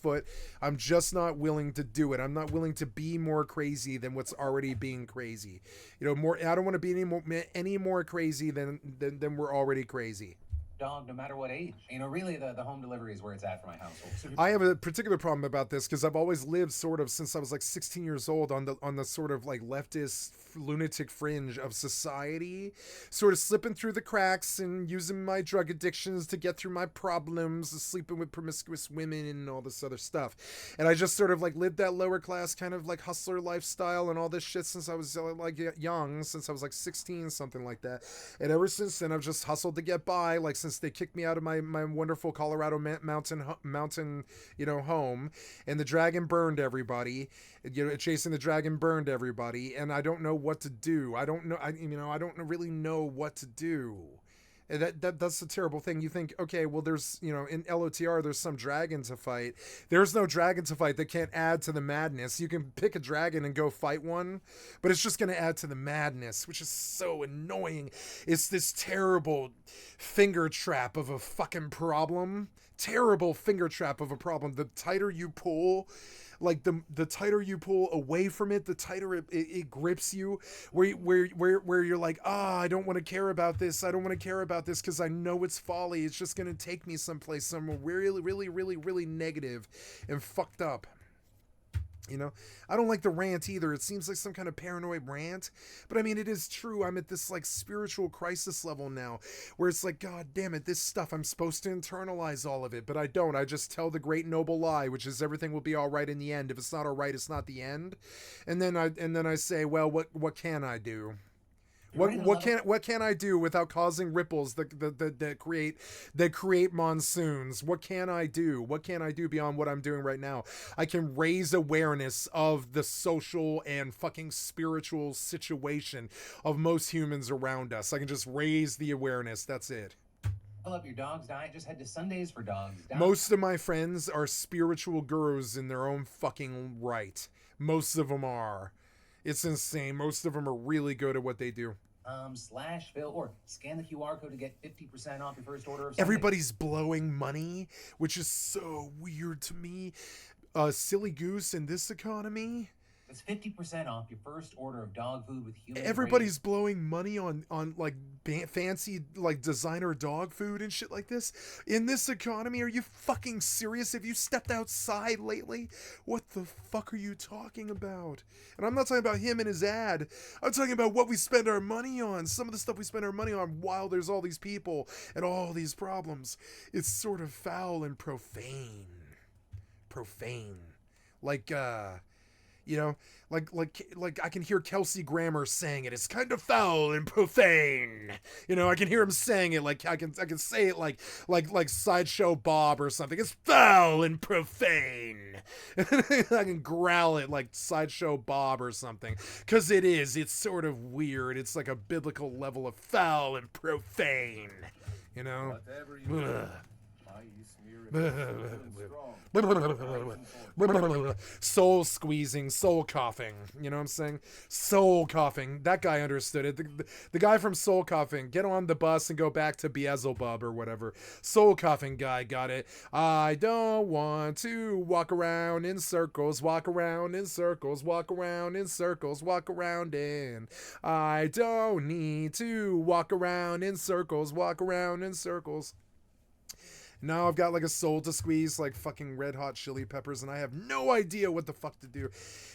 foot. I'm just not willing to do it. I'm not willing to be more crazy than what's already being crazy. You know, more. I don't want to be any more crazy than we're already crazy. Dog, no matter what age. You know, really, the home delivery is where it's at for my household. So I have a particular problem about this because I've always lived sort of since I was like 16 years old on the sort of like leftist lunatic fringe of society, sort of slipping through the cracks and using my drug addictions to get through my problems, sleeping with promiscuous women and all this other stuff. And I just sort of like lived that lower class kind of like hustler lifestyle and all this shit since I was like young, since I was like 16, something like that. And ever since then, I've just hustled to get by. Like since they kicked me out of my wonderful Colorado mountain, you know, home, and the dragon burned everybody. You know, chasing the dragon burned everybody, and I don't know what to do. I don't know. I don't really know what to do. And that's a terrible thing. You think, okay, well, there's, you know, in LOTR, there's some dragon to fight. There's no dragon to fight that can't add to the madness. You can pick a dragon and go fight one, but it's just going to add to the madness, which is so annoying. It's this terrible finger trap of a fucking problem. Terrible finger trap of a problem. The tighter you pull, like the tighter you pull away from it, the tighter it grips you, where you're like, I don't want to care about this. I don't want to care about this because I know it's folly. It's just going to take me someplace somewhere really, really, really, really negative and fucked up. You know, I don't like the rant either. It seems like some kind of paranoid rant, but I mean, it is true. I'm at this like spiritual crisis level now where it's like, God damn it, this stuff, I'm supposed to internalize all of it, but I don't. I just tell the great noble lie, which is everything will be all right in the end. If it's not all right, it's not the end. And then I say, well, what can I do? What can I do without causing ripples that create monsoons? What can I do? What can I do beyond what I'm doing right now? I can raise awareness of the social and fucking spiritual situation of most humans around us. I can just raise the awareness. That's it. Fill up your dog's diet. Just head to Sundays for Dogs. Most of my friends are spiritual gurus in their own fucking right. Most of them are. It's insane. Most of them are really good at what they do. Slash Phil, or scan the QR code to get 50% off your first order of Everybody's blowing money, which is so weird to me. Silly goose in this economy. It's 50% off your first order of dog food with human. Everybody's blowing money on like fancy like designer dog food and shit like this in this economy. Are you fucking serious? Have you stepped outside lately? What the fuck are you talking about? And I'm not talking about him and his ad. I'm talking about what we spend our money on. Some of the stuff we spend our money on while there's all these people and all these problems. It's sort of foul and profane. Like you know, like I can hear Kelsey Grammer saying it. It's kind of foul and profane. You know, I can hear him saying it like I can say it like Sideshow Bob or something. It's foul and profane. I can growl it like Sideshow Bob or something, cuz it is. It's sort of weird. It's like a biblical level of foul and profane. You know? Whatever you do, soul squeezing, soul coughing. You know what I'm saying? Soul coughing. That guy understood it. The guy from Soul Coughing, get on the bus and go back to Beelzebub or whatever. Soul coughing guy got it. I don't want to walk around in circles, walk around in circles, walk around in circles, walk around in. I don't need to walk around in circles, walk around in circles. Now I've got like a soul to squeeze, like fucking Red Hot Chili Peppers, and I have no idea what the fuck to do.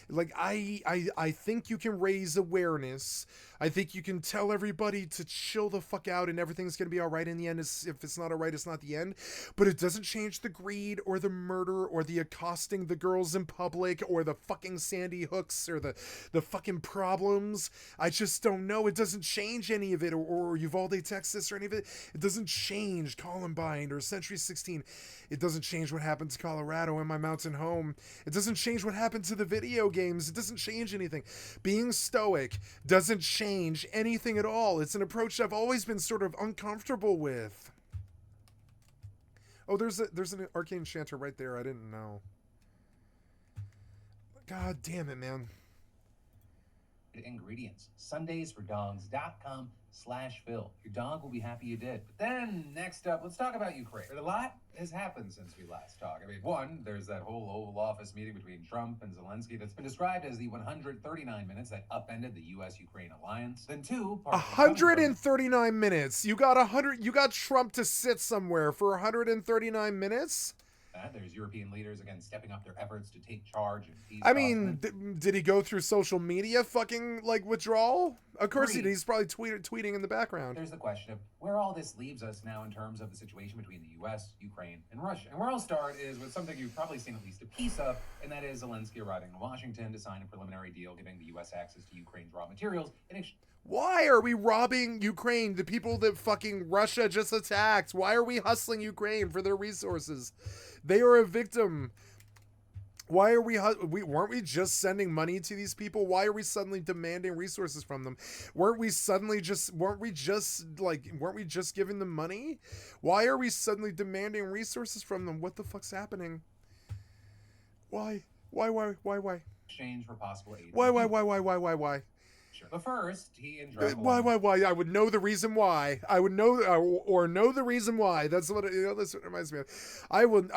Like I think you can raise awareness. I think you can tell everybody to chill the fuck out and everything's gonna be alright in the end. If it's not alright, it's not the end. But it doesn't change the greed or the murder or the accosting the girls in public or the fucking Sandy Hooks or the fucking problems. I just don't know. It doesn't change any of it, or Uvalde, Texas, or any of it. It doesn't change Columbine or Century 16. It doesn't change what happened to Colorado and my mountain home. It doesn't change what happened to the video games. It doesn't change anything. Being stoic doesn't change anything at all. It's an approach I've always been sort of uncomfortable with. Oh, there's an arcane chanter right there. I didn't know. God damn it, man. ingredients. Sundaysfordogs.com/Phil. Your dog will be happy you did. But then, next up, let's talk about Ukraine. A lot has happened since we last talked. I mean, one, there's that whole Oval Office meeting between Trump and Zelensky that's been described as the 139 minutes that upended the U.S.-Ukraine alliance. Then two, 139 minutes. You got Trump to sit somewhere for 139 minutes? There's European leaders, again, stepping up their efforts to take charge in peace. I mean, did he go through social media fucking, like, withdrawal? Of course he did. He's probably tweeting in the background. There's the question of where all this leaves us now in terms of the situation between the U.S., Ukraine, and Russia. And where I'll start is with something you've probably seen at least a piece of, and that is Zelensky arriving in Washington to sign a preliminary deal giving the U.S. access to Ukraine's raw materials in exchange. Why are we robbing Ukraine, the people that fucking Russia just attacked? Why are we hustling Ukraine for their resources? They are a victim. Why are weren't we just sending money to these people? Why are we suddenly demanding resources from them? Weren't we just giving them money? Why are we suddenly demanding resources from them? What the fuck's happening? Why? Exchange for possible aid. Why? But first, he and Trump. Why? I would know the reason why. I would know, or know the reason why. That's what that's what it reminds me of. I would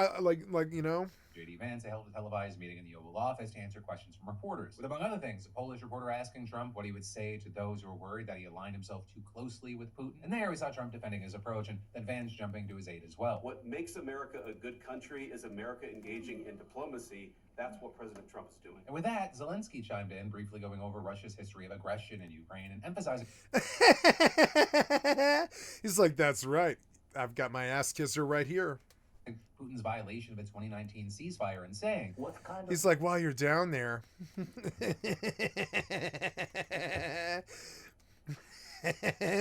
J.D. Vance held a televised meeting in the Oval Office to answer questions from reporters. With, among other things, a Polish reporter asking Trump what he would say to those who are worried that he aligned himself too closely with Putin. And there we saw Trump defending his approach, and then Vance jumping to his aid as well. What makes America a good country is America engaging in diplomacy. That's what President Trump is doing. And with that, Zelensky chimed in, briefly going over Russia's history of aggression in Ukraine and emphasizing... He's like, that's right. I've got my ass kisser right here. Putin's violation of the 2019 ceasefire and saying... He's like, while you're down there...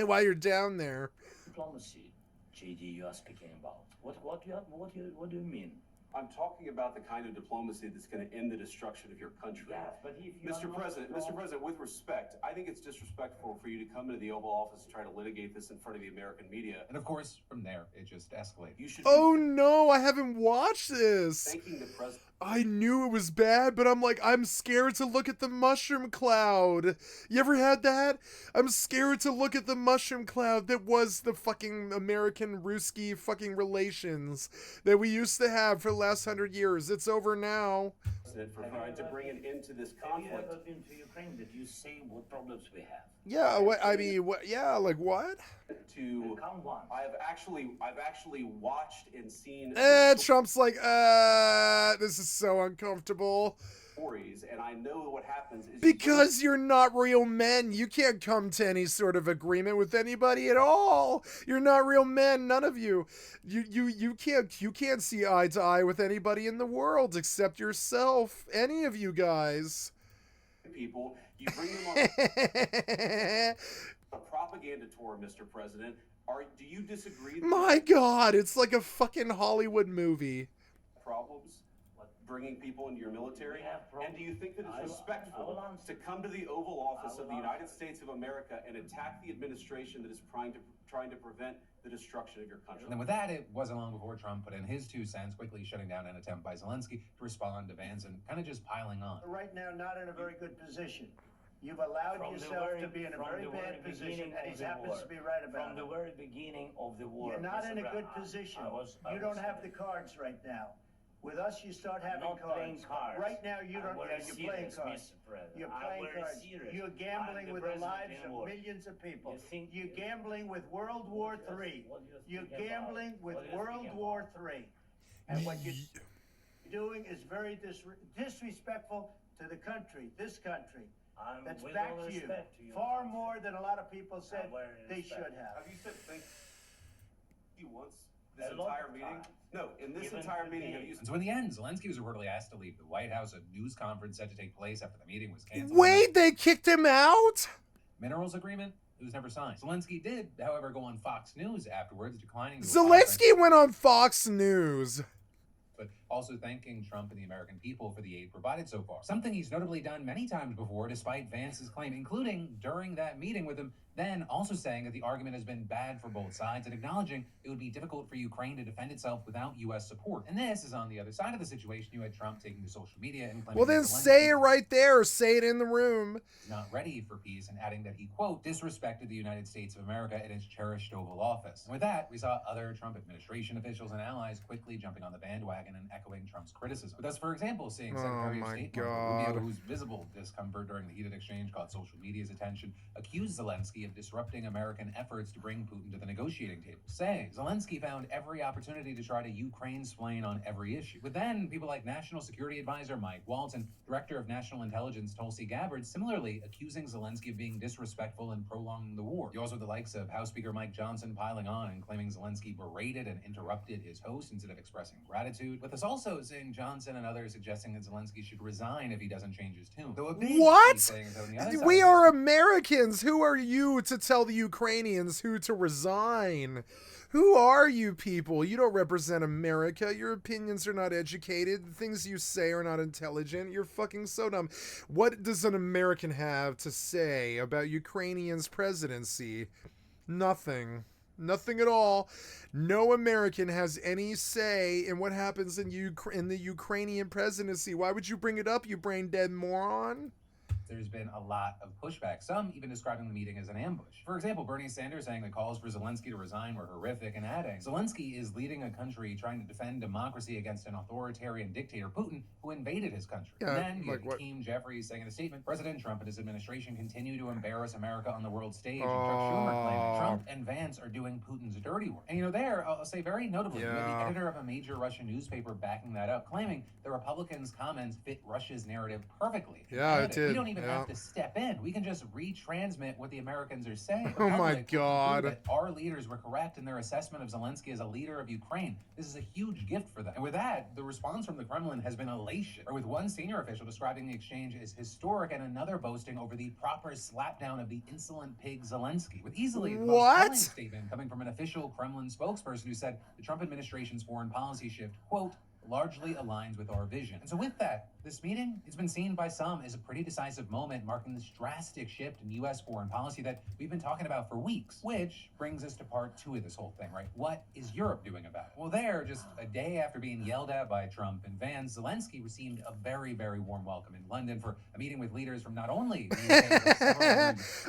while you're down there... Diplomacy, JD, you are speaking about. What do you mean? I'm talking about the kind of diplomacy that's going to end the destruction of your country. Yes, but if you Mr. President, with respect, I think it's disrespectful for you to come into the Oval Office and try to litigate this in front of the American media. And of course, from there, it just escalated. You should. Oh no, I haven't watched this. Thanking the president. I knew it was bad, but I'm scared to look at the mushroom cloud. You ever had that? I'm scared to look at the mushroom cloud that was the fucking American-Ruski fucking relations that we used to have for the last 100 years. It's over now. For trying to bring an end to this conflict. Have you ever been to Ukraine? Did you see what problems we have? Yeah, like what? I've actually watched and seen. Trump's like, this is so uncomfortable. Stories, and I know what happens is because you're not real men. You can't come to any sort of agreement with anybody at all. You're not real men, none of you. You can't see eye to eye with anybody in the world except yourself. Any of you guys. People, you bring them on a propaganda tour, Mr. President. Do you disagree? My God, it's like a fucking Hollywood movie. Problems bringing people into your military? And do you think that it's respectful to come to the Oval Office of the United States of America and attack the administration that is trying to prevent the destruction of your country? And then with that, it wasn't long before Trump put in his 2 cents, quickly shutting down an attempt by Zelensky to respond to Vance and kind of just piling on. Right now, not in a very good position. You've allowed yourself to be in a very bad position, and he happens to be right about it. From the very beginning of the war. You're not in a good position. You don't have the cards right now. With us, you start having cards. Right now, you don't. You're playing cards. You're playing cards. You're gambling with the lives of millions of people. You're gambling with World War III. You're gambling with World War III. And what you're doing is very disrespectful to the country, this country. That's back to you. Far more than a lot of people said they should have. Have you said thank you once this entire meeting? No, in this entire meeting, have you... And so in the end, Zelensky was reportedly asked to leave the White House. A news conference set to take place after the meeting was canceled. Wait, they kicked him out? Minerals agreement? It was never signed. Zelensky did, however, go on Fox News afterwards, declining... Zelensky went on Fox News. But also thanking Trump and the American people for the aid provided so far. Something he's notably done many times before, despite Vance's claim, including during that meeting with him, then also saying that the argument has been bad for both sides and acknowledging it would be difficult for Ukraine to defend itself without U.S. support. And this is on the other side of the situation. You had Trump taking to social media and claiming, well, then say it right there. Say it in the room. Not ready for peace, and adding that he, quote, disrespected the United States of America and its cherished Oval Office. And with that, we saw other Trump administration officials and allies quickly jumping on the bandwagon and echoing Trump's criticism. But that's, for example, seeing Secretary of State Marco Rubio, whose visible discomfort during the heated exchange caught social media's attention, accused Zelensky of disrupting American efforts to bring Putin to the negotiating table, saying Zelensky found every opportunity to try to Ukraine-splain on every issue. With then people like National Security Advisor Mike Waltz and Director of National Intelligence Tulsi Gabbard similarly accusing Zelensky of being disrespectful and prolonging the war. You also have the likes of House Speaker Mike Johnson piling on and claiming Zelensky berated and interrupted his host instead of expressing gratitude, with us also seeing Johnson and others suggesting that Zelensky should resign if he doesn't change his tune. What? We are Americans. Who are you to tell the Ukrainians who to resign? Who are you people? You don't represent America. Your opinions are not educated. The things you say are not intelligent. You're fucking so dumb. What does an American have to say about Ukrainians' presidency? Nothing. Nothing at all. No American has any say in what happens in the Ukrainian presidency. Why would you bring it up, you brain-dead moron? There's been a lot of pushback, some even describing the meeting as an ambush. For example, Bernie Sanders saying the calls for Zelensky to resign were horrific and adding, Zelensky is leading a country trying to defend democracy against an authoritarian dictator, Putin, who invaded his country. Yeah, and then you had Hakeem Jeffries saying in a statement, President Trump and his administration continue to embarrass America on the world stage. And Chuck Schumer claiming Trump and Vance are doing Putin's dirty work. And there, I'll say very notably, you had the editor of a major Russian newspaper backing that up, claiming the Republicans' comments fit Russia's narrative perfectly. Yeah, it did. We don't even have to step in. We can just retransmit what the Americans are saying. Oh my God. That our leaders were correct in their assessment of Zelensky as a leader of Ukraine. This is a huge gift for them. And with that, the response from the Kremlin has been elation, or with one senior official describing the exchange as historic and another boasting over the proper slapdown of the insolent pig Zelensky. With easily the most telling statement coming from an official Kremlin spokesperson who said the Trump administration's foreign policy shift, quote, largely aligns with our vision. And so with that, this meeting, it's been seen by some as a pretty decisive moment marking this drastic shift in U.S. foreign policy that we've been talking about for weeks, which brings us to part two of this whole thing, right? What is Europe doing about it? Well, there, just a day after being yelled at by Trump and Vance, Zelensky received a very, very warm welcome in London for a meeting with leaders from not only the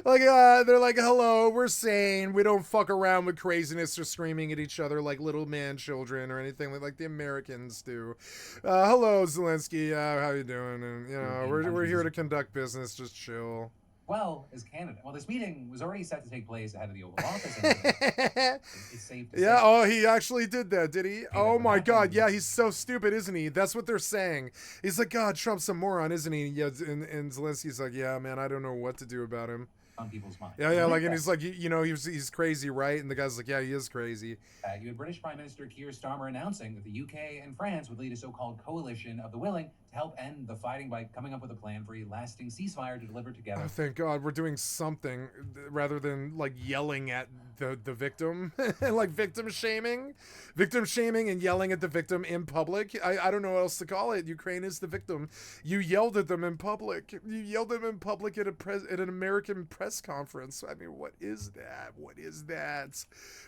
UK, they're like, hello, we're sane. We don't fuck around with craziness or screaming at each other like little man children or anything like the Americans do. Hello, Zelensky. How you doing? And we're here to conduct business. Just chill. Well, as Canada. Well, this meeting was already set to take place ahead of the Oval Office. It's safe to say. Oh, he actually did that, did he? Oh my God, yeah, he's so stupid, isn't he? That's what they're saying. He's like, God, Trump's a moron, isn't he? Yeah, and Zelensky's like, yeah, man, I don't know what to do about him. On people's minds. Yeah, like, and he's like, he's crazy, right? And the guy's like, yeah, he is crazy. You had British Prime Minister Keir Starmer announcing that the UK and France would lead a so-called coalition of the willing to help end the fighting by coming up with a plan for a lasting ceasefire to deliver together. Oh, thank God, we're doing something rather than like yelling at the victim, like victim shaming and yelling at the victim in public. I don't know what else to call it. Ukraine is the victim. You yelled at them in public. You yelled at them in public at an American press conference. I mean, what is that? What is that?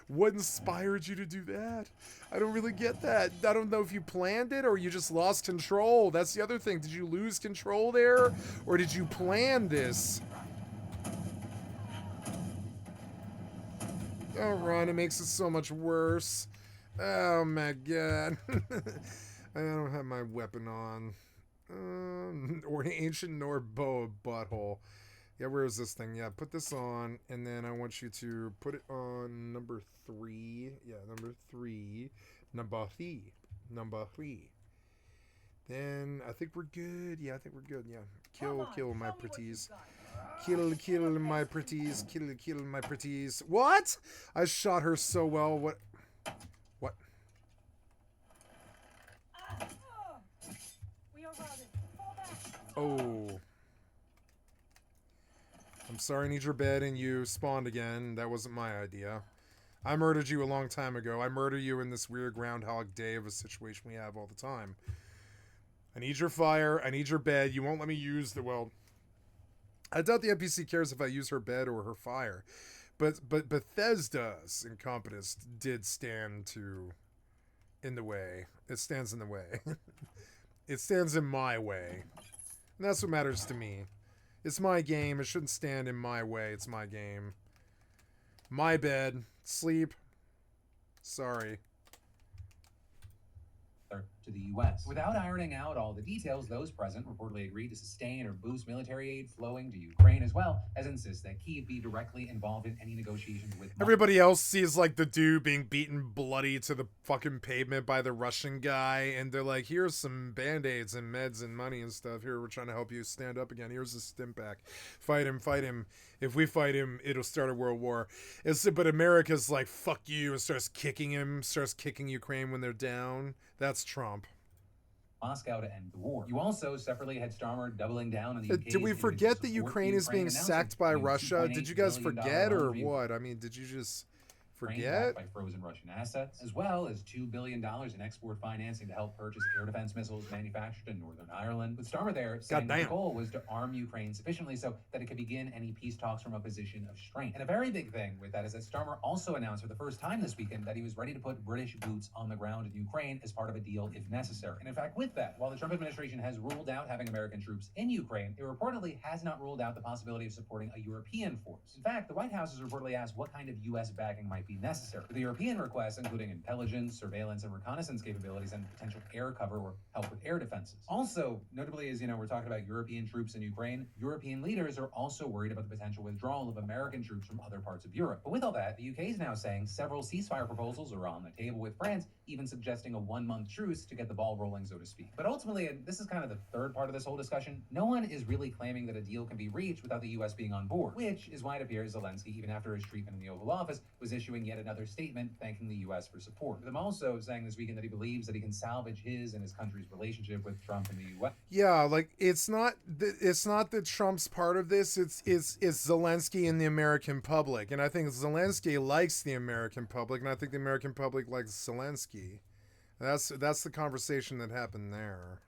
What inspired you to do that? I don't really get that. I don't know if you planned it or you just lost control. That's the other thing. Did you lose control there, or did you plan this? Oh, Ron, it makes it so much worse. Oh my God. I don't have my weapon on. Or an ancient Nord bow butthole. Yeah, where is this thing? Yeah, put this on, and then I want you to put it on number 3. Yeah, number 3. Number 3. Number 3. Then I think we're good. Yeah, I think we're good. Yeah. Kill my pretties. Kill my pretties. Kill my pretties. What? I shot her so well. What? Oh. I'm sorry, I need your bed, and you spawned again. That wasn't my idea. I murdered you a long time ago. I murder you in this weird Groundhog Day of a situation we have all the time. I need your fire. I need your bed. You won't let me use the, well, I doubt the NPC cares if I use her bed or her fire. But Bethesda's incompetence did stand in the way. It stands in the way. It stands in my way. And that's what matters to me. It's my game. It shouldn't stand in my way. It's my game. My bed. Sleep. Sorry. To the U.S. Without ironing out all the details, those present reportedly agreed to sustain or boost military aid flowing to Ukraine, as well as insist that Kyiv be directly involved in any negotiations with Moscow. Everybody else sees like the dude being beaten bloody to the fucking pavement by the Russian guy, and they're like, here's some band-aids and meds and money and stuff. Here, we're trying to help you stand up again. Here's a stim pack. Fight him, fight him. If we fight him, it'll start a world war. But America's like, fuck you, and starts kicking Ukraine when they're down. That's Trump. Moscow to end the war. You also separately had Starmer doubling down on the UK's Did we forget that Ukraine is being sacked by Russia? Did you guys forget or what? I mean, did you just forget? By frozen Russian assets, as well as $2 billion in export financing to help purchase air defense missiles manufactured in Northern Ireland. With Starmer there saying the goal was to arm Ukraine sufficiently so that it could begin any peace talks from a position of strength. And a very big thing with that is that Starmer also announced for the first time this weekend that he was ready to put British boots on the ground in Ukraine as part of a deal if necessary. And in fact, with that, while the Trump administration has ruled out having American troops in Ukraine, it reportedly has not ruled out the possibility of supporting a European force. In fact, the White House has reportedly asked what kind of U.S. backing might be necessary. The European requests, including intelligence, surveillance, and reconnaissance capabilities, and potential air cover or help with air defenses. Also, notably, as you know, we're talking about European troops in Ukraine. European leaders are also worried about the potential withdrawal of American troops from other parts of Europe. But with all that, the UK is now saying several ceasefire proposals are on the table, with France even suggesting a 1-month truce to get the ball rolling, so to speak. But ultimately, and this is kind of the third part of this whole discussion, no one is really claiming that a deal can be reached without the U.S. being on board, which is why it appears Zelensky, even after his treatment in the Oval Office, was issuing yet another statement thanking the U.S. for support. With him also saying this weekend that he believes that he can salvage his and his country's relationship with Trump and the U.S. Yeah, like it's not that Trump's part of this. It's Zelensky and the American public, and I think Zelensky likes the American public, and I think the American public likes Zelensky. That's the conversation that happened there.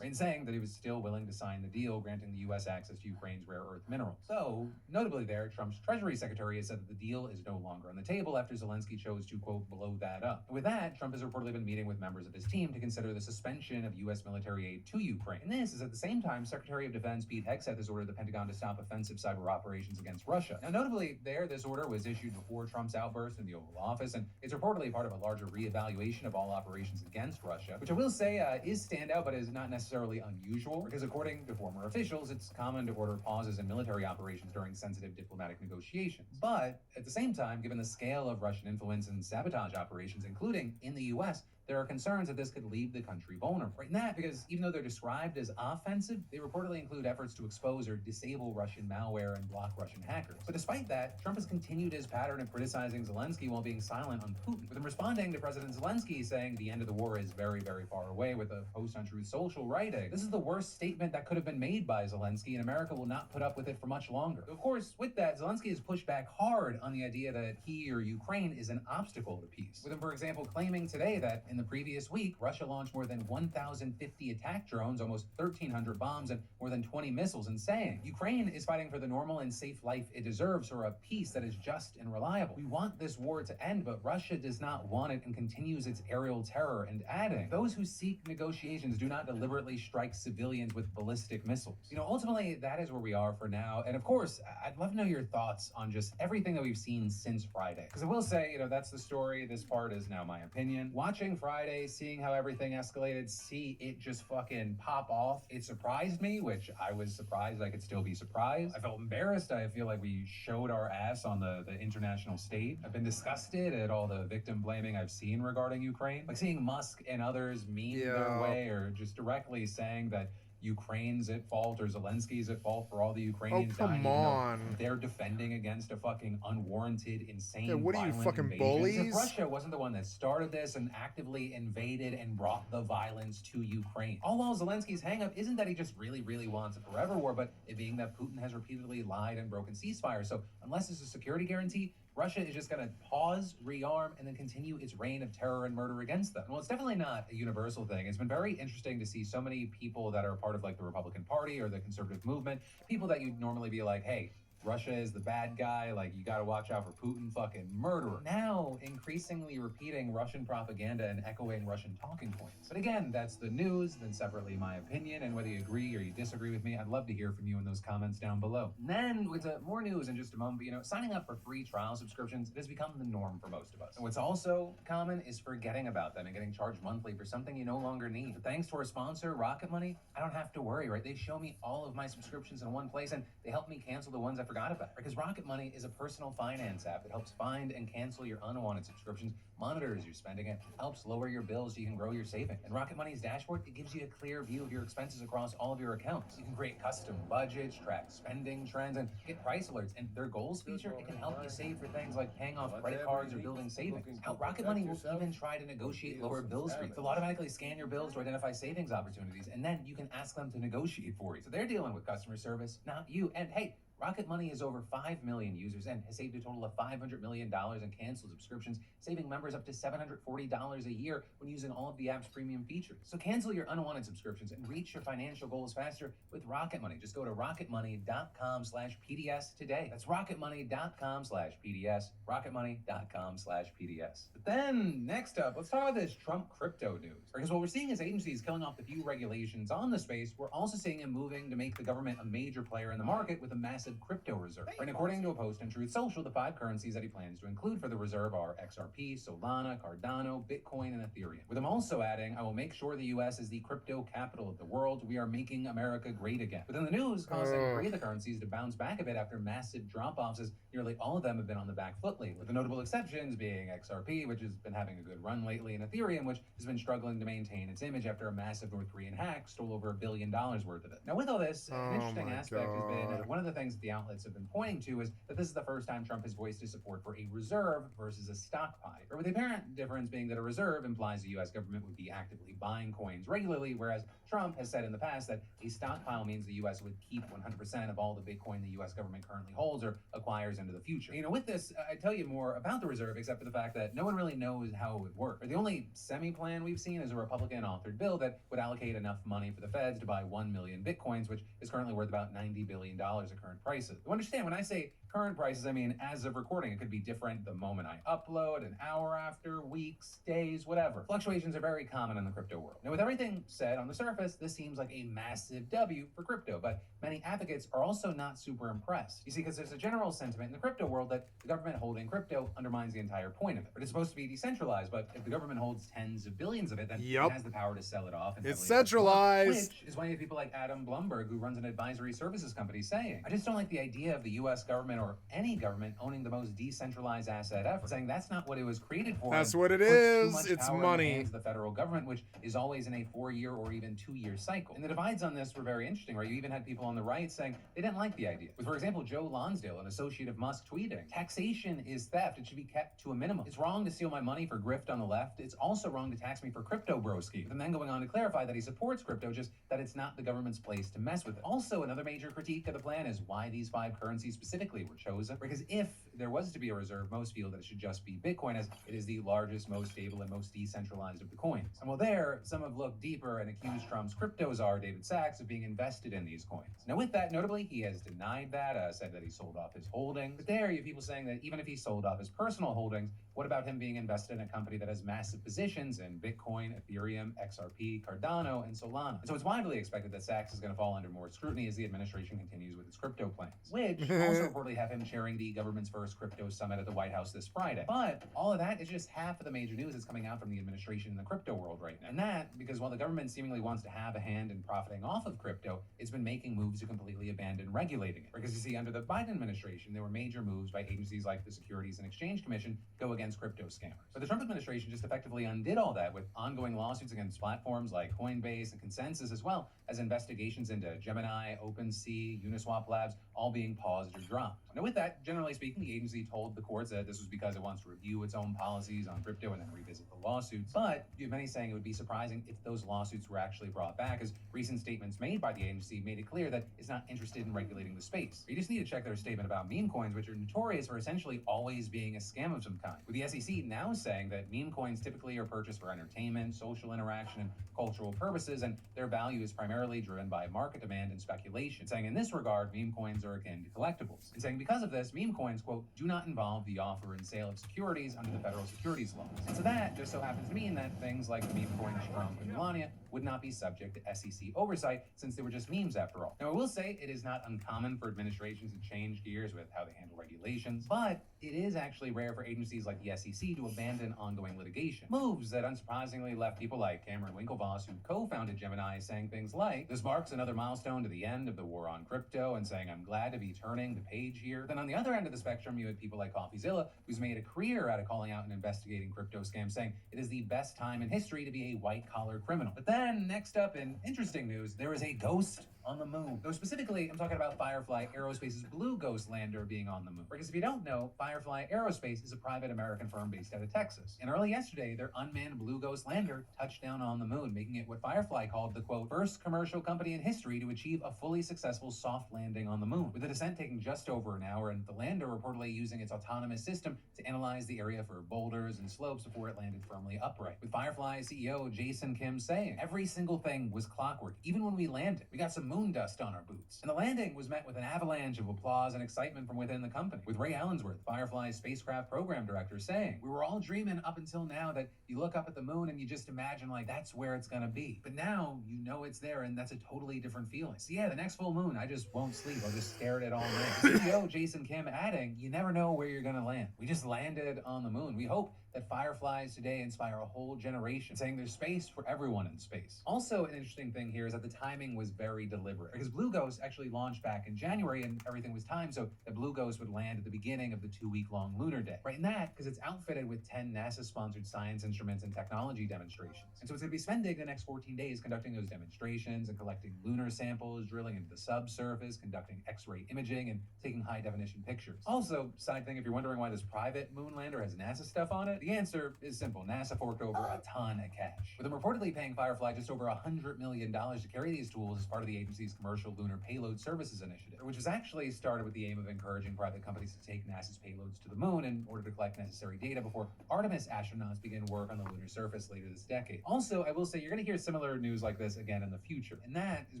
In saying that he was still willing to sign the deal granting the U.S. access to Ukraine's rare earth minerals. So, notably there, Trump's Treasury Secretary has said that the deal is no longer on the table after Zelensky chose to, quote, blow that up. And with that, Trump has reportedly been meeting with members of his team to consider the suspension of U.S. military aid to Ukraine. And this is at the same time Secretary of Defense Pete Hegseth has ordered the Pentagon to stop offensive cyber operations against Russia. Now, notably there, this order was issued before Trump's outburst in the Oval Office, and it's reportedly part of a larger reevaluation of all operations against Russia, which I will say is standout, but is not necessarily unusual, because according to former officials, it's common to order pauses in military operations during sensitive diplomatic negotiations. But at the same time, given the scale of Russian influence and sabotage operations, including in the U.S., there are concerns that this could leave the country vulnerable. Right now, because even though they're described as offensive, they reportedly include efforts to expose or disable Russian malware and block Russian hackers. But despite that, Trump has continued his pattern of criticizing Zelensky while being silent on Putin, with him responding to President Zelensky saying the end of the war is very, very far away, with a post on Truth Social writing, "This is the worst statement that could have been made by Zelensky, and America will not put up with it for much longer." Of course, with that, Zelensky has pushed back hard on the idea that he or Ukraine is an obstacle to peace, with him, for example, claiming today that in the previous week, Russia launched more than 1,050 attack drones, almost 1,300 bombs, and more than 20 missiles, and saying, Ukraine is fighting for the normal and safe life it deserves, or a peace that is just and reliable. We want this war to end, but Russia does not want it and continues its aerial terror, and adding, those who seek negotiations do not deliberately strike civilians with ballistic missiles. You know, ultimately, that is where we are for now. And of course, I'd love to know your thoughts on just everything that we've seen since Friday. Because I will say, you know, that's the story. This part is now my opinion. Watching Friday, seeing how everything escalated, see it just fucking pop off, it surprised me, which I was surprised I could still be surprised. I felt embarrassed. I feel like we showed our ass on the international stage. I've been disgusted at all the victim blaming I've seen regarding Ukraine. Like seeing Musk and others mean their way, or just directly saying that Ukraine's at fault or Zelensky's at fault for all the Ukrainians dying. Come on. They're defending against a fucking unwarranted, insane, what are you, fucking invasion. bullies? If Russia wasn't the one that started this and actively invaded and brought the violence to Ukraine. All while Zelensky's hangup isn't that he just really, really wants a forever war, but it being that Putin has repeatedly lied and broken ceasefire. So unless there's a security guarantee, Russia is just going to pause, rearm, and then continue its reign of terror and murder against them. Well, it's definitely not a universal thing. It's been very interesting to see so many people that are part of like the Republican Party or the conservative movement, people that you'd normally be like, hey, Russia is the bad guy, like you gotta watch out for Putin, fucking murderer. Now, increasingly repeating Russian propaganda and echoing Russian talking points. But again, that's the news, then separately my opinion, and whether you agree or you disagree with me, I'd love to hear from you in those comments down below. And then, with more news in just a moment, but signing up for free trial subscriptions, it has become the norm for most of us. And what's also common is forgetting about them and getting charged monthly for something you no longer need. But thanks to our sponsor, Rocket Money, I don't have to worry, right? They show me all of my subscriptions in one place, and they help me cancel the ones I forgot about. Because Rocket Money is a personal finance app that helps find and cancel your unwanted subscriptions, monitors your spending, and helps lower your bills so you can grow your savings. And Rocket Money's dashboard, it gives you a clear view of your expenses across all of your accounts. You can create custom budgets, track spending trends, and get price alerts. And their goals feature, it can help you save for things like paying off credit cards or building savings. Now, Rocket Money will even try to negotiate lower bill streams. They'll automatically scan your bills to identify savings opportunities, and then you can ask them to negotiate for you. So they're dealing with customer service, not you. And hey, Rocket Money has over 5 million users and has saved a total of $500 million in canceled subscriptions, saving members up to $740 a year when using all of the app's premium features. So cancel your unwanted subscriptions and reach your financial goals faster with Rocket Money. Just go to rocketmoney.com/PDS today. That's rocketmoney.com/PDS, rocketmoney.com/PDS. But then, next up, let's talk about this Trump crypto news. Because what we're seeing is agencies killing off the few regulations on the space, we're also seeing him moving to make the government a major player in the market with a massive crypto reserve. And according to a post on Truth Social, the 5 currencies that he plans to include for the reserve are XRP, Solana, Cardano, Bitcoin, and Ethereum. With him also adding, I will make sure the US is the crypto capital of the world. We are making America great again. But then the news caused 3 of the currencies to bounce back a bit after massive drop-offs, as nearly all of them have been on the back foot lately, with the notable exceptions being XRP, which has been having a good run lately, and Ethereum, which has been struggling to maintain its image after a massive North Korean hack stole over $1 billion worth of it. Now, with all this, an interesting aspect has been one of the things the outlets have been pointing to is that this is the first time Trump has voiced his support for a reserve versus a stockpile. Or with the apparent difference being that a reserve implies the U.S. government would be actively buying coins regularly, whereas Trump has said in the past that a stockpile means the U.S. would keep 100% of all the Bitcoin the U.S. government currently holds or acquires into the future. With this, I tell you more about the reserve, except for the fact that no one really knows how it would work. Or the only semi-plan we've seen is a Republican-authored bill that would allocate enough money for the feds to buy 1 million Bitcoins, which is currently worth about $90 billion at current prices. You understand, when I say current prices, I mean as of recording. It could be different the moment I upload, an hour after, weeks, days, whatever. Fluctuations are very common in the crypto world. Now, with everything said on the surface, this seems like a massive W for crypto, but many advocates are also not super impressed. You see, because there's a general sentiment in the crypto world that the government holding crypto undermines the entire point of it. But it's supposed to be decentralized, but if the government holds tens of billions of it, then it has the power to sell it off. And it's centralized. Which is why you have people like Adam Blumberg, who runs an advisory services company, saying, I just don't like the idea of the U.S. government or any government owning the most decentralized asset ever, saying that's not what it was created for. That's what it is. It's money. The federal government, which is always in a 4-year or even 2-year cycle. And the divides on this were very interesting, right? You even had people on the right saying they didn't like the idea. With, for example, Joe Lonsdale, an associate of Musk, tweeting, taxation is theft. It should be kept to a minimum. It's wrong to steal my money for grift on the left. It's also wrong to tax me for crypto broski. And then going on to clarify that he supports crypto, just that it's not the government's place to mess with it. Also, another major critique of the plan is why these 5 currencies specifically were chosen. Because if there was to be a reserve, most feel that it should just be Bitcoin, as it is the largest, most stable, and most decentralized of the coins. And while there, some have looked deeper and accused Trump's crypto czar, David Sachs, of being invested in these coins. Now, with that, notably, he has denied that, said that he sold off his holdings. But there, you have people saying that even if he sold off his personal holdings, what about him being invested in a company that has massive positions in Bitcoin, Ethereum, XRP, Cardano, and Solana? And so it's widely expected that Sachs is going to fall under more scrutiny as the administration continues with its crypto plans, which also reportedly have him chairing the government's first crypto summit at the White House this Friday. But all of that is just half of the major news that's coming out from the administration in the crypto world right now. And that because while the government seemingly wants to have a hand in profiting off of crypto, it's been making moves to completely abandon regulating it. Because you see, under the Biden administration, there were major moves by agencies like the Securities and Exchange Commission to go against crypto scammers. But the Trump administration just effectively undid all that with ongoing lawsuits against platforms like Coinbase and Consensus, as well as investigations into Gemini, OpenSea, Uniswap Labs, all being paused or dropped. Now, with that, generally speaking, the agency told the courts that this was because it wants to review its own policies on crypto and then revisit the lawsuits. But you have many saying it would be surprising if those lawsuits were actually brought back, as recent statements made by the agency made it clear that it's not interested in regulating the space. You just need to check their statement about meme coins, which are notorious for essentially always being a scam of some kind, with the SEC now saying that meme coins typically are purchased for entertainment, social interaction, and cultural purposes, and their value is primarily driven by market demand and speculation, saying in this regard, meme coins are akin to collectibles, and saying because of this, meme coins, quote, do not involve the offer and sale of securities under the federal securities laws. And so that just so happens to mean that things like the meme coin Trump and Melania would not be subject to SEC oversight, since they were just memes after all. Now, I will say it is not uncommon for administrations to change gears with how they handle regulations, but it is actually rare for agencies like the SEC to abandon ongoing litigation. Moves that unsurprisingly left people like Cameron Winklevoss, who co-founded Gemini, saying things like, this marks another milestone to the end of the war on crypto, and saying, I'm glad to be turning the page here. Then on the other end of the spectrum, you had people like CoffeeZilla, who's made a career out of calling out and investigating crypto scams, saying it is the best time in history to be a white-collar criminal. But then, next up in interesting news, there is a ghost on the moon. Though specifically, I'm talking about Firefly Aerospace's Blue Ghost lander being on the moon. Because if you don't know, Firefly Aerospace is a private American firm based out of Texas. And early yesterday, their unmanned Blue Ghost lander touched down on the moon, making it what Firefly called the, quote, first commercial company in history to achieve a fully successful soft landing on the moon, with the descent taking just over an hour and the lander reportedly using its autonomous system to analyze the area for boulders and slopes before it landed firmly upright. With Firefly CEO Jason Kim saying, every single thing was clockwork. Even when we landed, we got some moon dust on our boots. And the landing was met with an avalanche of applause and excitement from within the company, with Ray Allensworth, Firefly's spacecraft program director, saying, we were all dreaming up until now that you look up at the moon and you just imagine like that's where it's gonna be. But now you know it's there, and that's a totally different feeling. So yeah, the next full moon, I just won't sleep. I'll just stare at it all night. CEO Jason Kim adding, you never know where you're gonna land. We just landed on the moon. We hope that fireflies today inspire a whole generation, saying there's space for everyone in space. Also, an interesting thing here is that the timing was very deliberate, because Blue Ghost actually launched back in January and everything was timed so that Blue Ghost would land at the beginning of the 2-week-long lunar day. Right in that, because it's outfitted with 10 NASA-sponsored science instruments and technology demonstrations. And so it's going to be spending the next 14 days conducting those demonstrations and collecting lunar samples, drilling into the subsurface, conducting X-ray imaging, and taking high-definition pictures. Also, side thing, if you're wondering why this private moon lander has NASA stuff on it, the answer is simple. NASA forked over a ton of cash, with them reportedly paying Firefly just over $100 million to carry these tools as part of the agency's Commercial Lunar Payload Services Initiative, which was actually started with the aim of encouraging private companies to take NASA's payloads to the moon in order to collect necessary data before Artemis astronauts begin work on the lunar surface later this decade. Also, I will say you're going to hear similar news like this again in the future, and that is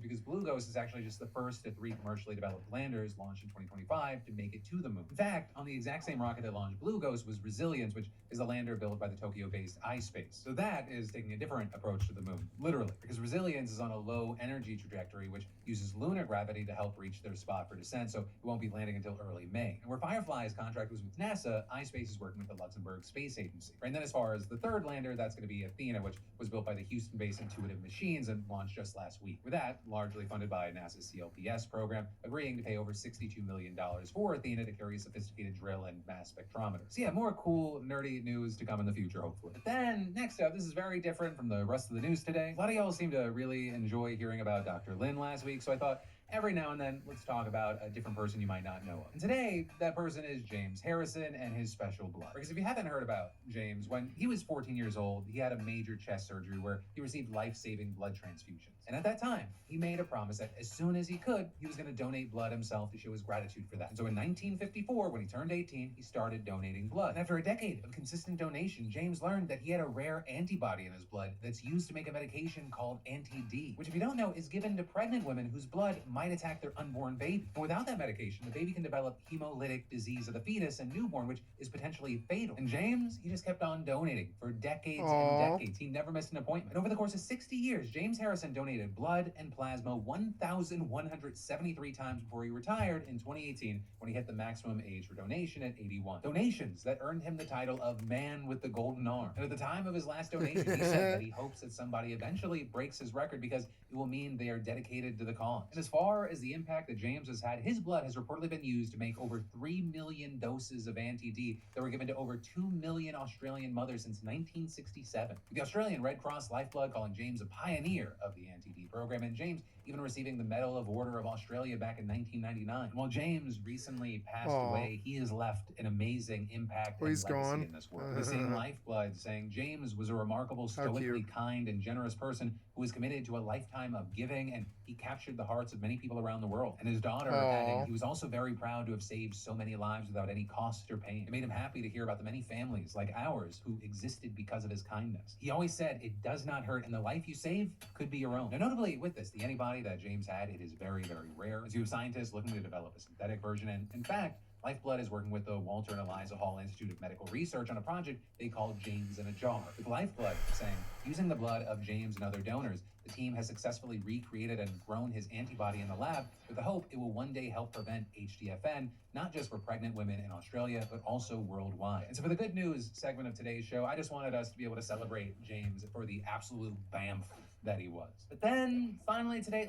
because Blue Ghost is actually just the first of 3 commercially developed landers launched in 2025 to make it to the moon. In fact, on the exact same rocket that launched Blue Ghost was Resilience, which is a lander built by the Tokyo-based iSpace. So that is taking a different approach to the moon, literally, because Resilience is on a low energy trajectory which uses lunar gravity to help reach their spot for descent, so it won't be landing until early May. And where Firefly's contract was with NASA, iSpace is working with the Luxembourg Space Agency. Right, and then as far as the third lander, that's going to be Athena, which was built by the Houston-based Intuitive Machines and launched just last week. With that, largely funded by NASA's CLPS program, agreeing to pay over $62 million for Athena to carry a sophisticated drill and mass spectrometer. So yeah, more cool, nerdy news to come in the future, hopefully. But then, next up, this is very different from the rest of the news today. A lot of y'all seem to really enjoy hearing about Dr. Lin last week, so I thought, every now and then, let's talk about a different person you might not know of. And today, that person is James Harrison and his special blood. Because if you haven't heard about James, when he was 14 years old, he had a major chest surgery where he received life-saving blood transfusions. And at that time, he made a promise that as soon as he could, he was going to donate blood himself to show his gratitude for that. And so in 1954, when he turned 18, he started donating blood. And after a decade of consistent donation, James learned that he had a rare antibody in his blood that's used to make a medication called anti-D, which if you don't know, is given to pregnant women whose blood might attack their unborn baby. But without that medication, the baby can develop hemolytic disease of the fetus and newborn, which is potentially fatal. And James, he just kept on donating for decades and decades. He never missed an appointment. And over the course of 60 years, James Harrison donated blood and plasma 1,173 times before he retired in 2018 when he hit the maximum age for donation at 81. Donations that earned him the title of Man with the Golden Arm. And at the time of his last donation, he said that he hopes that somebody eventually breaks his record because it will mean they are dedicated to the cause. And as far as the impact that James has had, his blood has reportedly been used to make over 3 million doses of anti-D that were given to over 2 million Australian mothers since 1967. With the Australian Red Cross Lifeblood calling James a pioneer of the anti-D program, and James even receiving the Medal of Order of Australia back in 1999. While James recently passed away, he has left an amazing impact and legacy in this world. The same lifeblood saying James was a remarkable, stoically kind and generous person who was committed to a lifetime of giving, and he captured the hearts of many people around the world. And his daughter adding, he was also very proud to have saved so many lives without any cost or pain. It made him happy to hear about the many families like ours who existed because of his kindness. He always said, it does not hurt, and the life you save could be your own. Now, notably with this, the antibody that James had, it is very, very rare. As you have scientists looking to develop a synthetic version, and in fact, Lifeblood is working with the Walter and Eliza Hall Institute of Medical Research on a project they call James in a Jar. With Lifeblood saying, using the blood of James and other donors, the team has successfully recreated and grown his antibody in the lab with the hope it will one day help prevent HDFN, not just for pregnant women in Australia, but also worldwide. And so for the good news segment of today's show, I just wanted us to be able to celebrate James for the absolute bamf that he was. But then, finally today,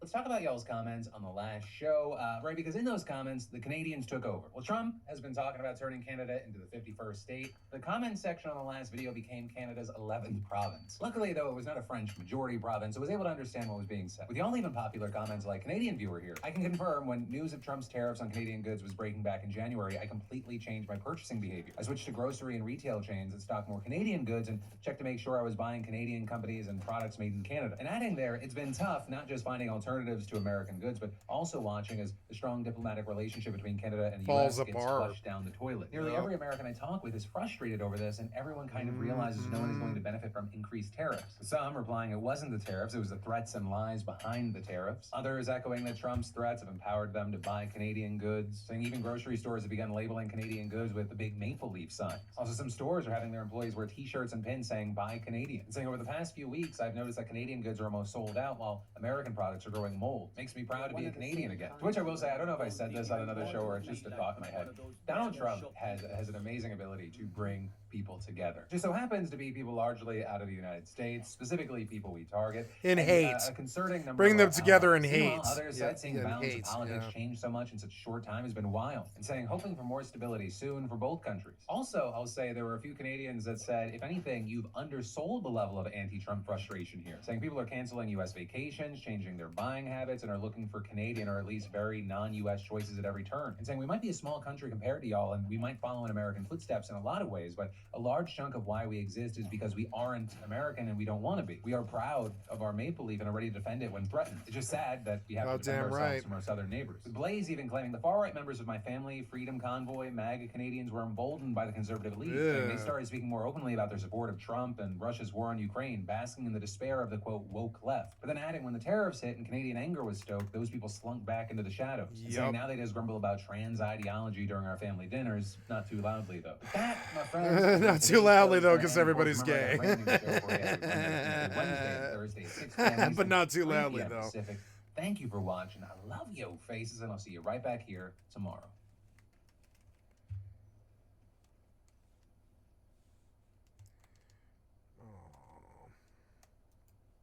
let's talk about y'all's comments on the last show, right? Because in those comments, the Canadians took over. Well, Trump has been talking about turning Canada into the 51st state. The comment section on the last video became Canada's 11th province. Luckily, though, it was not a French majority province, so I was able to understand what was being said. With y'all even popular comments like Canadian viewer here, I can confirm when news of Trump's tariffs on Canadian goods was breaking back in January, I completely changed my purchasing behavior. I switched to grocery and retail chains that stock more Canadian goods and checked to make sure I was buying Canadian companies and products made in Canada. And adding there, it's been tough, not just finding alternatives to American goods, but also watching as the strong diplomatic relationship between Canada and the U.S. gets flushed down the toilet. Nearly every American I talk with is frustrated over this, and everyone kind of realizes no one is going to benefit from increased tariffs. Some replying it wasn't the tariffs, it was the threats and lies behind the tariffs. Others echoing that Trump's threats have empowered them to buy Canadian goods, saying even grocery stores have begun labeling Canadian goods with the big maple leaf sign. Also, some stores are having their employees wear t-shirts and pins saying buy Canadian. And saying over the past few weeks, I've noticed that Canadian goods are almost sold out while American products are growing mold. Makes me proud to be a Canadian again. To which I will say, I don't know if I said this on another show or it's just a thought in my head. Donald Trump has an amazing ability to bring people together. Just so happens to be people largely out of the United States, specifically people we target. In hate. A concerning number Bring of them together in allies. hate. Others said seeing the balance of politics change so much in such a short time has been wild, and saying hoping for more stability soon for both countries. Also, I'll say there were a few Canadians that said, if anything, you've undersold the level of anti-Trump frustration here, saying people are canceling U.S. vacations, changing their buying habits, and are looking for Canadian or at least very non-U.S. choices at every turn, and saying we might be a small country compared to y'all, and we might follow in American footsteps in a lot of ways, but a large chunk of why we exist is because we aren't American and we don't want to be. We are proud of our maple leaf and are ready to defend it when threatened. It's just sad that we have to defend ourselves from our southern neighbors. With Blaze even claiming the far-right members of my family, Freedom Convoy, MAGA Canadians were emboldened by the conservative elite. They started speaking more openly about their support of Trump and Russia's war on Ukraine, basking in the despair of the, quote, woke left. But then adding, when the tariffs hit and Canadian anger was stoked, those people slunk back into the shadows. And saying now they just grumble about trans ideology during our family dinners, not too loudly though. But that, my friends, not too loudly though, because everybody's gay. But not too loudly though. Pacific. Thank you for watching. I love yo faces, and I'll see you right back here tomorrow.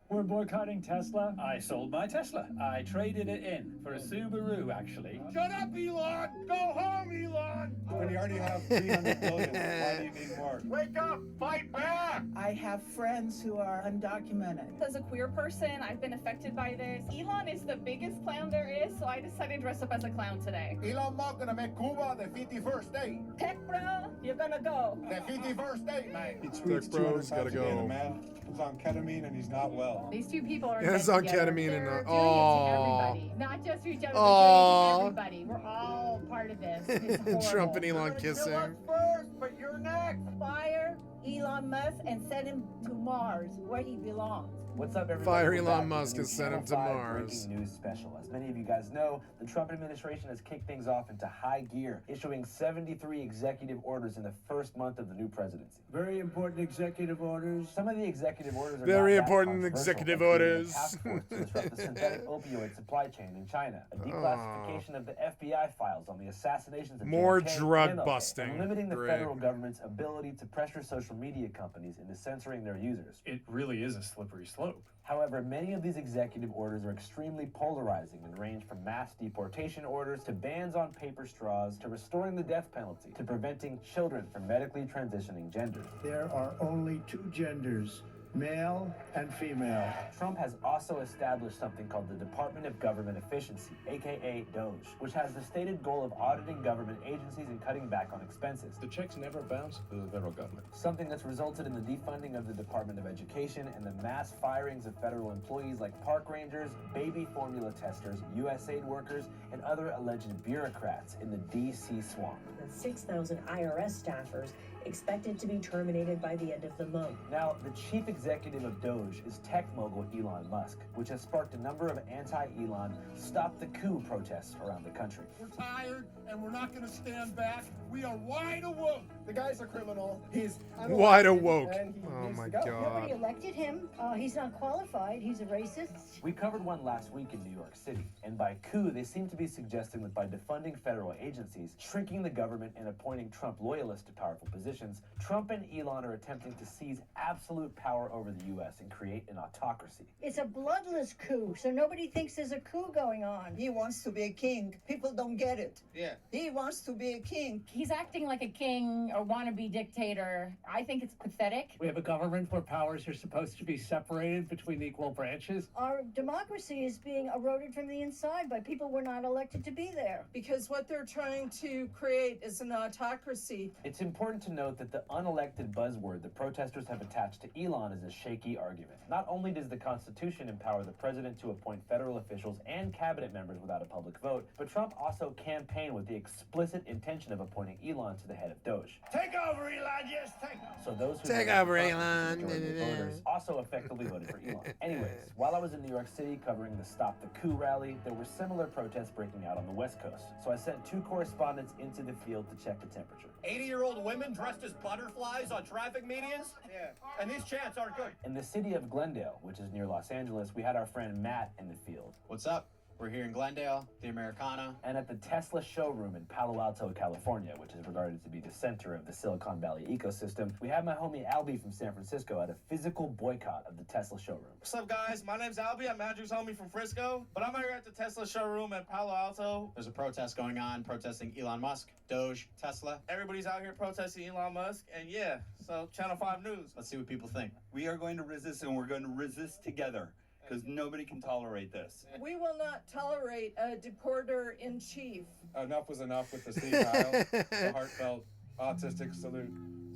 We're boycotting Tesla. I sold my Tesla. I traded it in for a Subaru, actually. Shut up, Elon! Go home, Elon! When you already have 300 billion, why do you need more? Wake up! Fight back! I have friends who are undocumented. As a queer person, I've been affected by this. Elon is the biggest clown there is, so I decided to dress up as a clown today. Elon Musk gonna make Cuba the 51st state. Tech bro, you're gonna go. The 51st state, man. He tweets 200 times a day. The man is on ketamine and he's not well. These two people are It's on ketamine and doing it to everybody, not just to each other, but everybody. We're all part of this. It's Trump and Elon kissing. First, but you're next. Fire Elon Musk and send him to Mars, where he belongs. What's up, everybody? Fire Elon Musk and send him to Mars. Breaking news special. As many of you guys know, the Trump administration has kicked things off into high gear, issuing 73 executive orders in the first month of the new presidency. Very important executive orders. Some of the executive orders are very important executive orders. Task force to disrupt the synthetic opioid supply chain in China, a declassification of the FBI files on the assassinations of more JFK drug and MLK, busting. and limiting the federal government's ability to pressure social media companies into censoring their users. It really is a slippery slope. However, many of these executive orders are extremely polarizing and range from mass deportation orders to bans on paper straws to restoring the death penalty to preventing children from medically transitioning genders. There are only two genders, male and female. Trump has also established something called the Department of Government Efficiency, aka DOGE, which has the stated goal of auditing government agencies and cutting back on expenses. The checks never bounce to the federal government. Something that's resulted in the defunding of the Department of Education and the mass firings of federal employees like park rangers, baby formula testers, USAID workers, and other alleged bureaucrats in the D.C. swamp. 6,000 IRS staffers expected to be terminated by the end of the month. Now, the chief executive of DOGE is tech mogul Elon Musk, which has sparked a number of anti-Elon Stop the Coup protests around the country. We're tired and we're not going to stand back. We are wide awoke. The guy's a criminal. He's wide awoke. Oh my God. Nobody elected him. He's not qualified. He's a racist. We covered one last week in New York City, and by coup, they seem to be suggesting that by defunding federal agencies, shrinking the government, and appointing Trump loyalists to powerful positions, Trump and Elon are attempting to seize absolute power over the U.S. and create an autocracy. It's a bloodless coup, so nobody thinks there's a coup going on. He wants to be a king. People don't get it. Yeah. He wants to be a king. He's acting like a king or wannabe dictator. I think it's pathetic. We have a government where powers are supposed to be separated between equal branches. Our democracy is being eroded from the inside by people we're not elected to be there. Because what they're trying to create is an autocracy. It's important to note that the unelected buzzword the protesters have attached to Elon is a shaky argument. Not only does the Constitution empower the president to appoint federal officials and cabinet members without a public vote, but Trump also campaigned with the explicit intention of appointing Elon to the head of DOGE. Take over, Elon. Yes, take over. So those who Take over, Elon. voters also effectively voted for Elon. Anyways, while I was in New York City covering the Stop the Coup rally, there were similar protests breaking out on the West Coast. So I sent 2 correspondents into the field to check the temperature. 80-year-old women dressed as butterflies on traffic medians? Yeah. And these chants aren't good. In the city of Glendale, which is near Los Angeles, we had our friend Matt in the field. What's up? We're here in Glendale, the Americana. And at the Tesla showroom in Palo Alto, California, which is regarded to be the center of the Silicon Valley ecosystem, we have my homie Albie from San Francisco at a physical boycott of the Tesla showroom. What's up, guys? My name's Albie. I'm Andrew's homie from Frisco, but I'm here at the Tesla showroom in Palo Alto. There's a protest going on, protesting Elon Musk, Doge, Tesla. Everybody's out here protesting Elon Musk, and yeah, so Channel 5 News. Let's see what people think. We are going to resist, and we're going to resist together, because nobody can tolerate this. We will not tolerate a deporter-in-chief. Enough was enough with the senile, the heartfelt, autistic salute.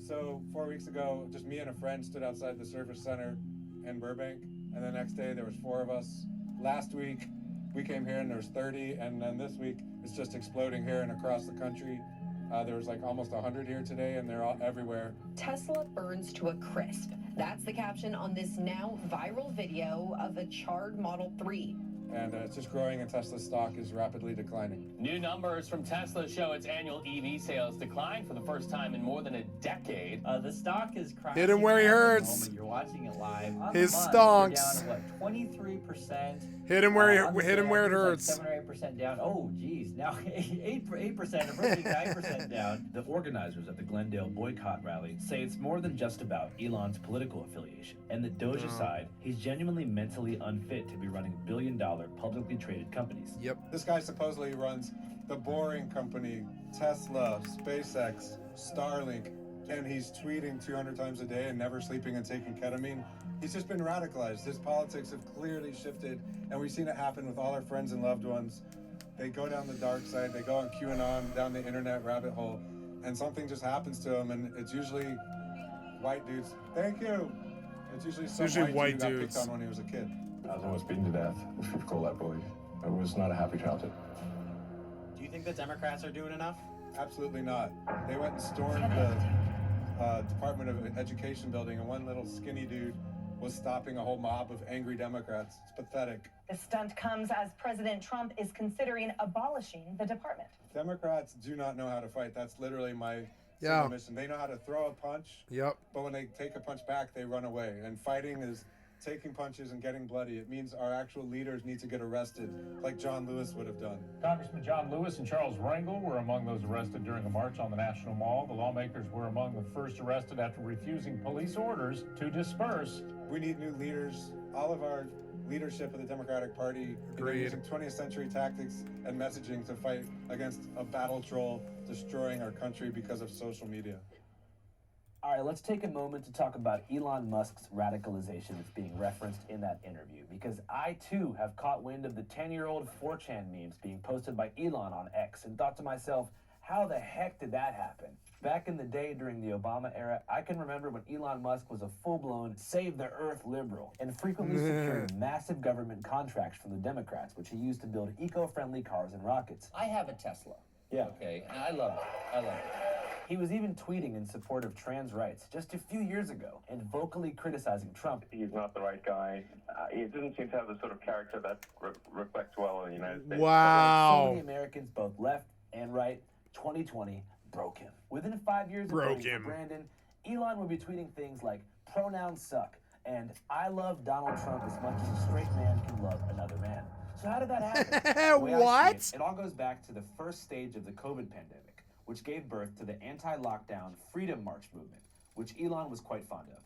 So 4 weeks ago, just me and a friend stood outside the Service Center in Burbank, and the next day there was 4 of us. Last week, we came here and there was 30, and then this week it's just exploding here and across the country. There was like almost 100 here today, and they're all everywhere. Tesla burns to a crisp. That's the caption on this now viral video of a charred Model 3. And it's just growing, and Tesla's stock is rapidly declining. New numbers from Tesla show its annual EV sales declined for the first time in more than a decade. The stock is crashing. Hit him where he hurts. You're watching it live. His stonks. Down, what, 23%. Hit him where it hurts. Like 7 or 8% down. Oh, geez. Now 8%, approaching 9% down. The organizers of the Glendale boycott rally say it's more than just about Elon's political affiliation. And that Doge aside, he's genuinely mentally unfit to be running billion-dollar publicly traded companies. Yep. This guy supposedly runs the Boring Company, Tesla, SpaceX, Starlink, and he's tweeting 200 times a day and never sleeping and taking ketamine. He's just been radicalized. His politics have clearly shifted, and we've seen it happen with all our friends and loved ones. They go down the dark side, they go on QAnon, down the internet rabbit hole, and something just happens to them, and it's usually white dudes. Thank you. It's usually some white dude who got picked on when he was a kid. I was almost beaten to death, if you call that bully. It was not a happy childhood. Do you think the Democrats are doing enough? Absolutely not. They went and stormed the Department of Education building, and one little skinny dude was stopping a whole mob of angry Democrats. It's pathetic. The stunt comes as President Trump is considering abolishing the department. Democrats do not know how to fight. That's literally my mission. They know how to throw a punch, but when they take a punch back, they run away. And fighting is taking punches and getting bloody. It means our actual leaders need to get arrested, like John Lewis would have done. Congressman John Lewis and Charles Rangel were among those arrested during a march on the National Mall. The lawmakers were among the first arrested after refusing police orders to disperse. We need new leaders. All of our leadership of the Democratic Party using 20th century tactics and messaging to fight against a battle troll destroying our country because of social media. All right, let's take a moment to talk about Elon Musk's radicalization that's being referenced in that interview, because I too have caught wind of the 10-year-old 4chan memes being posted by Elon on X and thought to myself, how the heck did that happen? Back in the day during the Obama era, I can remember when Elon Musk was a full-blown save the earth liberal and frequently secured massive government contracts from the Democrats, which he used to build eco-friendly cars and rockets. I have a Tesla. Yeah. Okay, and I love it. I love it. He was even tweeting in support of trans rights just a few years ago and vocally criticizing Trump. He's not the right guy. He doesn't seem to have the sort of character that reflects well in the United States. Wow. Like so many Americans, both left and right, 2020 broke him. Within 5 years of voting for Brandon, Elon would be tweeting things like pronouns suck and I love Donald Trump as much as a straight man can love another man. So how did that happen? What? It all goes back to the first stage of the COVID pandemic, which gave birth to the anti-lockdown Freedom March movement, which Elon was quite fond of.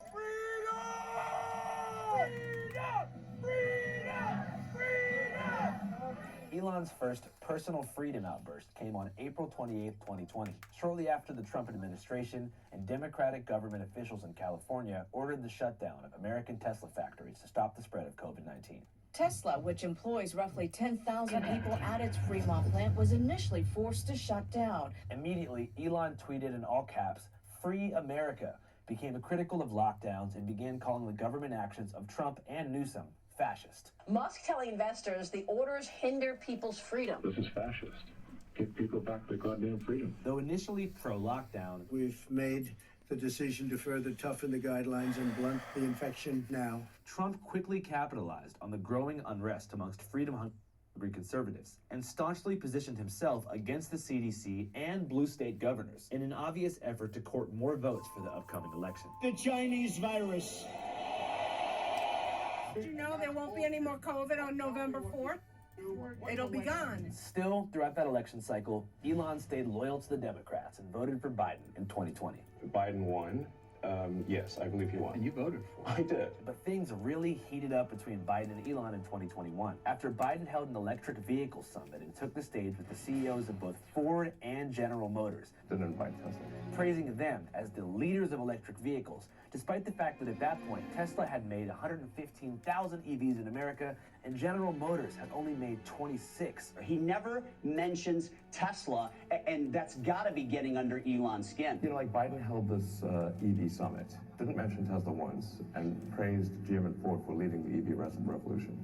Elon's first personal freedom outburst came on April 28, 2020, shortly after the Trump administration and Democratic government officials in California ordered the shutdown of American Tesla factories to stop the spread of COVID-19. Tesla, which employs roughly 10,000 people at its Fremont plant, was initially forced to shut down. Immediately, Elon tweeted in all caps, "Free America," became critical of lockdowns and began calling the government actions of Trump and Newsom fascist. Musk telling investors the orders hinder people's freedom. This is fascist. Give people back their goddamn freedom. Though initially pro-lockdown, We've made the decision to further toughen the guidelines and blunt the infection now. Trump quickly capitalized on the growing unrest amongst freedom-hungry conservatives and staunchly positioned himself against the CDC and blue state governors in an obvious effort to court more votes for the upcoming election. The Chinese virus. Did you know there won't be any more COVID on November 4th? It'll be gone. Still, throughout that election cycle, Elon stayed loyal to the Democrats and voted for Biden in 2020. Biden won. Yes, I believe he won. And you voted for it. I did. But things really heated up between Biden and Elon in 2021 after Biden held an electric vehicle summit and took the stage with the CEOs of both Ford and General Motors, Didn't invite Tesla. praising them as the leaders of electric vehicles, despite the fact that at that point, Tesla had made 115,000 EVs in America and General Motors had only made 26. He never mentions Tesla, and that's got to be getting under Elon's skin. You know, like Biden held this EV summit, didn't mention Tesla once, and praised GM and Ford for leading the EV revolution.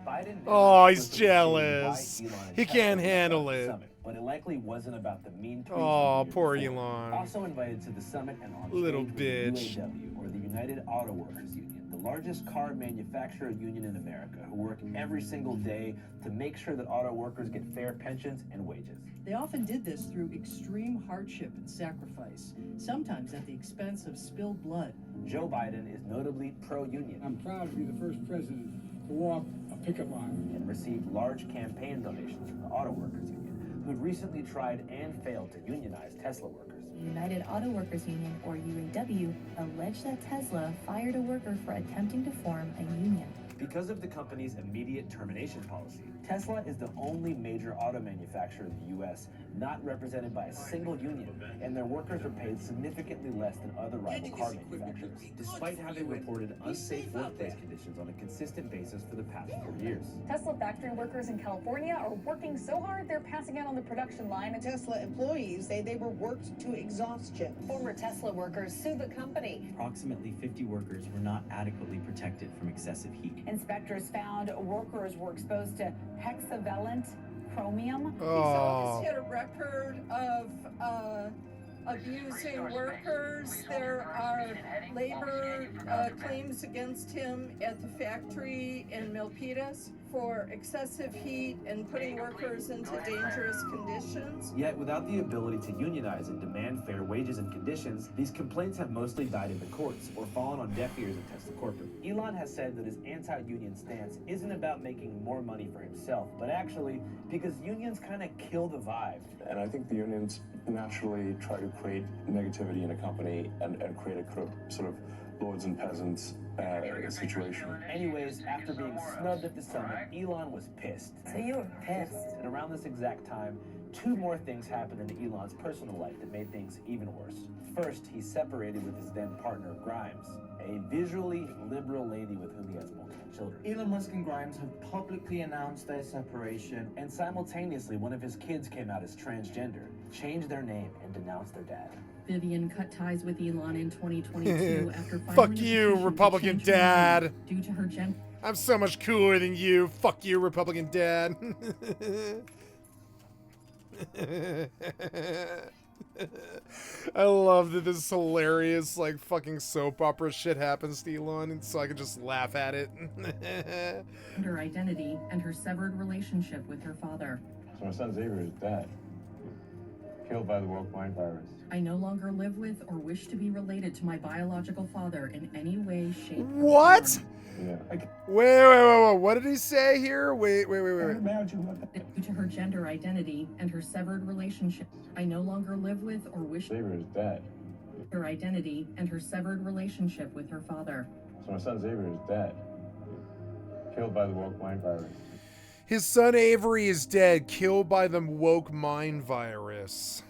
Biden he's jealous. He can't handle it. Summit, but it likely wasn't about the mean tweets. Oh, poor Elon. Also invited to the summit and on Little stage was bitch. UAW, or the United Auto Workers Union, the largest car manufacturer union in America, who work every single day to make sure that auto workers get fair pensions and wages. They often did this through extreme hardship and sacrifice, sometimes at the expense of spilled blood. Joe Biden is notably pro-union. I'm proud to be the first president to walk a picket line. And received large campaign donations from the Auto Workers Union, who'd recently tried and failed to unionize Tesla workers. The United Auto Workers Union, or UAW, alleged that Tesla fired a worker for attempting to form a union. Because of the company's immediate termination policy, Tesla is the only major auto manufacturer in the U.S. not represented by a single union, and their workers are paid significantly less than other rival car manufacturers, despite having reported unsafe workplace conditions on a consistent basis for the past 4 years. Tesla factory workers in California are working so hard they're passing out on the production line. And Tesla employees say they were worked to exhaustion. Former Tesla workers sued the company. Approximately 50 workers were not adequately protected from excessive heat. Inspectors found workers were exposed to hexavalent chromium. He's always hit a record of abusing workers. There are labor claims against him at the factory in Milpitas for excessive heat and putting workers into dangerous conditions. Yet, without the ability to unionize and demand fair wages and conditions, these complaints have mostly died in the courts or fallen on deaf ears at Tesla corporate. Elon has said that his anti-union stance isn't about making more money for himself, but actually because unions kind of kill the vibe. And I think the unions naturally try to create negativity in a company and create a sort of lords and peasants situation. Anyways, after being snubbed at the summit, Elon was pissed. So you were pissed. And around this exact time, 2 more things happened in Elon's personal life that made things even worse. First, he separated with his then partner, Grimes, a visually liberal lady with whom he has multiple children. Elon Musk and Grimes have publicly announced their separation. And simultaneously, one of his kids came out as transgender, changed their name, and denounced their dad. Vivian cut ties with Elon in 2022 after filing Fuck a you, petition to Republican change her dad. name due to her gender. I'm so much cooler than you. Fuck you, Republican dad. I love that this hilarious, like, fucking soap opera shit happens to Elon, and so I can just laugh at it. Her identity and her severed relationship with her father. So my son Xavier is dead. Killed by the woke mind virus. I no longer live with or wish to be related to my biological father in any way, shape, What? or form. Yeah. Wait. What did he say here? Wait. Due to her gender identity and her severed relationship, I no longer live with or wish. Xavier is dead. Her identity and her severed relationship with her father. So my son Xavier is dead. Killed by the woke mind virus. His son Avery is dead, killed by the woke mind virus.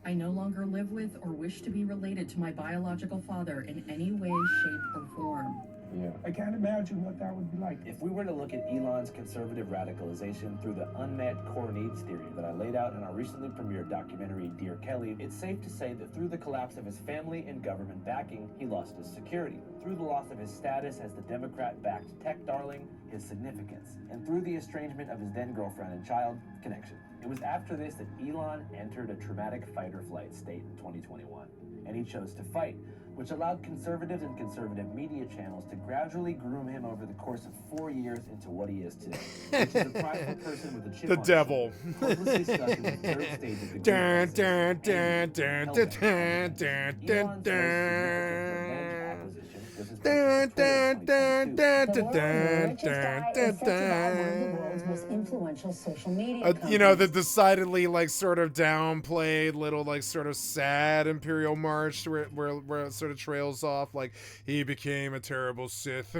I no longer live with or wish to be related to my biological father in any way, shape, or form. Yeah. I can't imagine what that would be like. If we were to look at Elon's conservative radicalization through the unmet core needs theory that I laid out in our recently premiered documentary, Dear Kelly, it's safe to say that through the collapse of his family and government backing, he lost his security. Through the loss of his status as the Democrat-backed tech darling, his significance. And through the estrangement of his then-girlfriend and child, connection. It was after this that Elon entered a traumatic fight-or-flight state in 2021. And he chose to fight, which allowed conservatives and conservative media channels to gradually groom him over the course of 4 years into what he is today, which is a prideful person with a chip The on his devil. shoulder, hopelessly stuck in the third stage of the Elon's most significant acquisition was his purchase of Twitter in 2022. You know, the decidedly, like, sort of downplayed little, like, sort of sad Imperial March where it sort of trails off, like, he became a terrible Sith.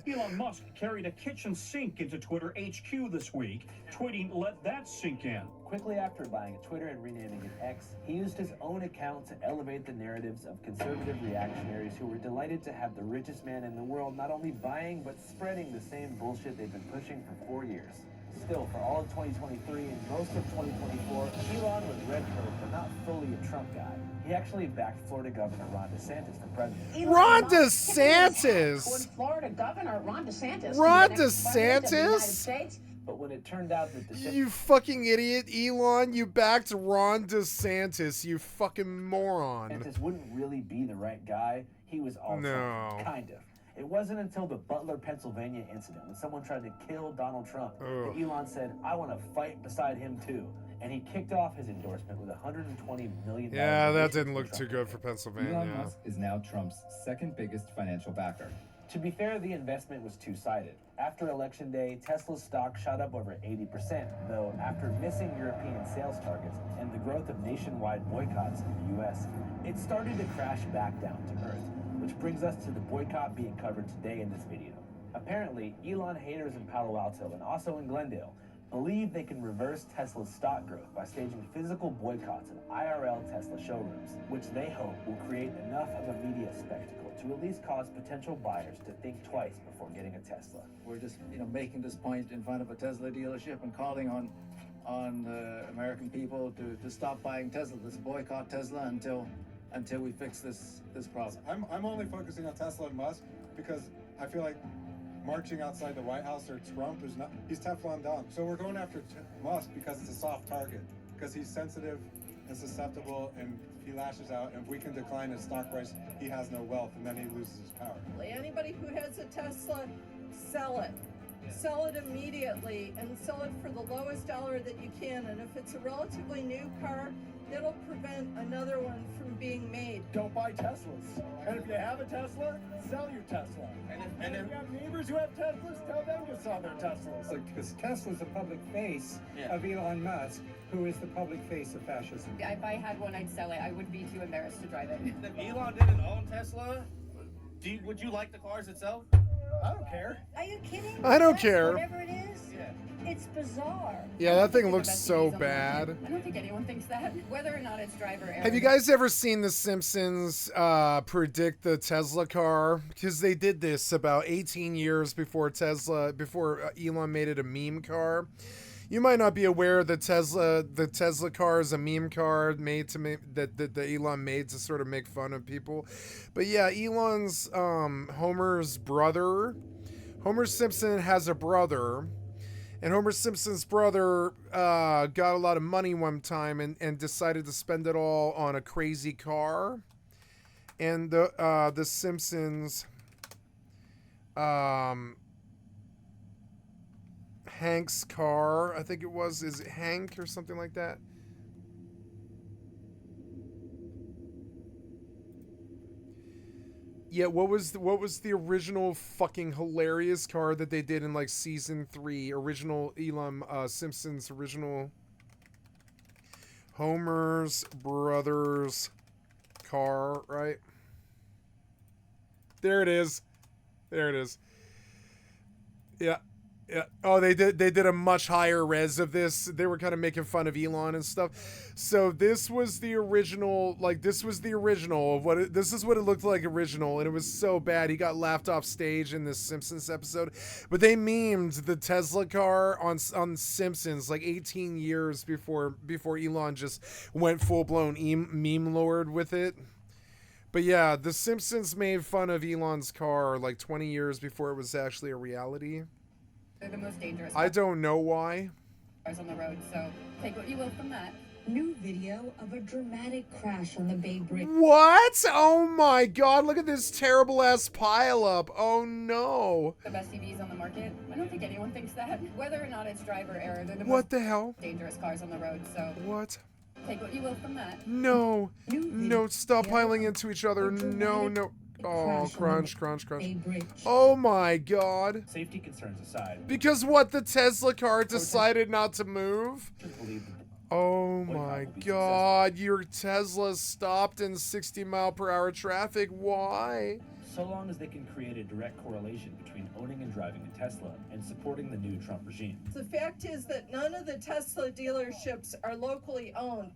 Elon Musk carried a kitchen sink into Twitter HQ this week, tweeting, "Let that sink in." Quickly after buying Twitter and renaming it X, he used his own account to elevate the narratives of conservative reactionaries who were delighted to have the richest man in the world not only buying but spreading the same bullshit they've been pushing for 4 years. Still, for all of 2023 and most of 2024, Elon was red-pilled but not fully a Trump guy. He actually backed Florida Governor Ron DeSantis for president. Ron DeSantis? Florida Governor Ron DeSantis. Ron DeSantis? But when it turned out that You fucking idiot, Elon, you backed Ron DeSantis, you fucking moron. DeSantis wouldn't really be the right guy, he was also kind of. It wasn't until the Butler, Pennsylvania incident when someone tried to kill Donald Trump that Elon said, "I want to fight beside him too." And he kicked off his endorsement with $120 million. Yeah, that didn't look too good for Pennsylvania. Elon Musk is now Trump's second biggest financial backer. To be fair, the investment was two-sided. After Election Day, Tesla's stock shot up over 80%, though after missing European sales targets and the growth of nationwide boycotts in the US, it started to crash back down to earth, which brings us to the boycott being covered today in this video. Apparently, Elon haters in Palo Alto and also in Glendale believe they can reverse Tesla's stock growth by staging physical boycotts of IRL Tesla showrooms, which they hope will create enough of a media spectacle to at least cause potential buyers to think twice before getting a Tesla. We're just, making this point in front of a Tesla dealership and calling on American people to stop buying Tesla. Let's boycott Tesla until we fix this problem. I'm only focusing on Tesla and Musk because I feel like marching outside the White House or Trump is not, he's Teflon down. So we're going after Musk because it's a soft target, because he's sensitive and susceptible, and he lashes out, and if we can decline his stock price, he has no wealth, and then he loses his power. Anybody who has a Tesla, sell it. sell it immediately and sell it for the lowest dollar that you can. And if it's a relatively new car, it'll prevent another one from being made. Don't buy Teslas. And if you have a Tesla, sell your Tesla. And if you have neighbors who have Teslas, tell them to sell their Teslas. Because Tesla's the public face of Elon Musk, who is the public face of fascism. If I had one, I'd sell it. I would be too embarrassed to drive it. If Elon didn't own Tesla, would you like the cars itself? I don't care. Are you kidding? I don't care. Whatever it is, it's bizarre. Yeah, that thing looks so bad. I don't think anyone thinks that. Whether or not it's driver error. Have you guys ever seen The Simpsons predict the Tesla car? Because they did this about 18 years before Elon made it a meme car. You might not be aware the Tesla car is a meme car that Elon made to sort of make fun of people. But yeah, Elon's Homer's brother. Homer Simpson has a brother. And Homer Simpson's brother got a lot of money one time and decided to spend it all on a crazy car. And the Simpsons, Hank's car, I think it was, is it Hank or something like that? Yeah, what was the original fucking hilarious car that they did in like season 3? Original Elon Simpson's original Homer's brother's car, right? There it is. There it is. Yeah. Yeah. Oh, they did a much higher res of this. They were kind of making fun of Elon and stuff. So this was the original, this is what it looked like original, and it was so bad. He got laughed off stage in this Simpsons episode. But they memed the Tesla car on Simpsons like 18 years before Elon just went full-blown meme lord with it. But yeah, the Simpsons made fun of Elon's car like 20 years before it was actually a reality. They're the most dangerous. I don't know why. Cars on the road, so take what you will from that. New video of a dramatic crash on the Bay Bridge. What? Oh my god, look at this terrible ass pileup. Oh no. The best EVs on the market. I don't think anyone thinks that. Whether or not it's driver error, they're the What the hell? dangerous cars on the road, so What? take what you will from that. No. No, stop piling into each other. No. Oh, crunch. Oh my god. Safety concerns aside. Because what, the Tesla car decided not to move? Oh my god, your Tesla stopped in 60-mile-per-hour traffic. Why? So long as they can create a direct correlation between owning and driving a Tesla and supporting the new Trump regime. The fact is that none of the Tesla dealerships are locally owned.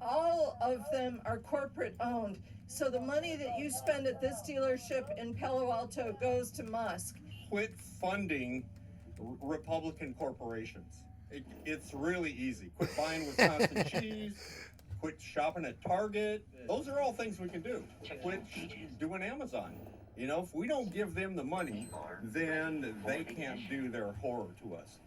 All of them are corporate owned. So the money that you spend at this dealership in Palo Alto goes to Musk. Quit funding Republican corporations. It's really easy. Quit buying Wisconsin cheese. Quit shopping at Target. Those are all things we can do. Quit doing Amazon. You know, if we don't give them the money, then they can't do their horror to us.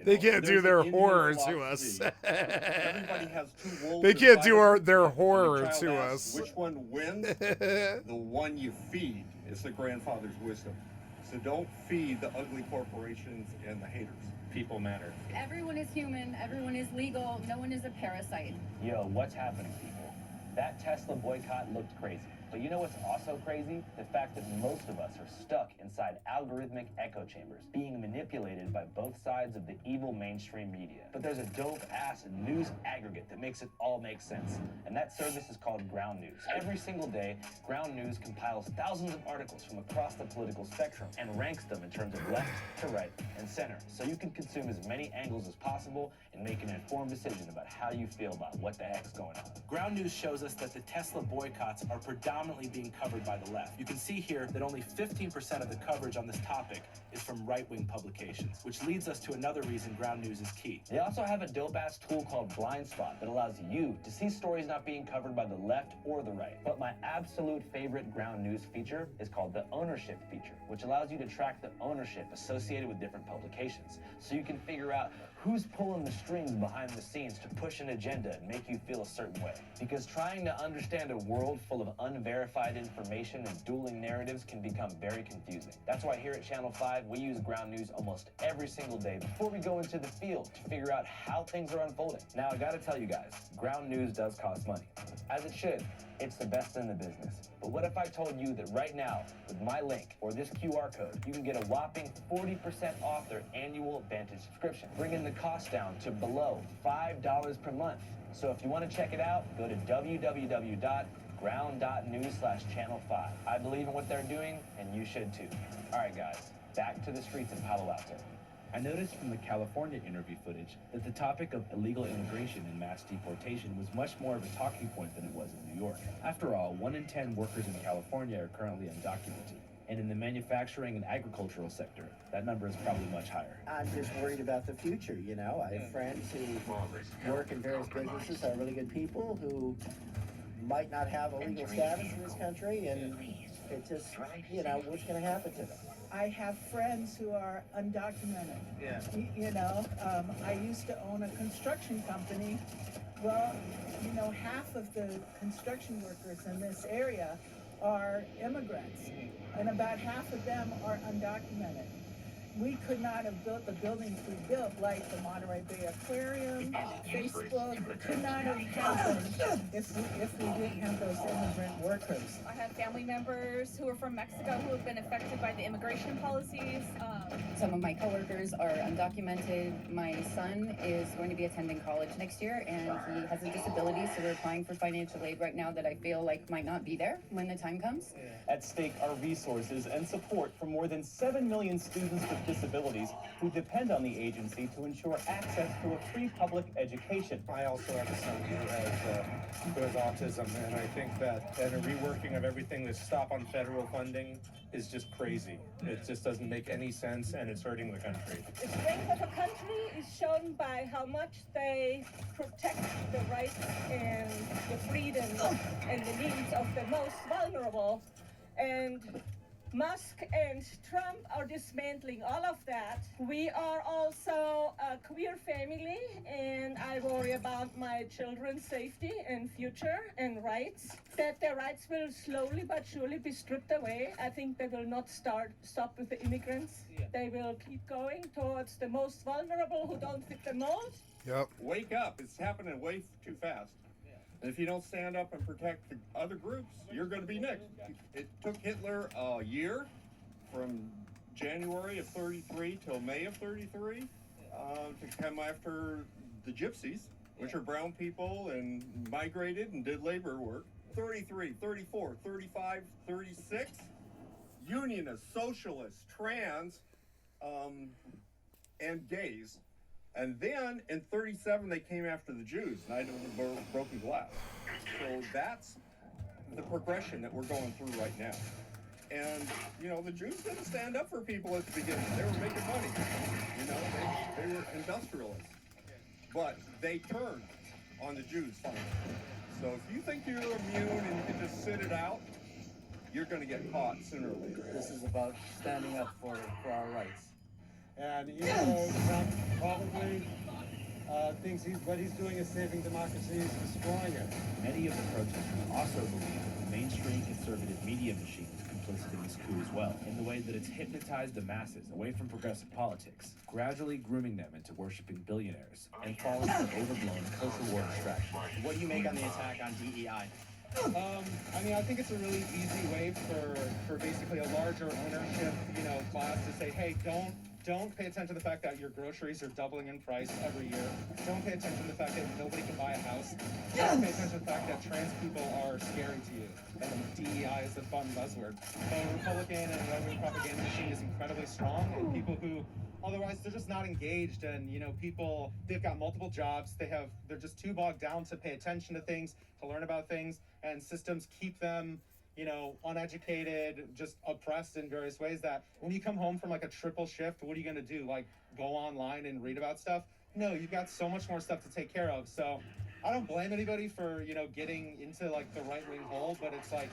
They can't do their horror to us. Everybody has two wolves. They can't do their horror to us. Which one wins? The one you feed is the grandfather's wisdom. So don't feed the ugly corporations and the haters. People matter. Everyone is human, everyone is legal, no one is a parasite. Yo, what's happening, people? That Tesla boycott looked crazy. But you know what's also crazy? The fact that most of us are stuck inside algorithmic echo chambers, being manipulated by both sides of the evil mainstream media. But there's a dope-ass news aggregate that makes it all make sense. And that service is called Ground News. Every single day, Ground News compiles thousands of articles from across the political spectrum and ranks them in terms of left to right and center. So you can consume as many angles as possible and make an informed decision about how you feel about what the heck's going on. Ground News shows us that the Tesla boycotts are predominantly being covered by the left. You can see here that only 15% of the coverage on this topic is from right-wing publications, which leads us to another reason Ground News is key. They also have a dope-ass tool called Blind Spot that allows you to see stories not being covered by the left or the right. But my absolute favorite Ground News feature is called the ownership feature, which allows you to track the ownership associated with different publications, so you can figure out who's pulling the strings behind the scenes to push an agenda and make you feel a certain way. Because trying to understand a world full of unverified verified information and dueling narratives can become very confusing. That's why here at Channel 5, we use ground news almost every single day before we go into the field to figure out how things are unfolding. Now, I gotta tell you guys, ground news does cost money. As it should. It's the best in the business. But what if I told you that right now, with my link or this QR code, you can get a whopping 40% off their annual Vantage subscription, bringing the cost down to below $5 per month. So if you want to check it out, go to www.ground.news/channel5. I believe in what they're doing, and you should too. All right, guys, back to the streets of Palo Alto. I noticed from the California interview footage that the topic of illegal immigration and mass deportation was much more of a talking point than it was in New York. After all, 1 in 10 workers in California are currently undocumented. And in the manufacturing and agricultural sector, that number is probably much higher. I'm just worried about the future, you know. I have friends who work in various businesses, are really good people who might not have a legal status in this country, and it just, you know, what's going to happen to them? I have friends who are undocumented. Yeah. You know, I used to own a construction company. Well, you know, half of the construction workers in this area are immigrants, and about half of them are undocumented. We could not have built the buildings we built, like the Monterey Bay Aquarium, Facebook, could not have happened if we didn't have those immigrant workers. I have family members who are from Mexico who have been affected by the immigration policies. Some of my coworkers are undocumented. My son is going to be attending college next year, and he has a disability, so we're applying for financial aid right now that I feel like might not be there when the time comes. At stake are resources and support for more than 7 million students with disabilities who depend on the agency to ensure access to a free public education. I also have a son who has autism, and I think that a reworking of everything to stop on federal funding is just crazy. It just doesn't make any sense, and it's hurting the country. The strength of a country is shown by how much they protect the rights and the freedoms and the needs of the most vulnerable. And Musk and Trump are dismantling all of that. We are also a queer family, and I worry about my children's safety and future and rights. That their rights will slowly but surely be stripped away. I think they will not stop with the immigrants. They will keep going towards the most vulnerable who don't fit the mold. Yep. Wake up. It's happening way too fast. And if you don't stand up and protect the other groups, you're going to be next. It took Hitler a year, from January of 33 till May of 33, to come after the gypsies, which are brown people and migrated and did labor work. 33, 34, 35, 36, unionists, socialists, trans, and gays. And then in 37, they came after the Jews, Night of the Broken Glass. So that's the progression that we're going through right now. And, you know, the Jews didn't stand up for people at the beginning. They were making money. You know, they were industrialists. But they turned on the Jews finally. So if you think you're immune and you can just sit it out, you're going to get caught sooner or later. This is about standing up for our rights. And even though Trump probably thinks what he's doing is saving democracy, he's destroying it. Many of the protesters also believe that the mainstream conservative media machine is complicit in this coup as well, in the way that it's hypnotized the masses away from progressive politics, gradually grooming them into worshiping billionaires and falling for overblown culture war distractions. What do you make on the attack on DEI? I mean, I think it's a really easy way for basically a larger ownership, class to say, hey, don't pay attention to the fact that your groceries are doubling in price every year. Don't pay attention to the fact that nobody can buy a house. Don't pay attention to the fact that trans people are scary to you. And DEI is a fun buzzword. The Republican and right-wing propaganda machine is incredibly strong, and people who otherwise they're just not engaged, and people, they've got multiple jobs, they're just too bogged down to pay attention to things, to learn about things, and systems keep them uneducated, just oppressed in various ways, that when you come home from like a triple shift, what are you going to do? Like go online and read about stuff? No, you've got so much more stuff to take care of. So I don't blame anybody for, getting into like the right-wing hole, but it's like,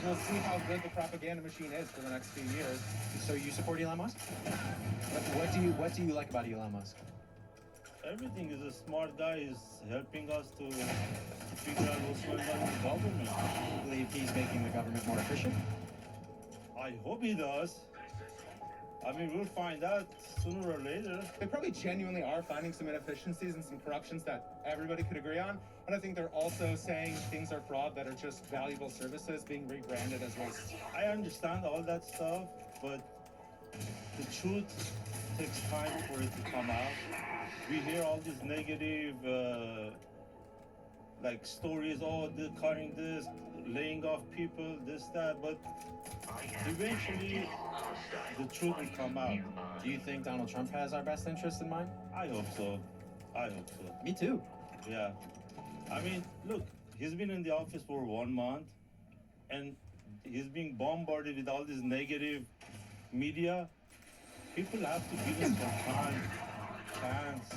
we'll see how good the propaganda machine is for the next few years. So you support Elon Musk? What do you like about Elon Musk? everything is a smart guy is helping us to figure out what's going on in the government. You believe he's making the government more efficient? I hope he does. I mean, we'll find out sooner or later. They probably genuinely are finding some inefficiencies and some corruptions that everybody could agree on. And I think they're also saying things are fraud that are just valuable services being rebranded as waste. I understand all that stuff, but the truth takes time for it to come out. We hear all these negative, like stories, oh, they're cutting this, laying off people, this, that, but eventually the truth will come out. Do you think Donald Trump has our best interest in mind? I hope so. I hope so. Me too. Yeah. I mean, look, he's been in the office for 1 month, and he's being bombarded with all this negative media. People have to give him some time, chance.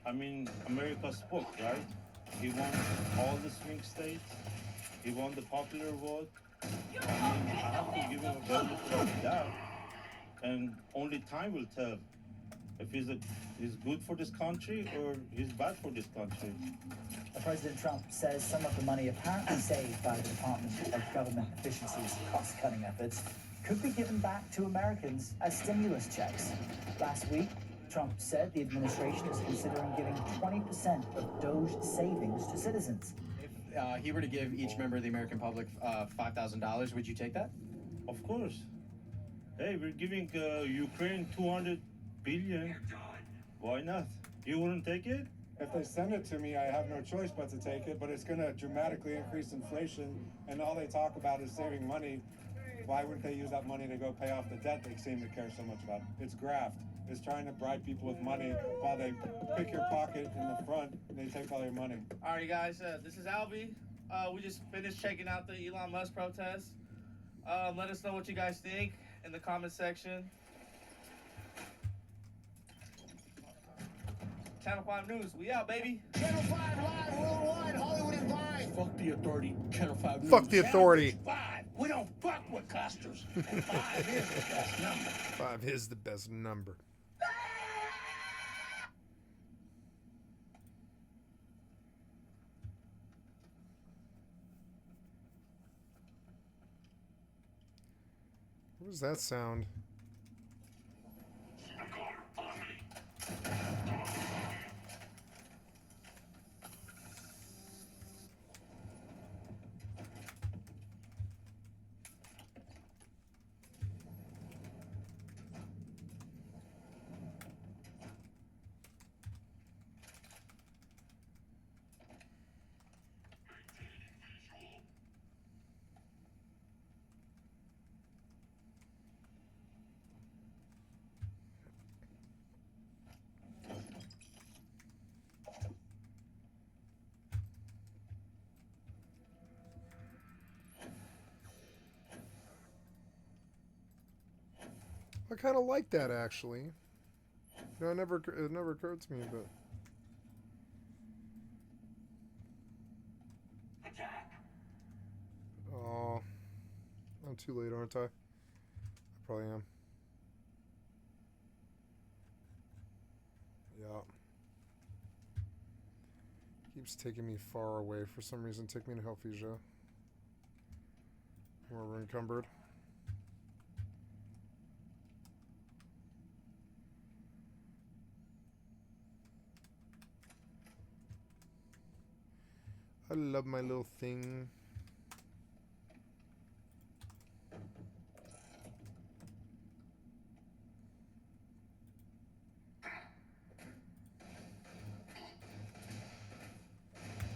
I mean, America spoke, right? He won all the swing states. He won the popular vote. I mean, I have to give him a benefit of the doubt. And only time will tell if he's good for this country or he's bad for this country. President Trump says some of the money apparently saved by the Department of Government Efficiency's cost-cutting efforts could be given back to Americans as stimulus checks. Last week, Trump said the administration is considering giving 20% of DOJ savings to citizens. If he were to give each member of the American public $5,000, would you take that? Of course. Hey, we're giving Ukraine $200 billion. Why not? You wouldn't take it? If they send it to me, I have no choice but to take it, but it's going to dramatically increase inflation, and all they talk about is saving money. Why wouldn't they use that money to go pay off the debt they seem to care so much about? It's graft. It's trying to bribe people with money while they pick your pocket in the front and they take all your money. All right, guys, this is Albie. We just finished checking out the Elon Musk protest. Let us know what you guys think in the comment section. Channel 5 News, we out, baby. Channel 5 Live worldwide, Hollywood and Vine. Fuck the authority, Channel 5 News. Fuck the authority. 5. We don't fuck with costers. And 5 is the best number. 5 is the best number. What does that sound? I kind of like that, actually. You know, it never occurred to me, but... Oh, I'm too late, aren't I? I probably am. Yeah. Keeps taking me far away. For some reason, take me to Helvetia. We're encumbered. I love my little thing.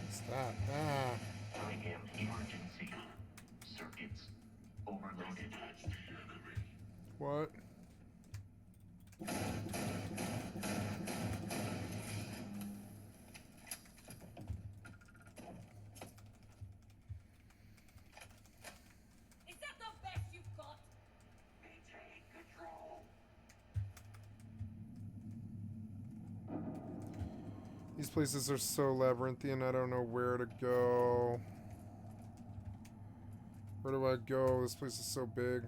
What's that? Ah. Emergency. Circuits overloaded. What? These places are so labyrinthian, I don't know where to go. Where do I go? This place is so big.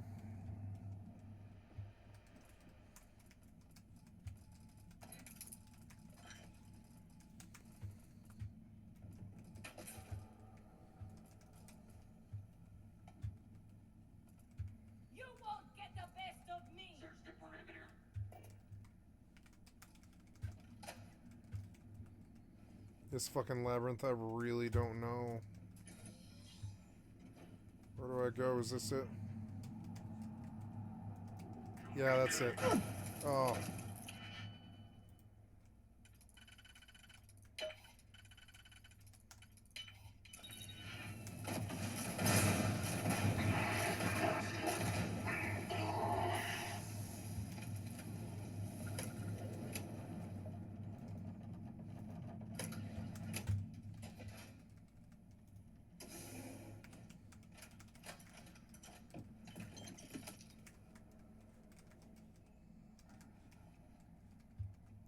This fucking labyrinth, I really don't know. Where do I go? Is this it? Yeah, that's it. Oh.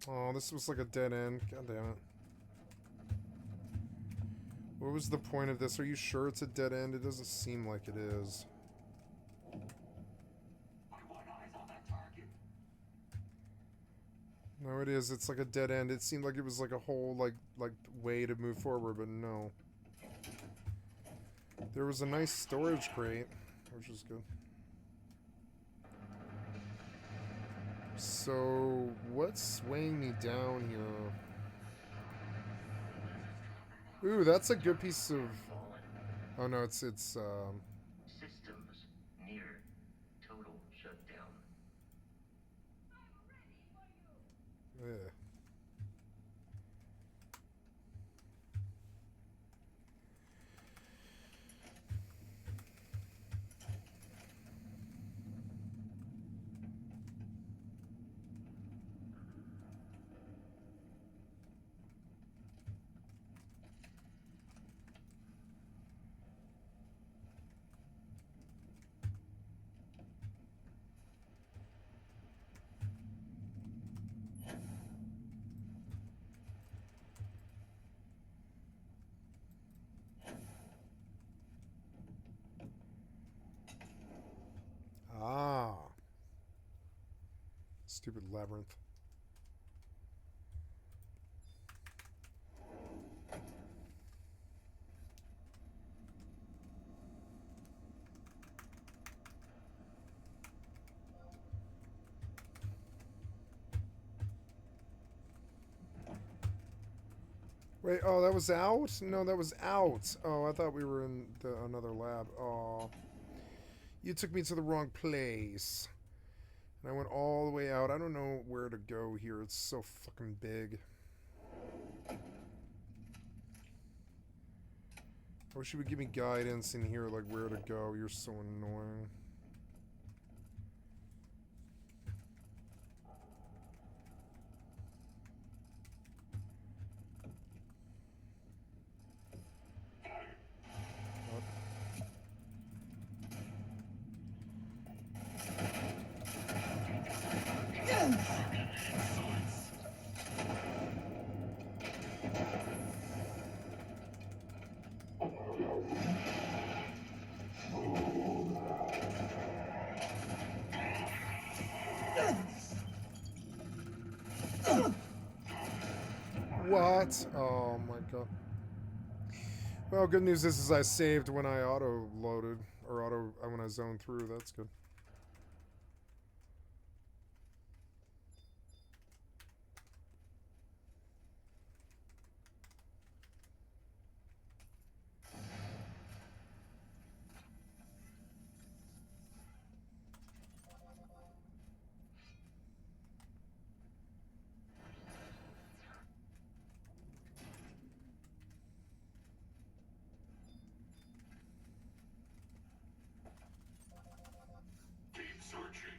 Oh, this was like a dead end. God damn it. What was the point of this? Are you sure it's a dead end? It doesn't seem like it is. No, it is. It's like a dead end. It seemed like it was like a whole like way to move forward, but no. There was a nice storage crate, which is good. So, what's weighing me down here? Ooh, that's a good piece of... Oh no, it's Systems near total shutdown. Yeah. Ah. Stupid labyrinth. Wait, oh, that was out? No, that was out. Oh, I thought we were in another lab. Oh. You took me to the wrong place. And I went all the way out. I don't know where to go here. It's so fucking big. I wish you would give me guidance in here, like where to go. You're so annoying. What? Oh my god. Well, good news is I saved when I auto-loaded, or when I zoned through. That's good. Deep searching.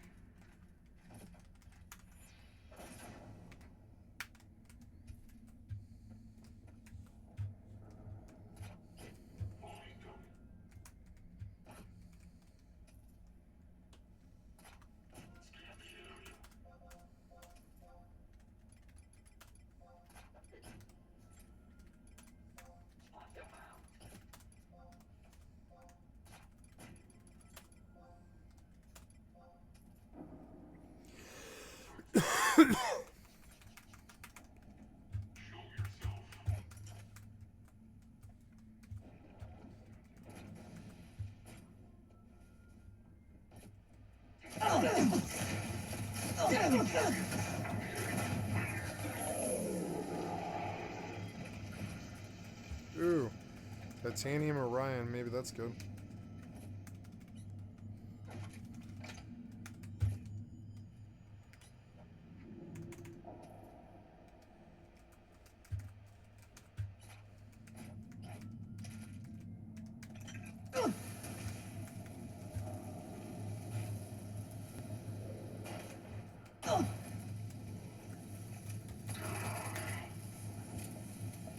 Ooh. Titanium Orion. Maybe that's good.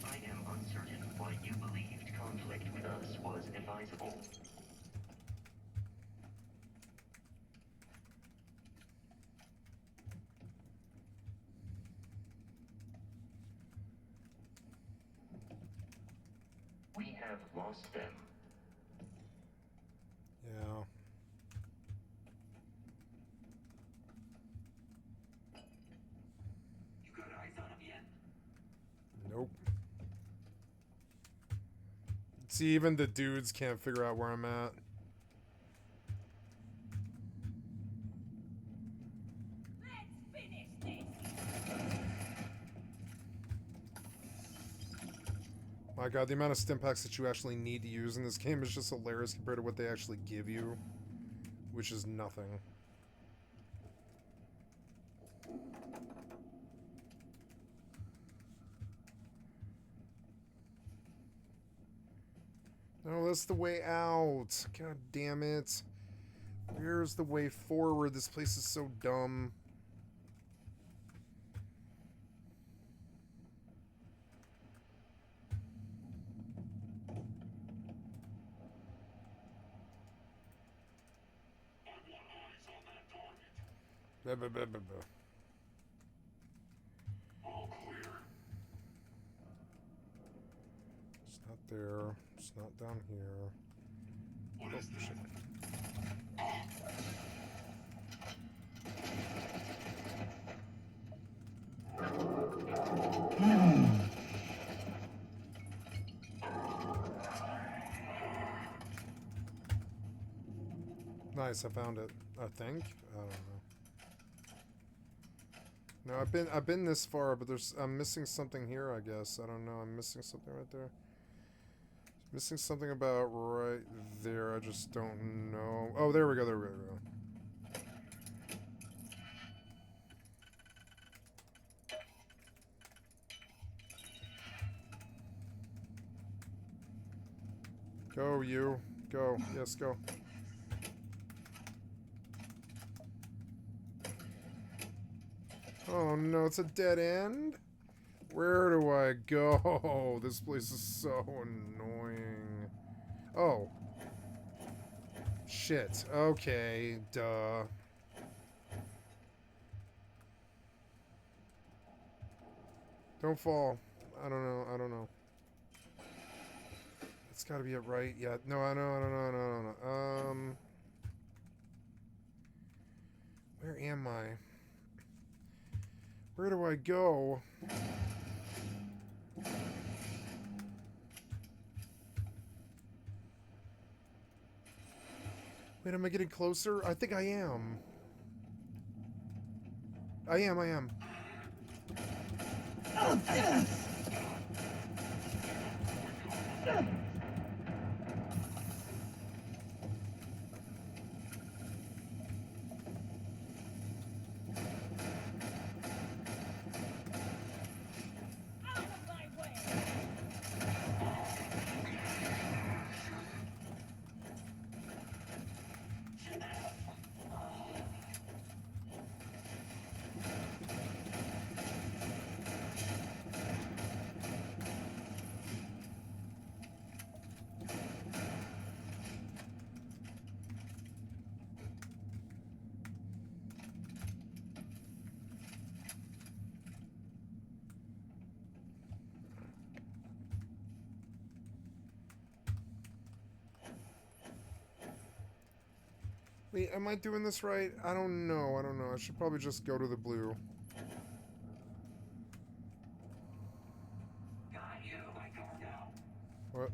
I am uncertain why you believed conflict with us was advisable. We have lost them. Yeah. You got eyes on them yet? Nope. See, even the dudes can't figure out where I'm at. My god, the amount of stim packs that you actually need to use in this game is just hilarious compared to what they actually give you, which is nothing. No, that's the way out. God damn it. Where's the way forward? This place is so dumb. Blah, blah, blah, blah, blah. All clear. It's not there. It's not down here. What is shit. Nice, I found it. I think. I don't know. No, I've been this far, but I'm missing something here, I guess. I don't know. I'm missing something right there. Missing something about right there. I just don't know. Oh, there we go. There we go. Go, you. Go. Yes, go. Oh no, it's a dead end? Where do I go? This place is so annoying. Oh. Shit. Okay. Duh. Don't fall. I don't know. I don't know. It's gotta be it right. Yeah. No, I know. I don't know. I don't know. Where am I? Where do I go? Wait, am I getting closer? I think I am. I am. Wait, am I doing this right? I don't know. I don't know. I should probably just go to the blue. What?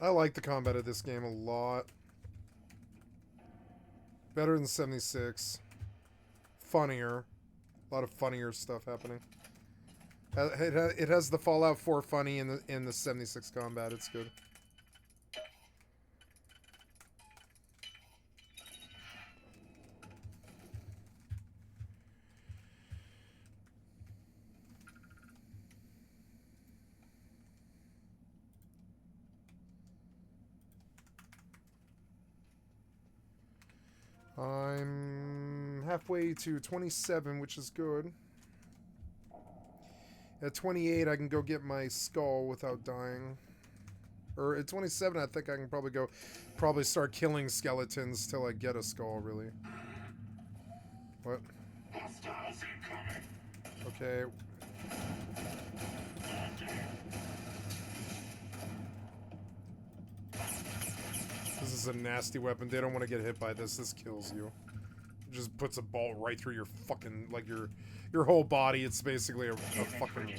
I like the combat of this game a lot. Better than 76. Funnier. A lot of funnier stuff happening. It has the Fallout 4 funny in the 76 combat. It's good. I'm halfway to 27, which is good. At 28, I can go get my skull without dying. Or at 27, I think I can probably start killing skeletons till I get a skull, really. What? Okay. This is a nasty weapon. They don't want to get hit by this. This kills you. It just puts a bolt right through your fucking, like, your whole body. It's basically a fucking...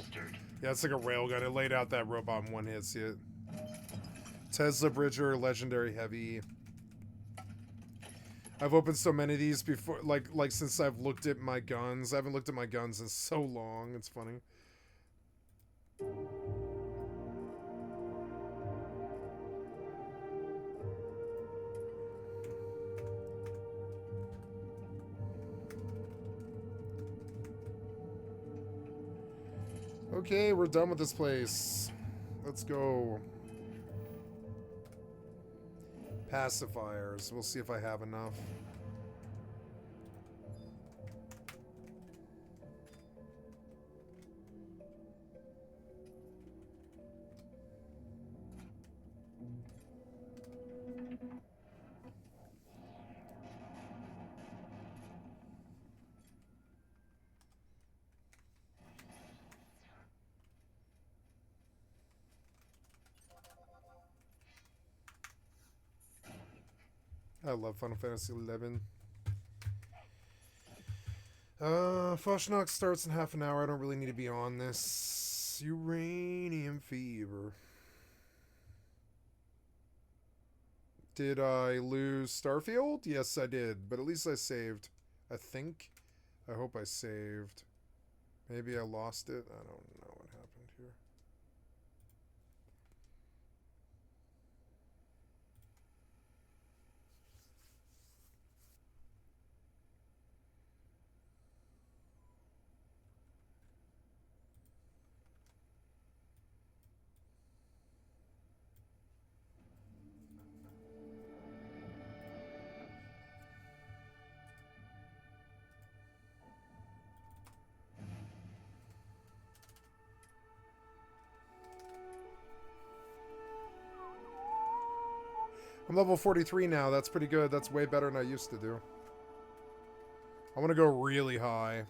Yeah, it's like a railgun. It laid out that robot in one hit. See it? Tesla Bridger, Legendary Heavy. I've opened so many of these before, like since I've looked at my guns. I haven't looked at my guns in so long. It's funny. Okay, we're done with this place. Let's go. Pacifiers. We'll see if I have enough. I love Final Fantasy XI. Foshnock starts in half an hour. I don't really need to be on this. Uranium Fever. Did I lose Starfield? Yes, I did. But at least I saved. I think. I hope I saved. Maybe I lost it. I don't know what happened here. I'm level 43 now. That's pretty good. That's way better than I used to do. I want to go really high.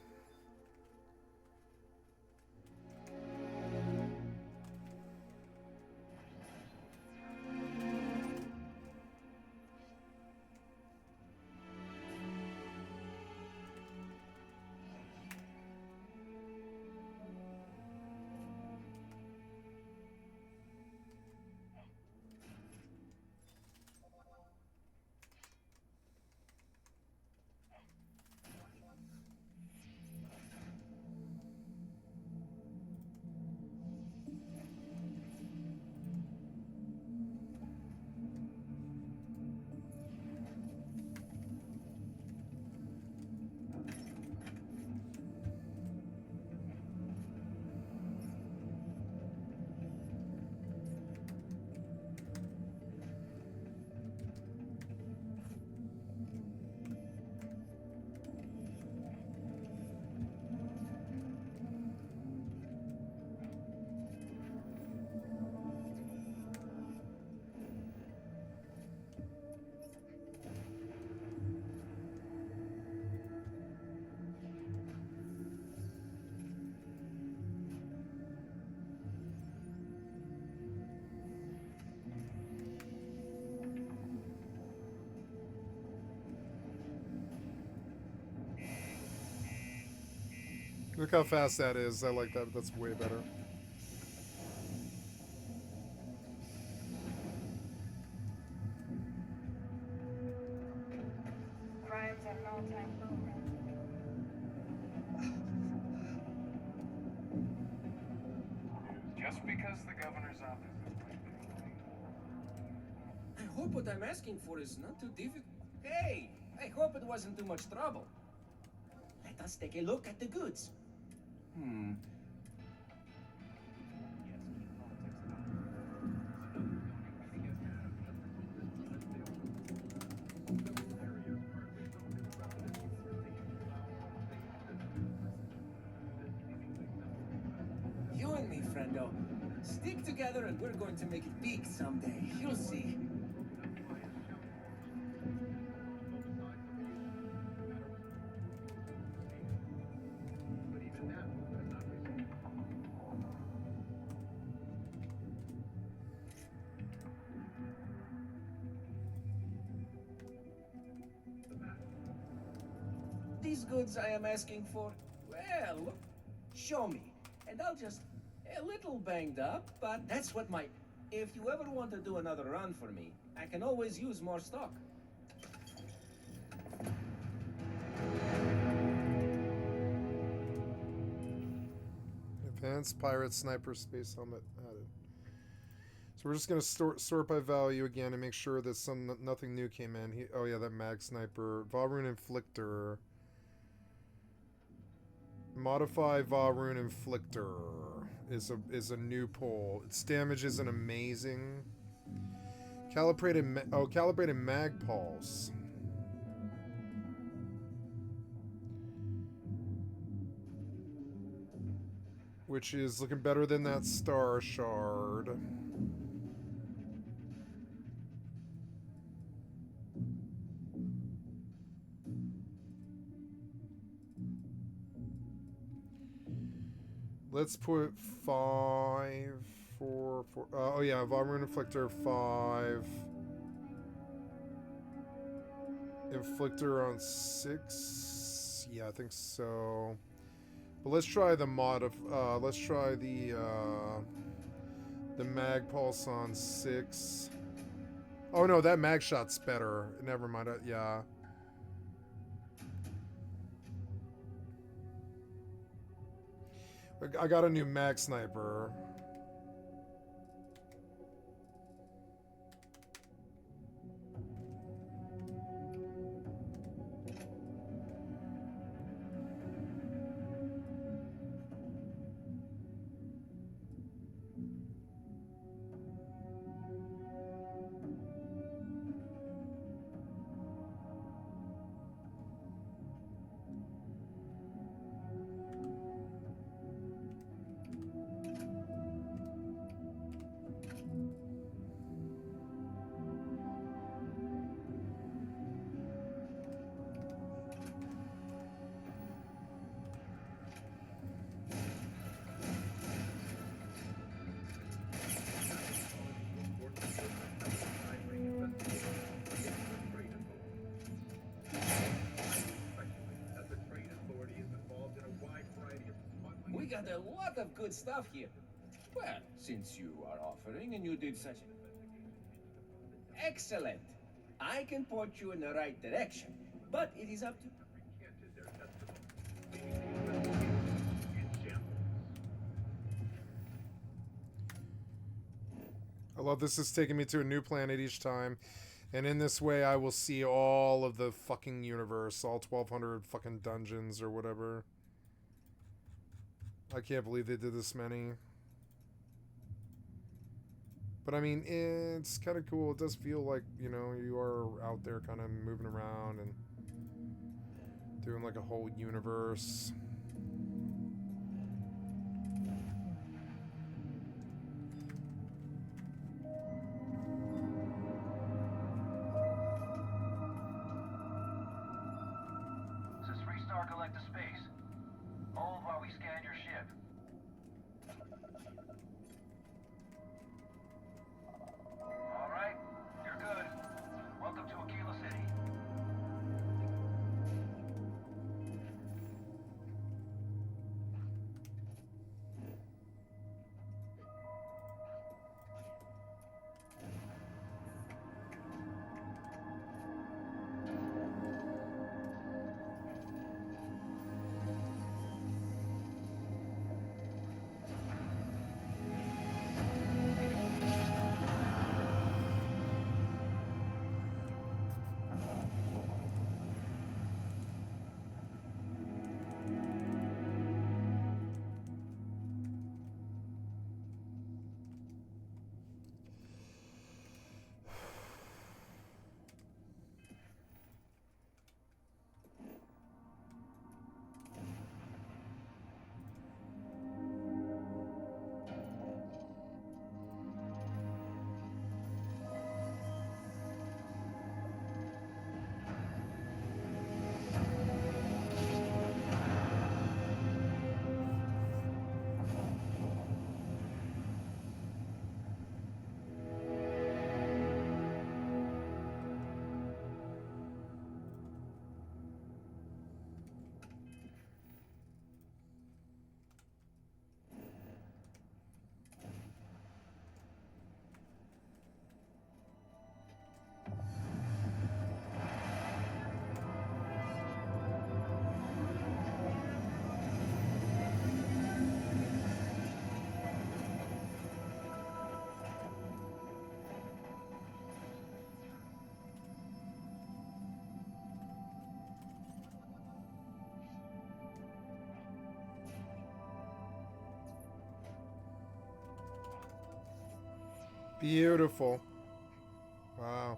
Look how fast that is. I like that. That's way better. Crimes at an all-time low. Just because the governor's office is I hope what I'm asking for is not too difficult. Hey, I hope it wasn't too much trouble. Let us take a look at the goods. You and me, friendo. Stick together and we're going to make it big someday. You'll see. These goods I am asking for, well, show me. And I'll just, a little banged up, but that's what my... If you ever want to do another run for me, I can always use more stock. Advanced pirate sniper space helmet added. So we're just gonna sort by value again and make sure that nothing new came in. Oh yeah, that mag sniper, Valrune inflictor. Modify Valrune inflictor is a new pull. Its damage isn't amazing. Calibrated mag pulse. Which is looking better than that star shard. Let's put 5, 4, 4. Oh yeah, Valrune Inflictor 5. Inflictor on 6. Yeah, I think so. But let's try the let's try the mag pulse on 6. Oh no, that mag shot's better. Never mind. Yeah. I got a new mag sniper. We got a lot of good stuff here. Well, since you are offering and you did such a... Excellent. I can point you in the right direction, but it is up to... I love this is taking me to a new planet each time. And in this way, I will see all of the fucking universe. All 1,200 fucking dungeons or whatever. I can't believe they did this many. But I mean, it's kind of cool. It does feel like, you know, you are out there kind of moving around and doing like a whole universe. This is 3-star collector space. Hold while we scan your ship. All right, you're good. Welcome to Aquila City. Beautiful. Wow.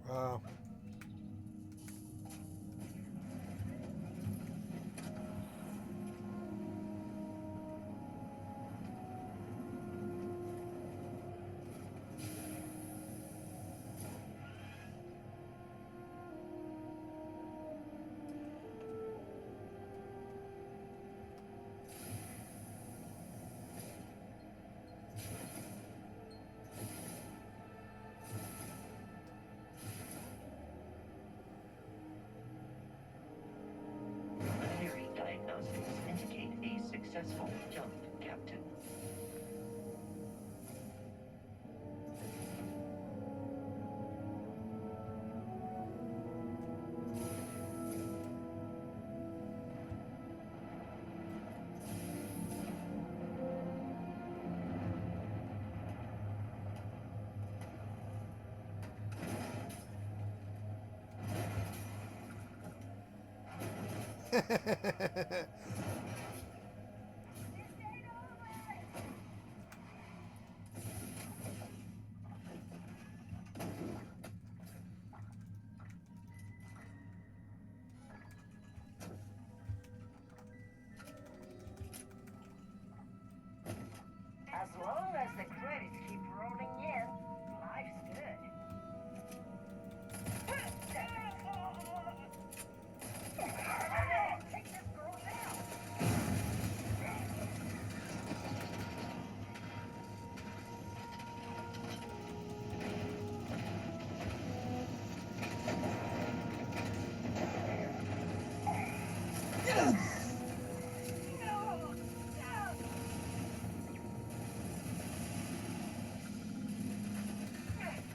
Wow. Successful jump, Captain. As long as the credits keep rolling in, life's good. Take this girl down.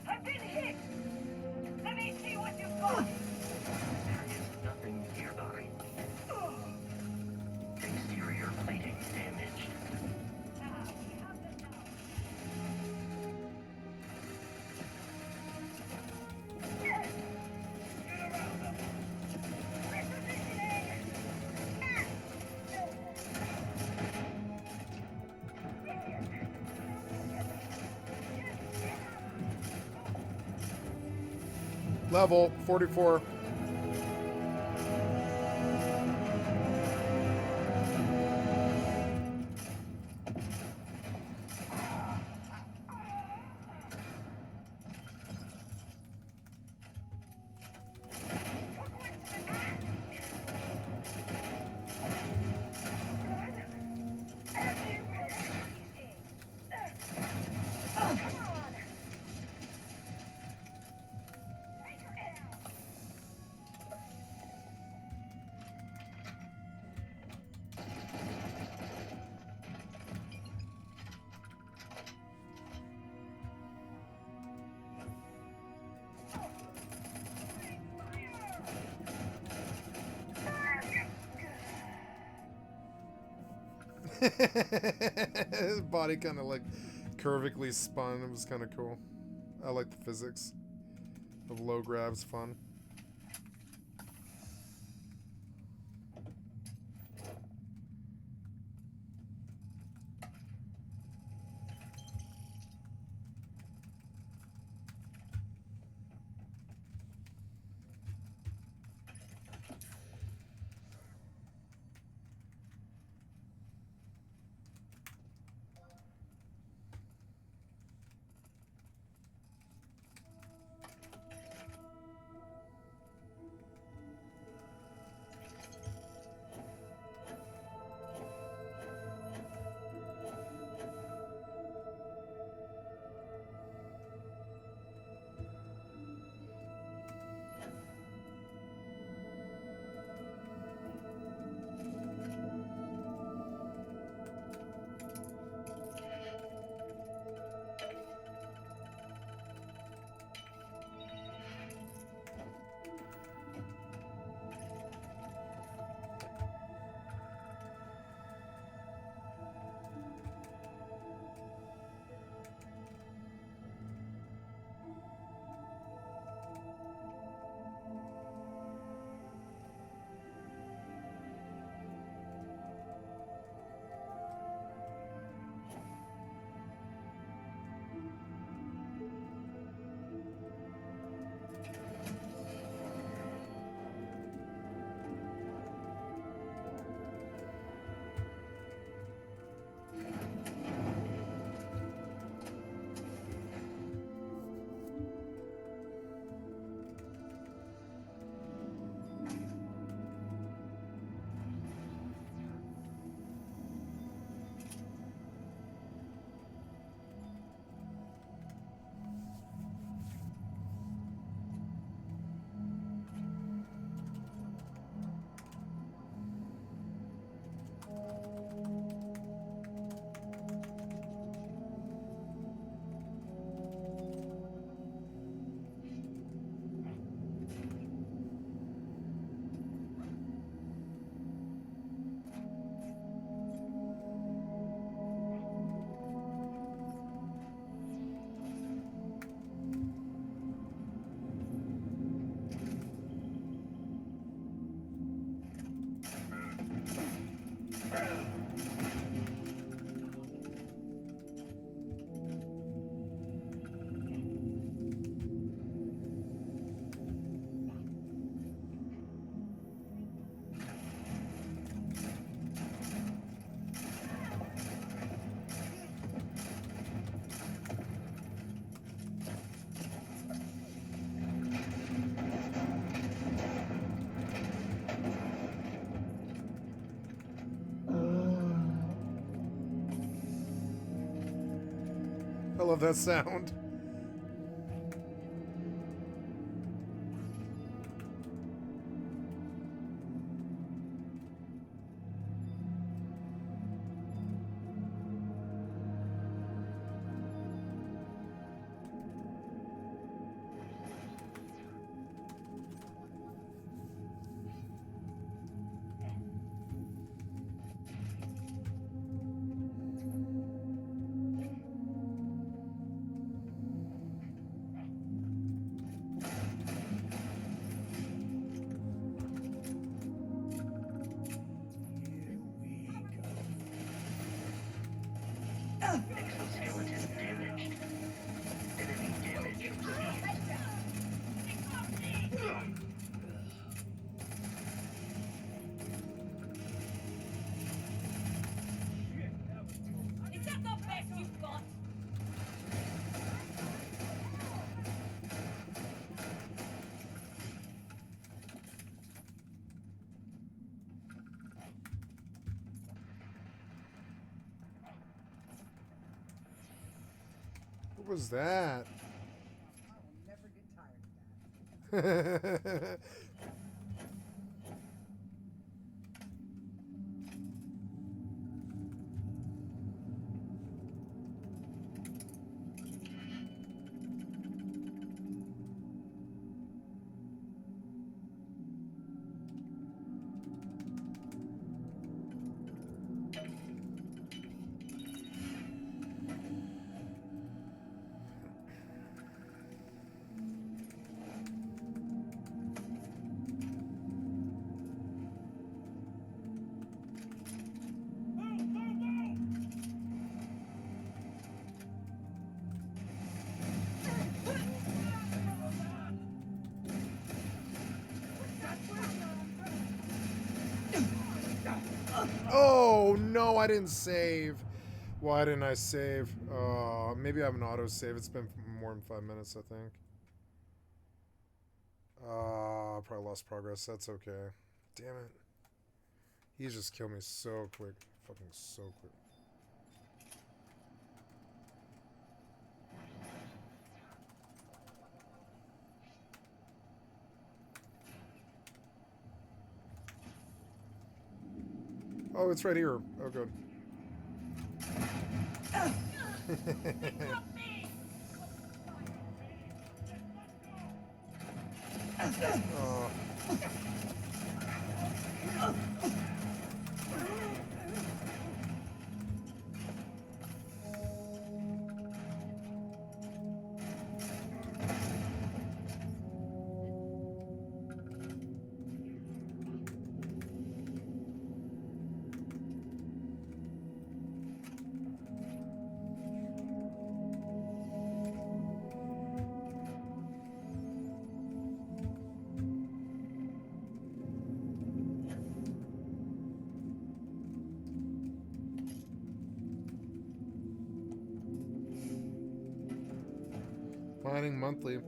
I've been hit. Let me see what you've got. There is nothing nearby. Exterior plating damaged. Level 44. His body kind of like curvically spun. It was kind of cool. I like the physics of low grabs. Fun. I love that sound. Exoskeleton damaged. Enemy damage received. Is that the best you've got? What was that? Oh no, I didn't save. Why didn't I save? Maybe I have an auto save. It's been more than 5 minutes, I think. Probably lost progress. That's okay. Damn it. He just killed me so quick. Fucking so quick. Oh, it's right here. Oh, good. Oh. Mining monthly.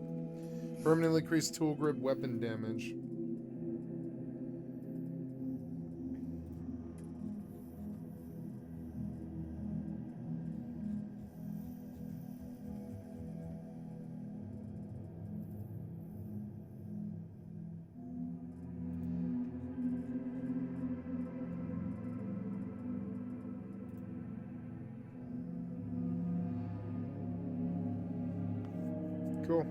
Permanently increase tool grip weapon damage. Cool.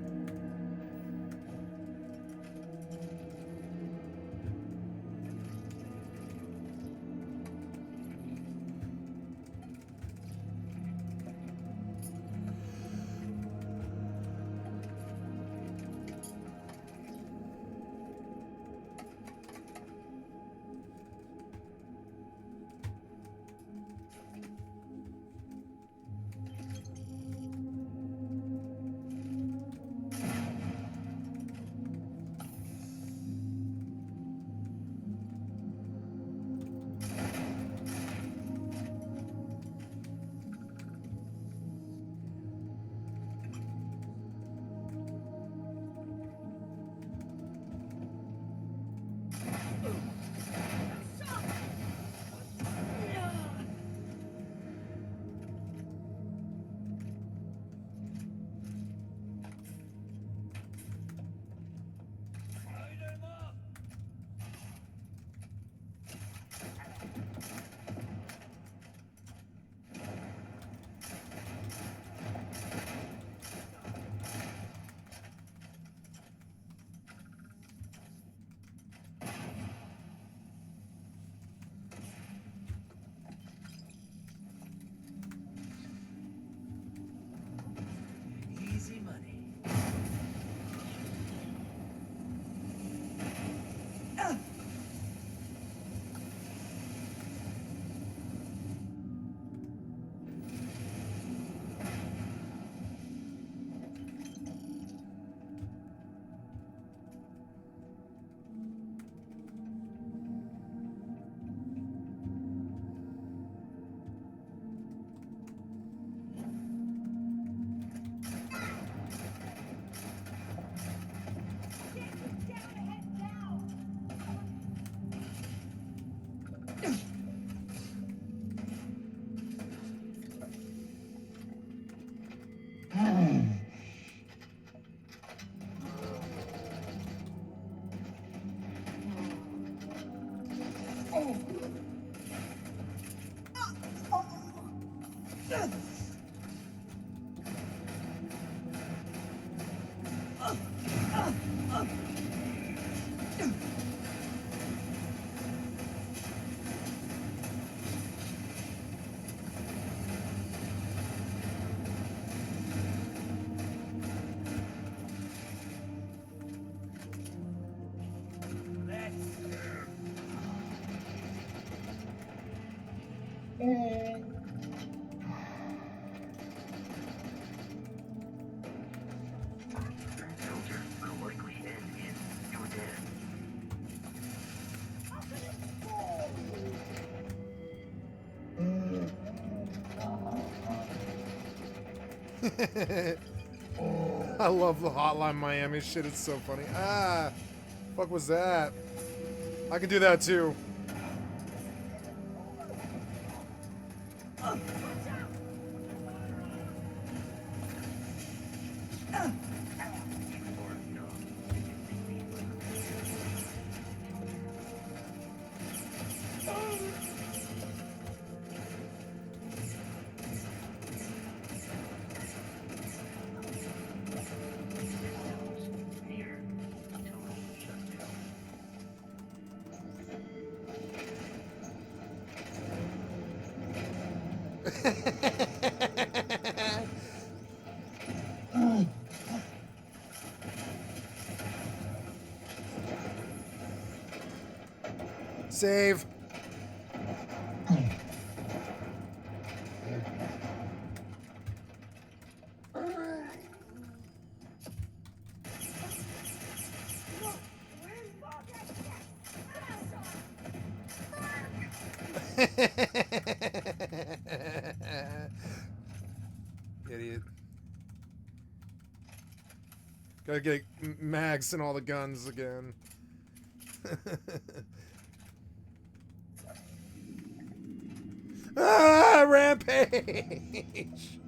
Filter will likely end in your death. I love the Hotline Miami shit. It's so funny. Ah, fuck was that? I can do that too. Save. Idiot. Gotta get mags and all the guns again. Ah, rampage!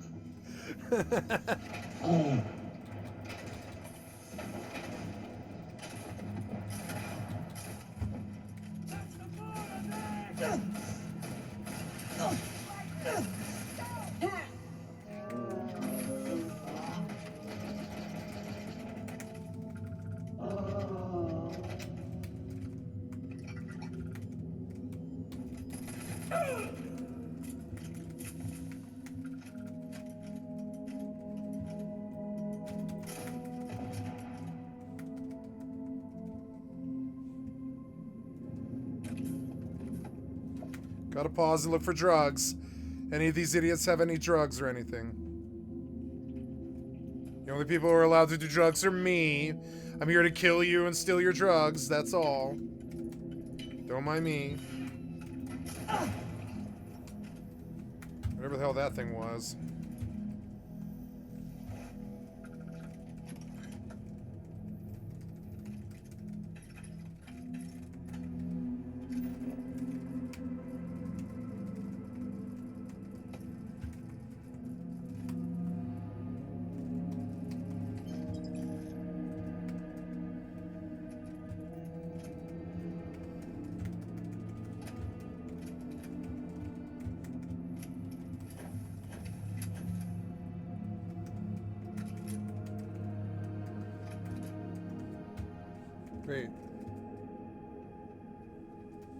Gotta pause and look for drugs. Any of these idiots have any drugs or anything? The only people who are allowed to do drugs are me. I'm here to kill you and steal your drugs, that's all. Don't mind me. Whatever the hell that thing was. Wait.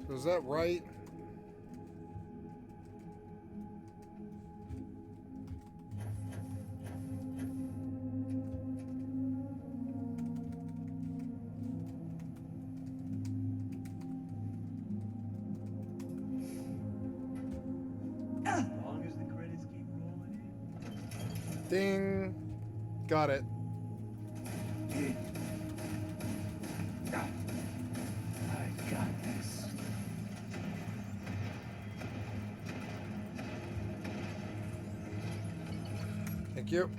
So is that right? As long as the credits keep rolling in. Ding. Got it. I got this. Thank you.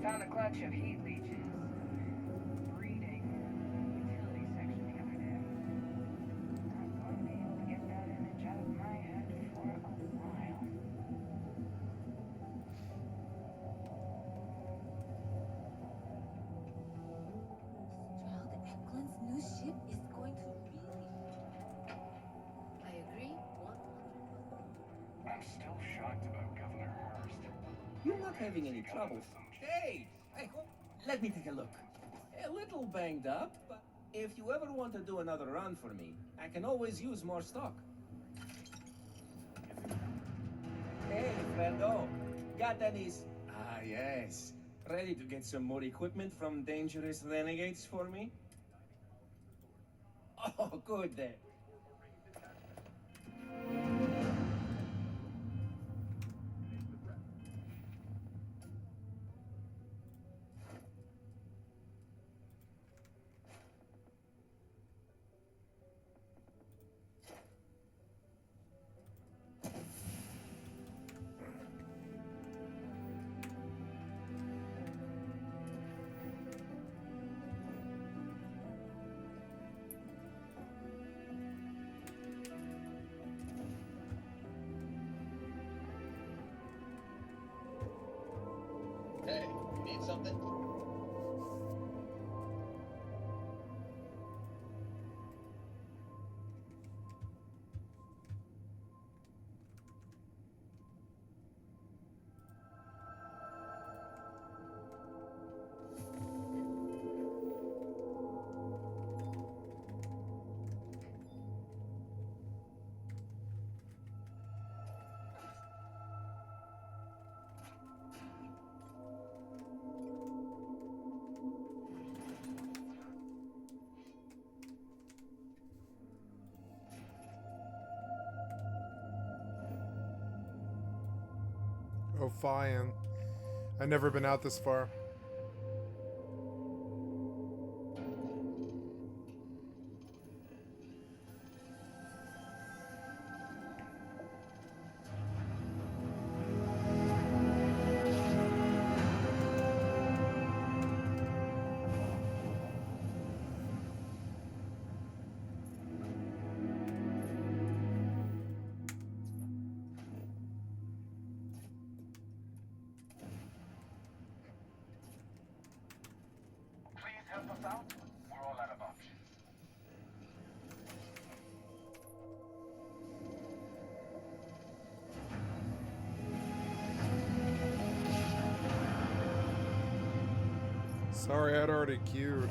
Found a clutch of heat leeches breeding utility section the other day. Not going to be able to get that image out of my head for a while. Child Eklund's new ship is going to really... I agree. I'm still shocked about Governor Hurst. You're not having any trouble. Hey, let me take a look. A little banged up, but if you ever want to do another run for me, I can always use more stock. Hey, friendo. Got any... Ah, yes. Ready to get some more equipment from dangerous renegades for me? Oh, good then. Hey, you need something? Oh, fine. I've never been out this far. Sorry, I'd already queued.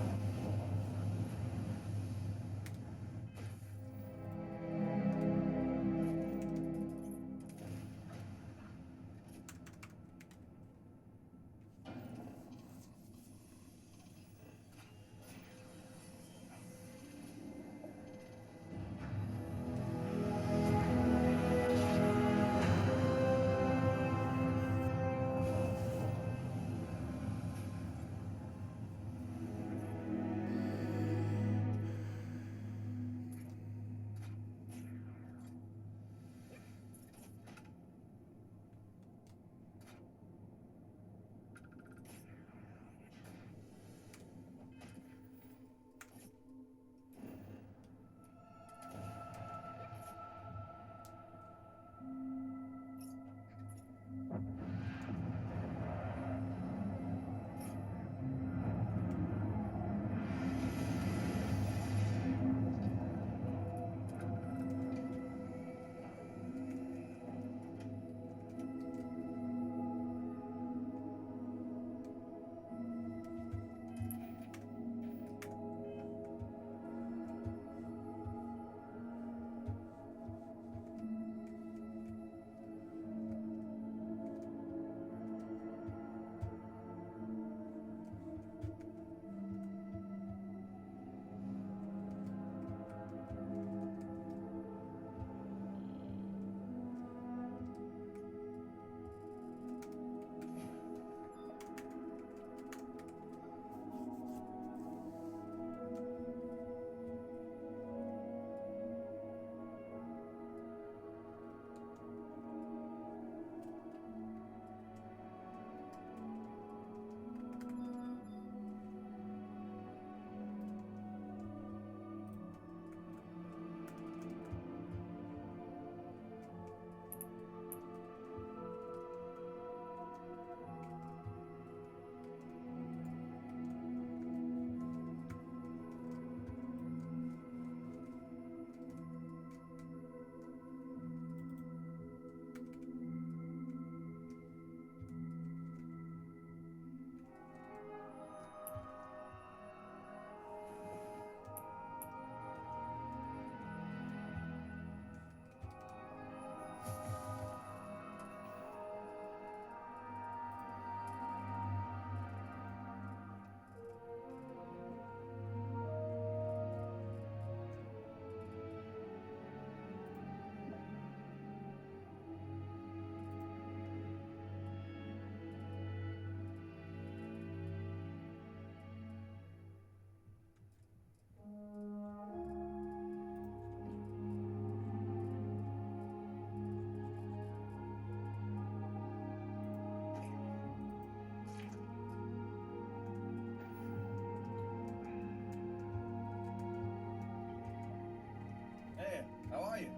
Hey, how are you?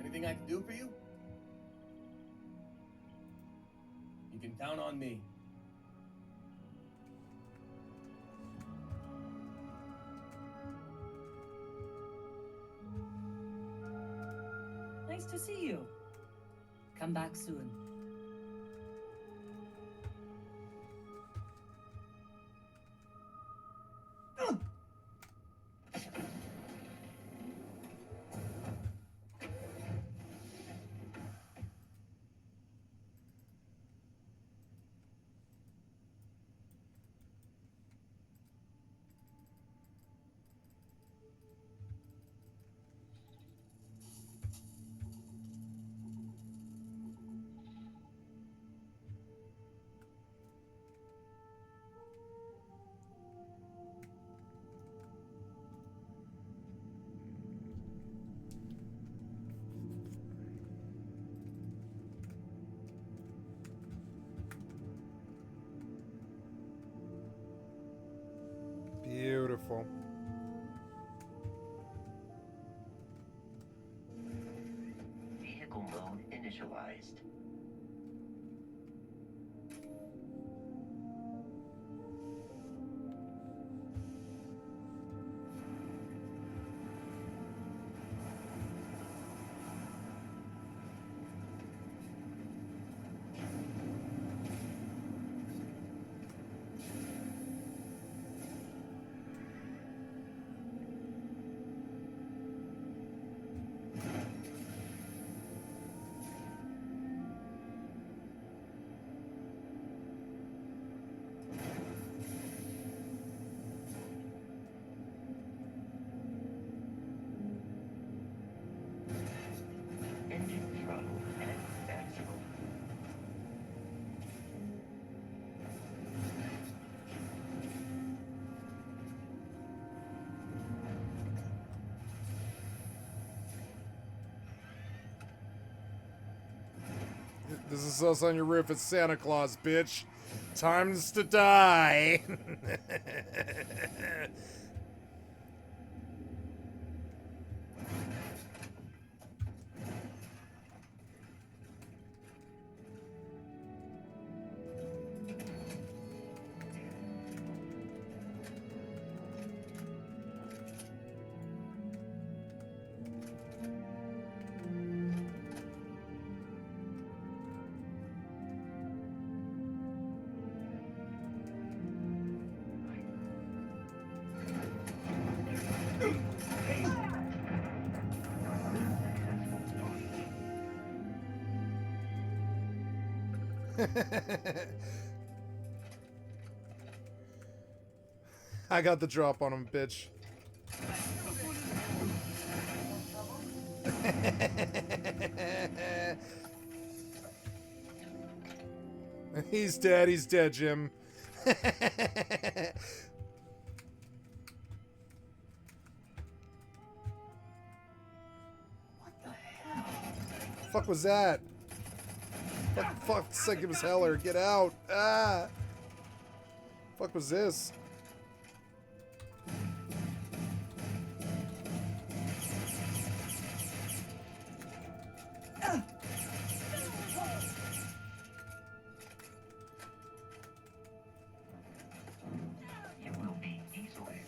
Anything I can do for you? You can count on me. Nice to see you. Come back soon. Beautiful. Vehicle mode initialized. This is us on your roof. It's Santa Claus, bitch. Times to die. I got the drop on him, bitch. He's dead, Jim. Fuck was that? Fuck, sick, it was Heller. Get out. Ah. Fuck was this? You will be easily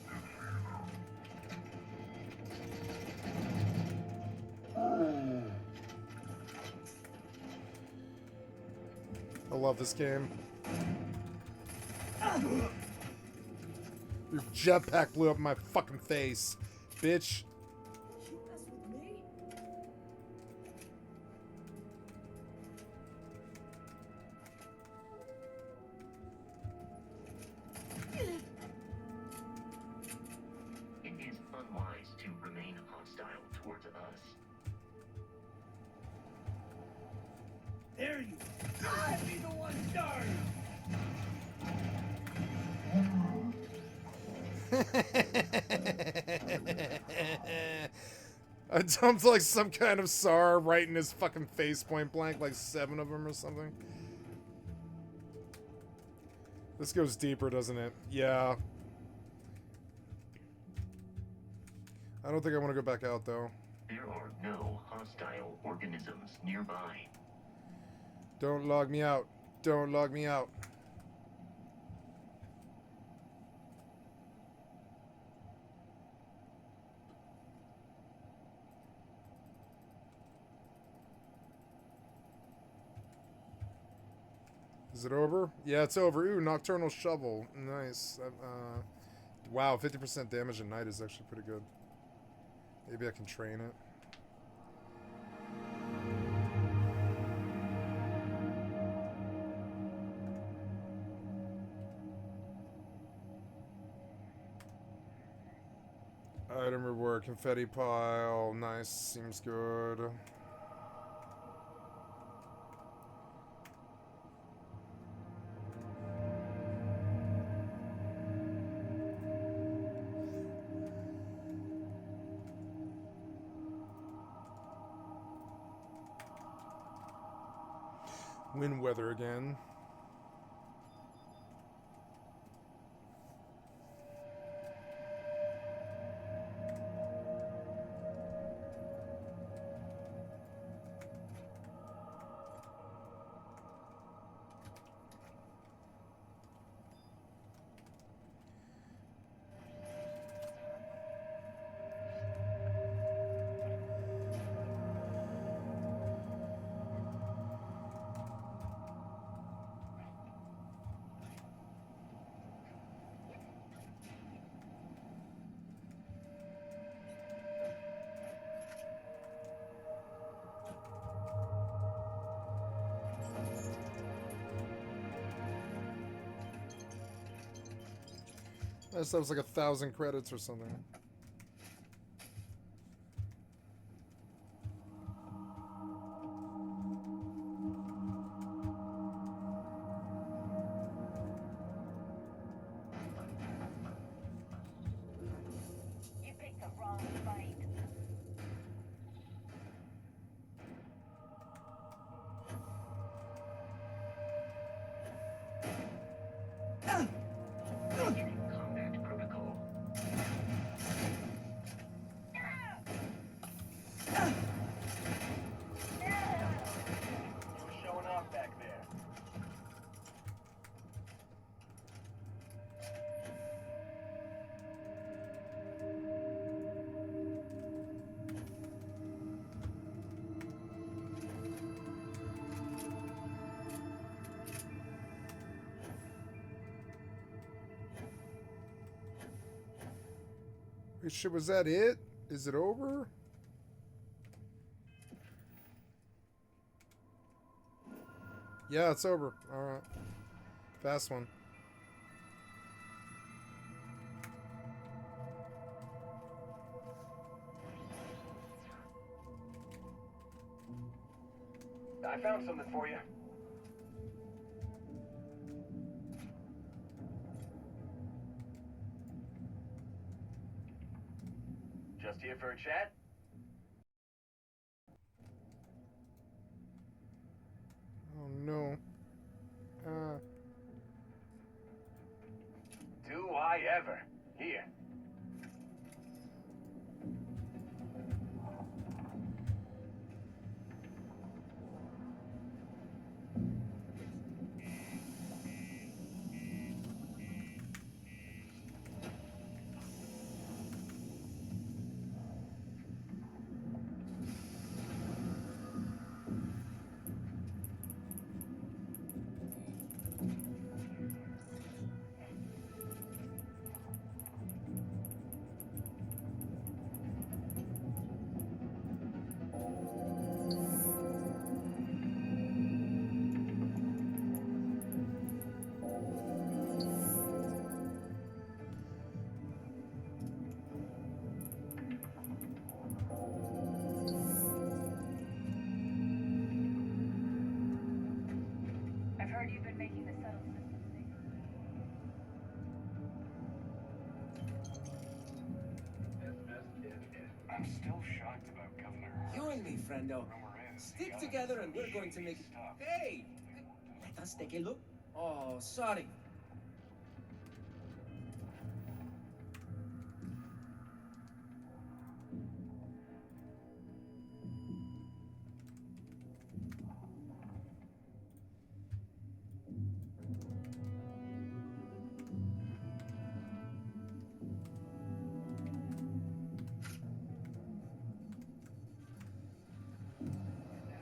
I love this game. Your jetpack blew up in my fucking face, bitch. It is unwise to remain hostile towards us. There you go. I'd be the one starting. I dumped like some kind of SAR right in his fucking face point blank, like 7 of them or something. This goes deeper, doesn't it? Yeah. I don't think I want to go back out, though. There are no hostile organisms nearby. Don't log me out. Don't log me out. Is it over? Yeah, it's over. Ooh, Nocturnal Shovel. Nice. Wow, 50% damage at night is actually pretty good. Maybe I can train it. Item reward, confetti pile. Nice, seems good. Wind weather again. That stuff's like 1,000 credits or something. You picked the wrong fight. Wait, shit, was that it? Is it over? Yeah, it's over. Alright. Fast one. I found something for you. Just here for a chat? Oh no. Do I ever. Here. I've heard you've been making the subtle system safer. I'm still shocked about Governor. You and me, friendo. Stick together and we're going to make it. Hey! Let us take a look. Oh, sorry.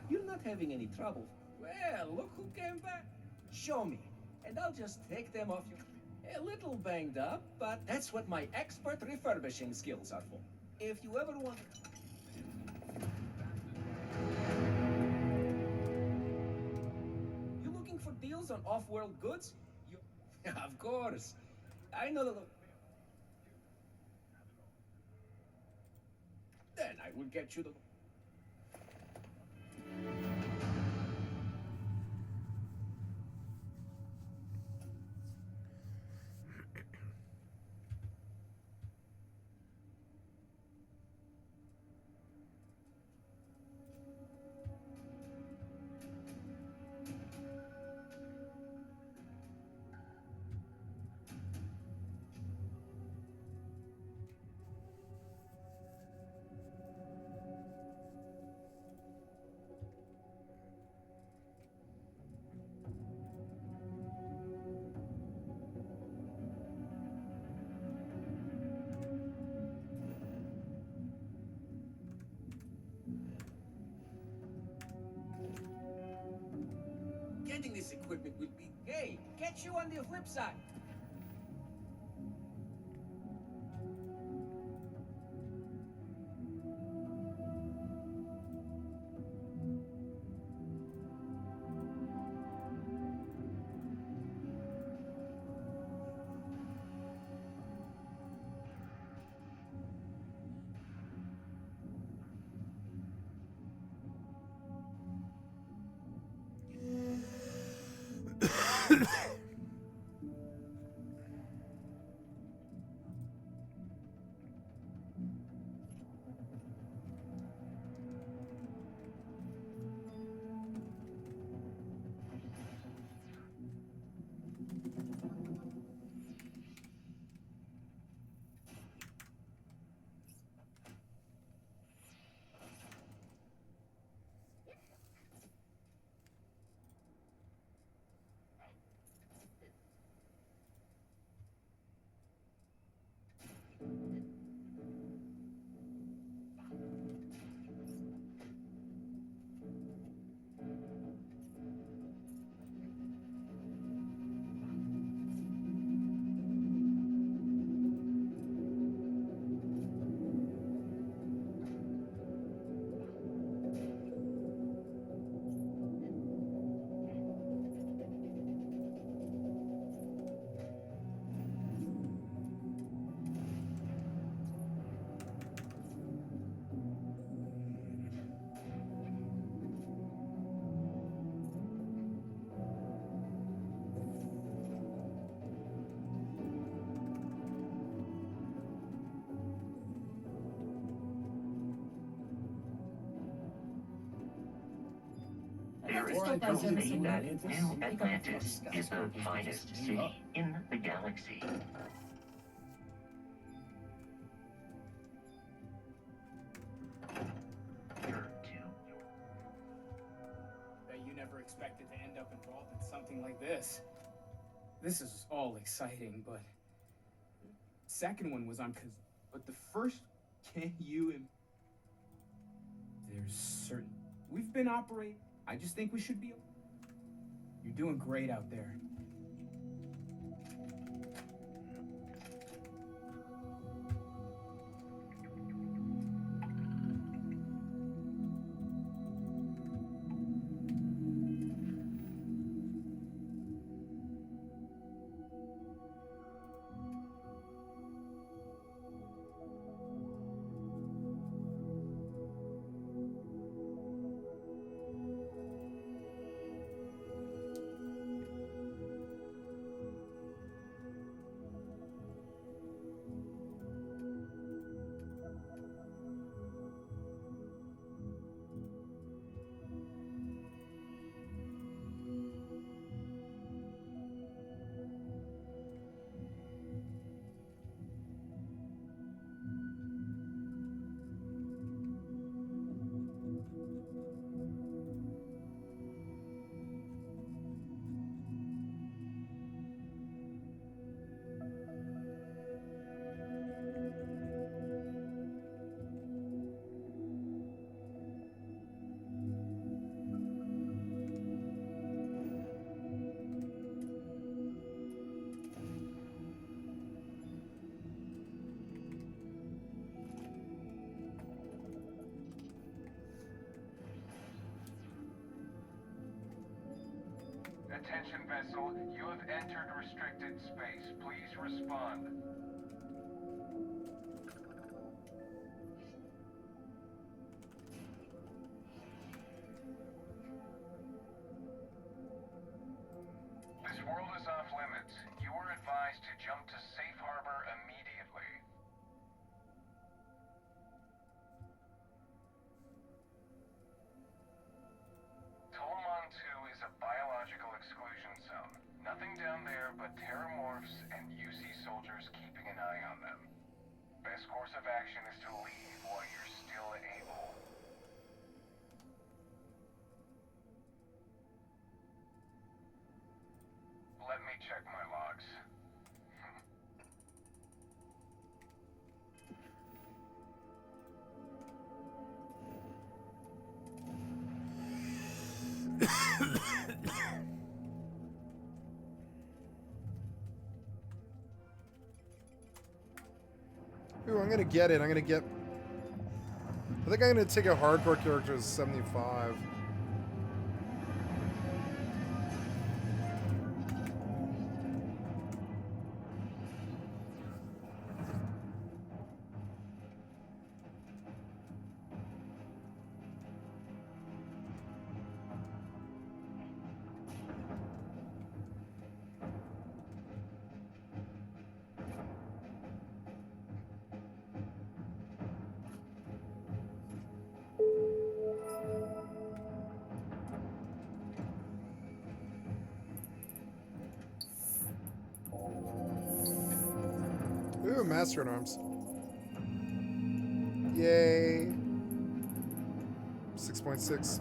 You're not having any trouble. Well, look who came back. Show me, and I'll just take them off you. A little banged up, but that's what my expert refurbishing skills are for. If you ever want... You looking for deals on off-world goods? You... Of course. I know the... Then I will get you the... Getting this equipment will be... Hey, catch you on the flip side. told me that New Atlantis is the finest city in the galaxy. Bet you never expected to end up involved in something like this. This is all exciting, but second one was on but the first, can you there's certain we've been operating. I just think we should be. You're doing great out there. Attention vessel, you have entered restricted space. Please respond. This world is off limits. You are advised to jump to safe harbor immediately. Tolomon 2 is a biological exclusion zone. Nothing down there but terramorphs and UC soldiers keeping an eye on them. Best course of action is to leave while you're still able. Let me check my logs. Ooh, I'm gonna get it. I think I'm gonna take a hardcore character as 75. Ooh, Master at Arms. Yay. 6.6.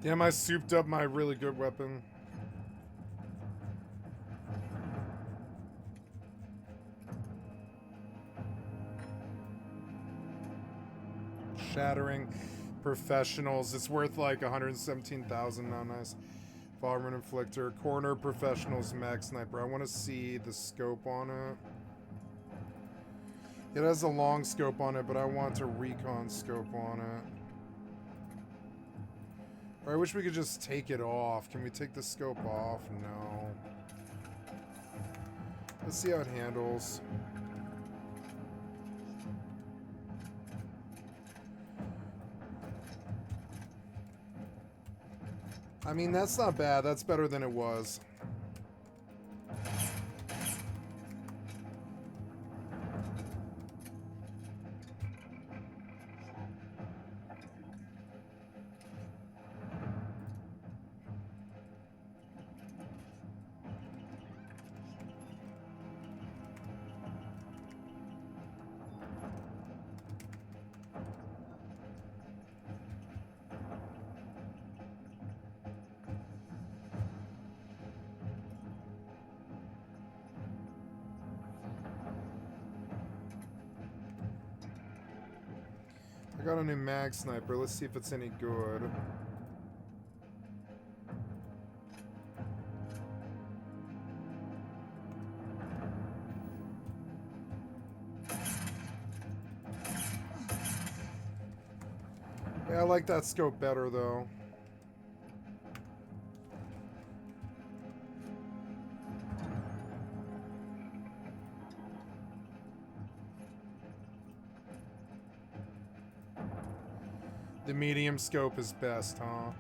Damn, I souped up my really good weapon. Shattering professionals. It's worth like 117,000 now. Nice. Bomber inflictor. Corner professionals. Mag sniper. I want to see the scope on it. It has a long scope on it, but I want a recon scope on it. Or I wish we could just take it off. Can we take the scope off? No. Let's see how it handles. I mean, that's not bad. That's better than it was. I got a new mag sniper. Let's see if it's any good. Yeah, I like that scope better though. The medium scope is best, huh?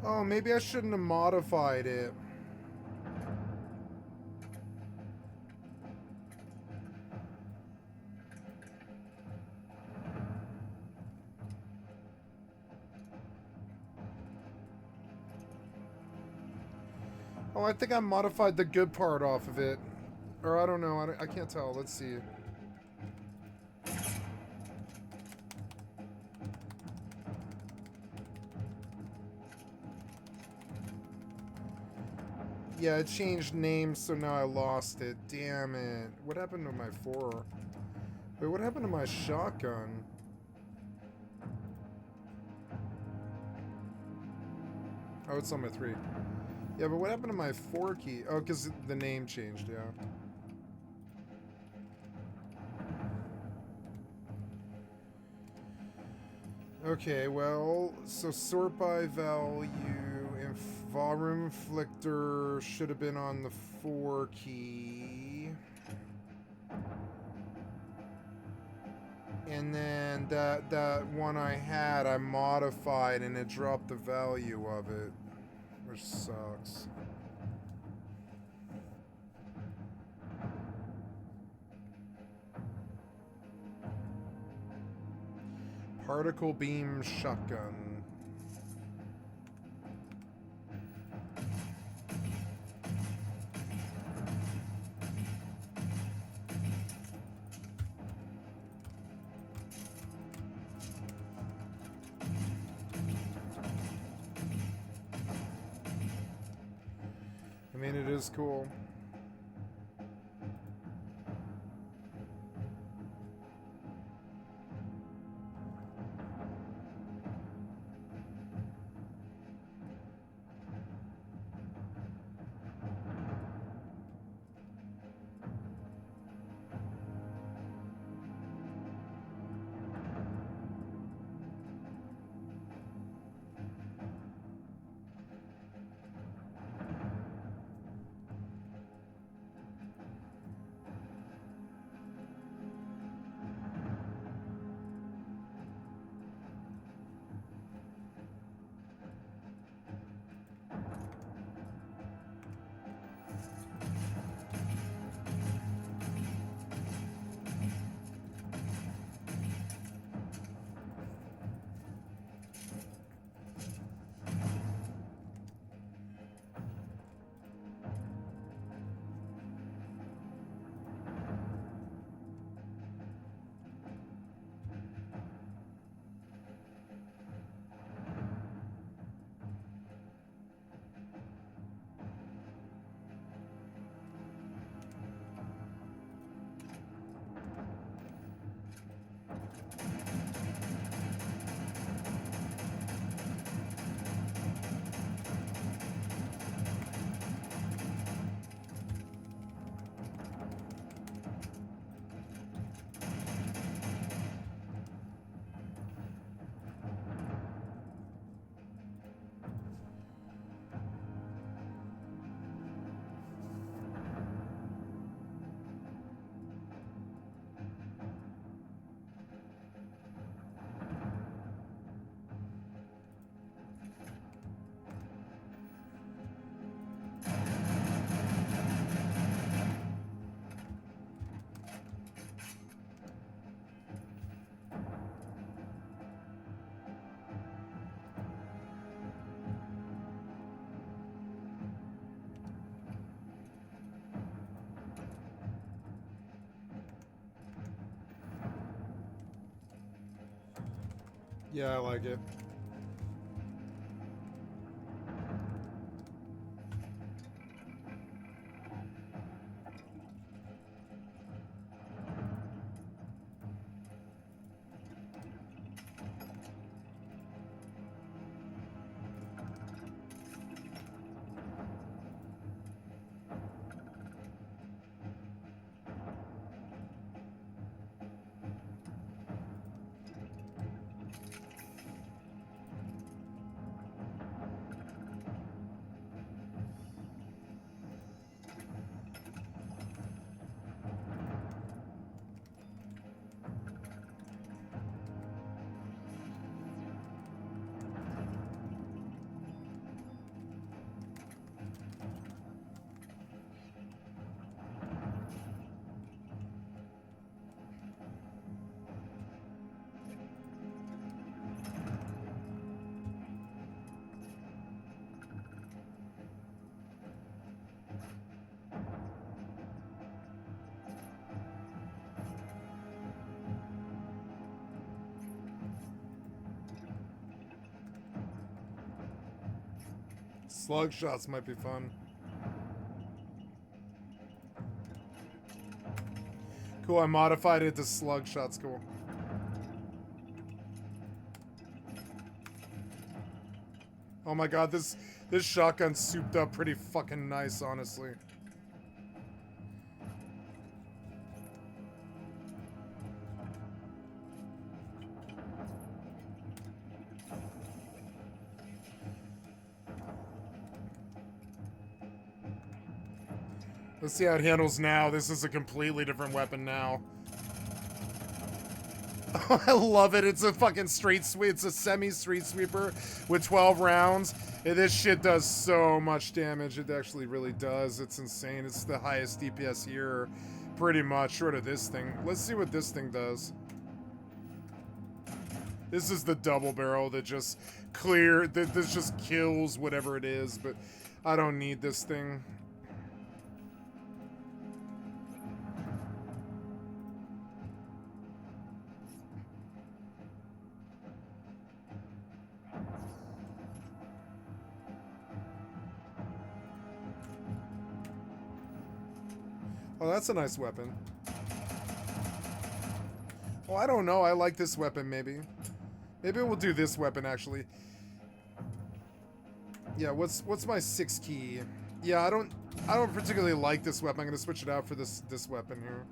Oh, maybe I shouldn't have modified it. Oh, I think I modified the good part off of it. Or I don't know. I can't tell. Let's see. Yeah, it changed names, so now I lost it. Damn it. What happened to my 4? Wait, what happened to my shotgun? Oh, it's on my 3. Yeah, but what happened to my 4 key? Oh, because the name changed, yeah. Okay, well, so sort by value. Volume inflictor should have been on the 4 key. And then that one I had, I modified and it dropped the value of it, which sucks. Particle beam shotgun. I mean, it is cool. Yeah, I like it. Slug shots might be fun. Cool, I modified it to slug shots. Cool. Oh my god, this shotgun's souped up pretty fucking nice, honestly. Let's see how it handles now. This is a completely different weapon now. Oh, I love it. It's a fucking street sweep. It's a semi-street sweeper with 12 rounds. And this shit does so much damage. It actually really does. It's insane. It's the highest DPS here, pretty much, short of this thing. Let's see what this thing does. This is the double barrel that just this just kills whatever it is, but I don't need this thing. Oh, that's a nice weapon. Oh, I don't know. I like this weapon, maybe. Maybe we'll do this weapon, actually. Yeah, what's my 6 key? Yeah, I don't particularly like this weapon. I'm gonna switch it out for this weapon here.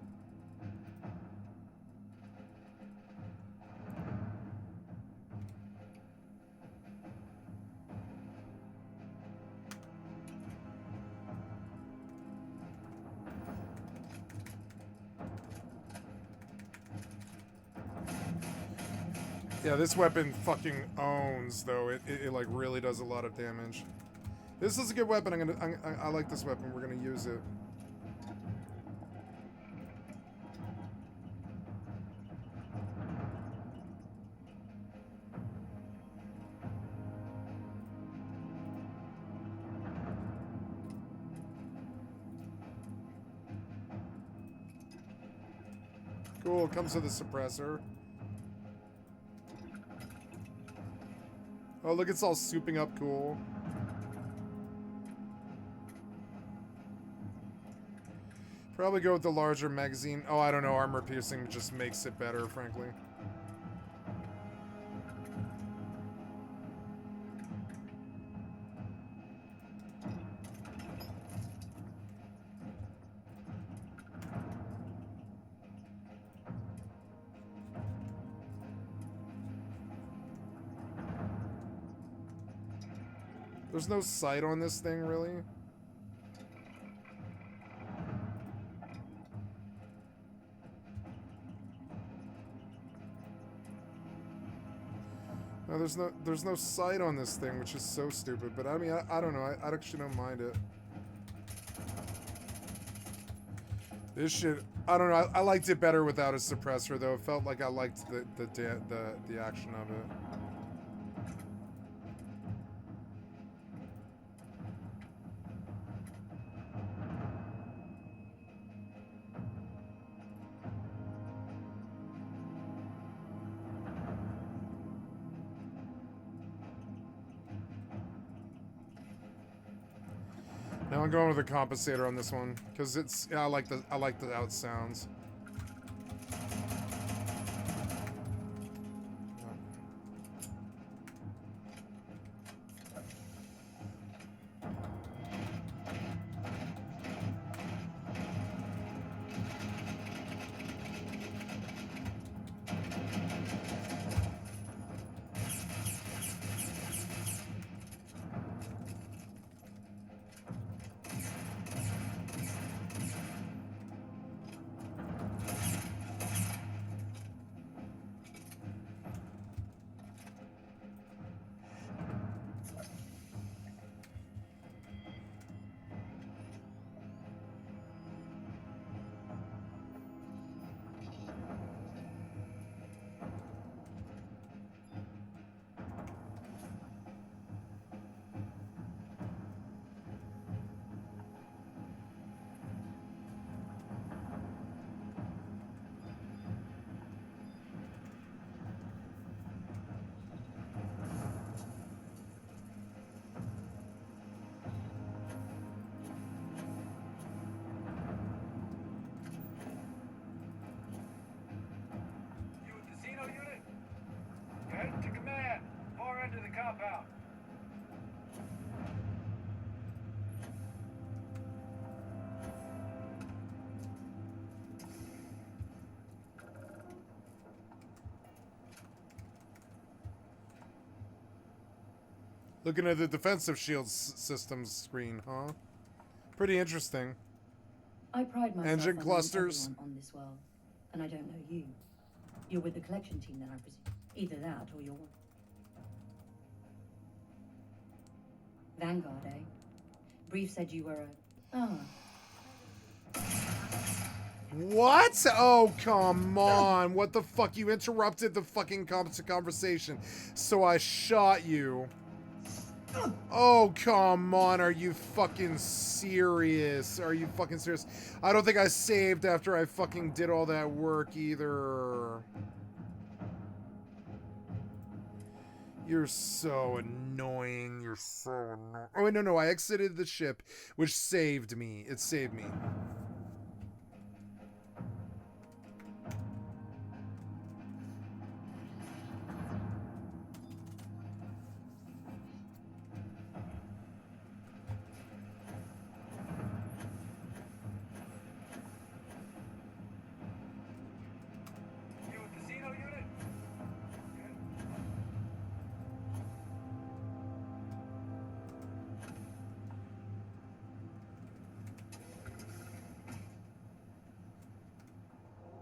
Yeah, this weapon fucking owns, though. It like really does a lot of damage. This is a good weapon. I like this weapon. We're gonna use it. Cool. Comes with a suppressor. Oh, look, it's all souping up cool. Probably go with the larger magazine. Oh, I don't know. Armor piercing just makes it better, frankly. There's no sight on this thing, really. No, there's no sight on this thing, which is so stupid. But I mean, I don't know. I actually don't mind it. This shit, I don't know. I liked it better without a suppressor, though. It felt like I liked the action of it. Now I'm going with a compensator on this one because it's I like how it sounds. compound. Looking at the defensive shield systems screen, huh? Pretty interesting. I pride myself Engine on clusters. knowing everyone on this world, and I don't know you. You're with the collection team then, I presume. Either that or you're... Vanguard, eh? Brief said you were a... Ah. What? Oh, come on. What the fuck? You interrupted the fucking conversation. So I shot you. Oh, come on. Are you fucking serious? Are you fucking serious? I don't think I saved after I fucking did all that work either. You're so annoying. You're so annoying. Oh, wait, no. I exited the ship, which saved me. It saved me.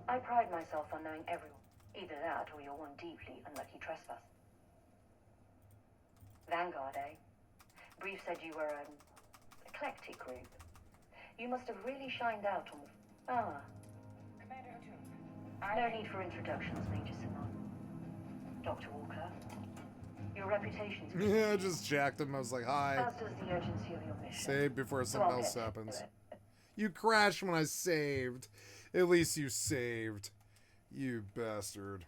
I pride myself on knowing everyone. Either that or you're one deeply unlucky trespasser. Vanguard, eh? Brief said you were an eclectic group. You must have really shined out on the... Commander Hatoum. No need for introductions, Major Simon. Dr. Walker. Your reputation's... Yeah, I just jacked him. I was like, hi. As does the urgency of your mission. Save before So something I'll else get to happens. it. You crashed when I saved. At least you saved. You bastard.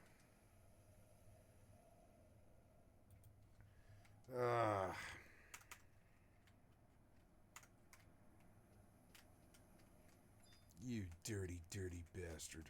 You dirty, dirty bastard.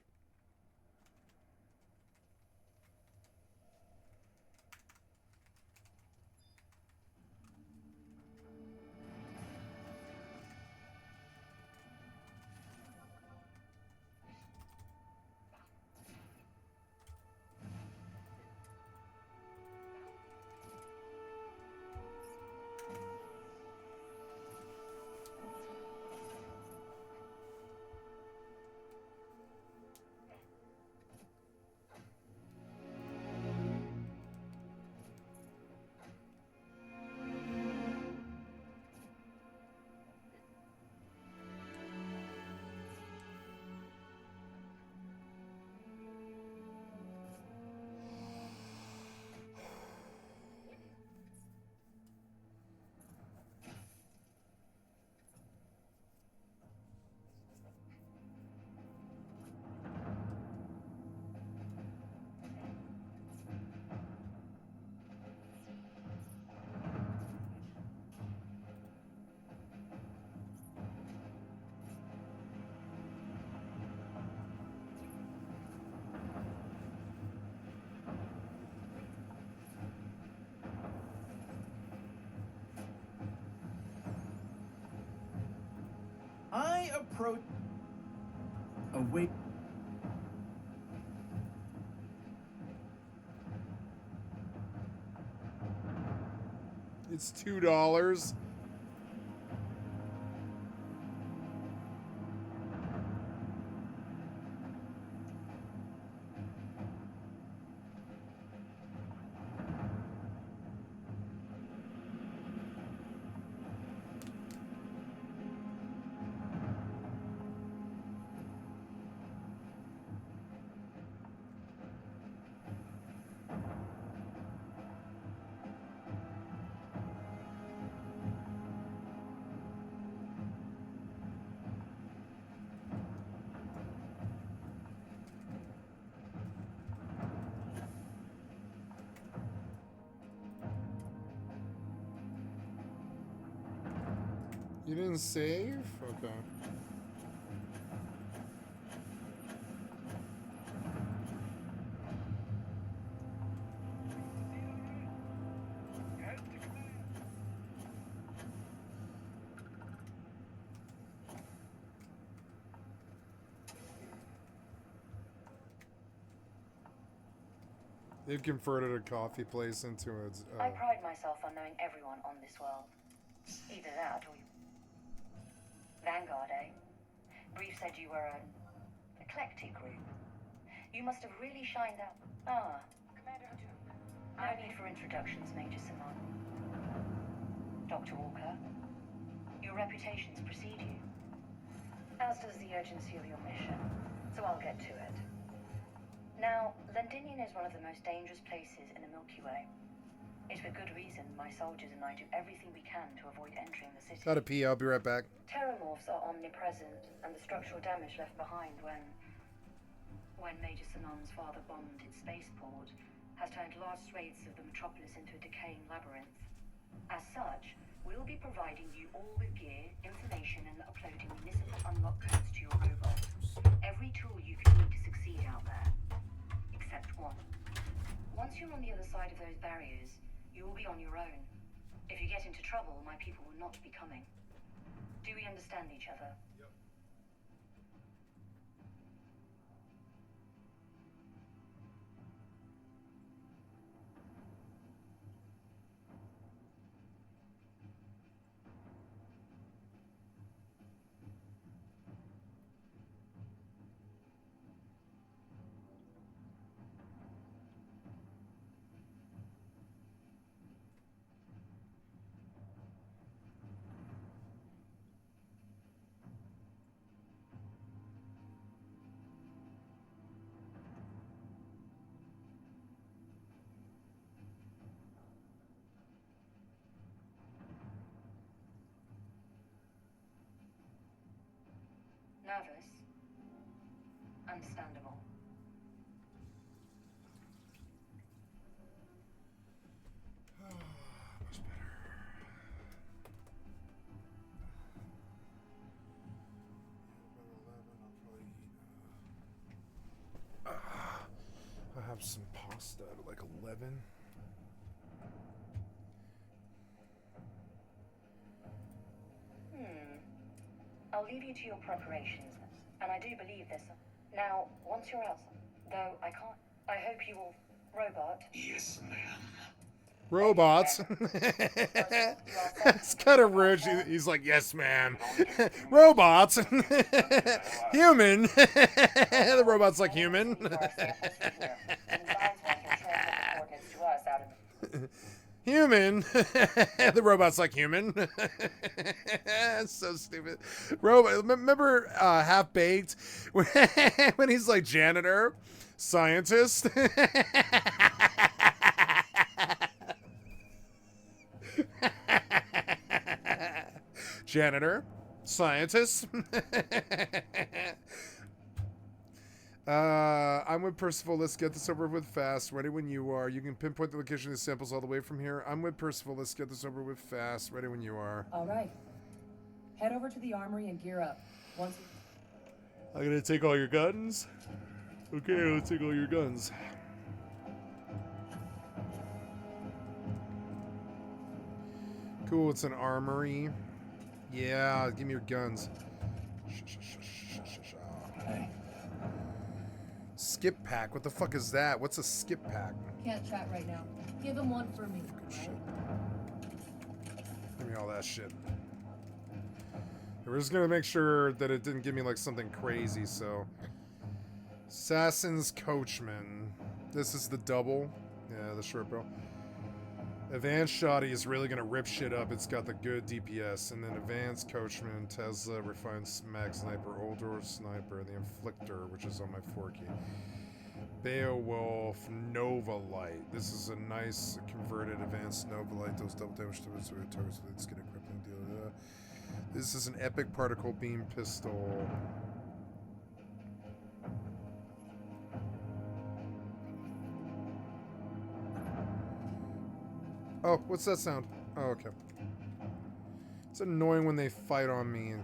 I approach. Awake. It's $2. You didn't save? Okay. They've converted a coffee place into a... I pride myself on knowing everyone on this world. Either that or you... Vanguard, eh? Brief said you were an eclectic group. You must have really shined out. Commander Hatoum. No need for introductions, Major Simon. Dr. Walker. Your reputations precede you. as does the urgency of your mission, so I'll get to it. Now, Londinium is one of the most dangerous places in the Milky Way. It's for good reason my soldiers and I do everything we can to avoid entering the city. Gotta pee, I'll be right back. Terramorphs are omnipresent, and the structural damage left behind when Major Sanon's father bombed its spaceport has turned large swathes of the metropolis into a decaying labyrinth. As such, we'll be providing you all with gear, information, and uploading municipal unlock codes to your robot. Every tool you can need to succeed out there, except one. Once you're on the other side of those barriers, you will be on your own. If you get into trouble, my people will not be coming. Do we understand each other? Yep. Nervous? Understandable. Much better. I have some pasta at like 11. I'll leave you to your preparations, and I do believe this. Now, once you're out, though I can't, I hope you will, robot. Yes, ma'am. Robots. It's kind of rude. He's like, yes, ma'am. Robots. Human. The robot's like human. Human. The robot's like human. So stupid. Robot. Remember Half Baked when he's like janitor, scientist. Janitor, scientist. I'm with Percival. Let's get this over with fast. Ready when you are. You can pinpoint the location of the samples all the way from here. I'm with Percival. Let's get this over with fast. Ready when you are. All right. Head over to the armory and gear up. Once. I'm gonna take all your guns. Okay, let's take all your guns. Cool, it's an armory. Yeah, give me your guns. Hey. Skip pack? What the fuck is that? What's a skip pack? Can't chat right now. Give him one for me. Shit. Give me all that shit. We're just gonna make sure that it didn't give me like something crazy, so. Assassin's Coachman. This is the double. Yeah, the short barrel. Advanced Shoddy is really gonna rip shit up. It's got the good DPS. And then Advanced Coachman, Tesla, Refined Mag Sniper, Oldor Sniper, the Inflictor, which is on my 4 key. Beowulf, Nova Light. This is a nice converted Advanced Nova Light. Those double damage to targets with its skin equipping deal. This is an Epic Particle Beam Pistol. Oh, what's that sound? Oh, okay. It's annoying when they fight on me. And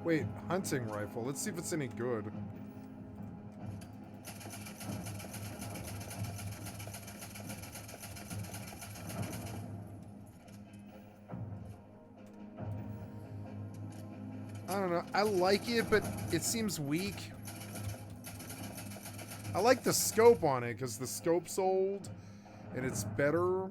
wait, hunting rifle. Let's see if it's any good. I don't know. I like it, but it seems weak. I like the scope on it because the scope's old and it's better.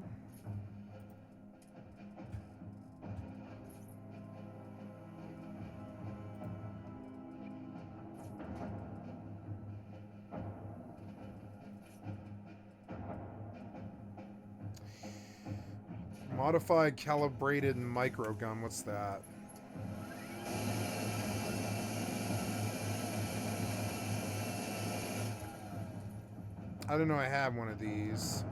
Modified calibrated microgun. What's that? I didn't know I had one of these.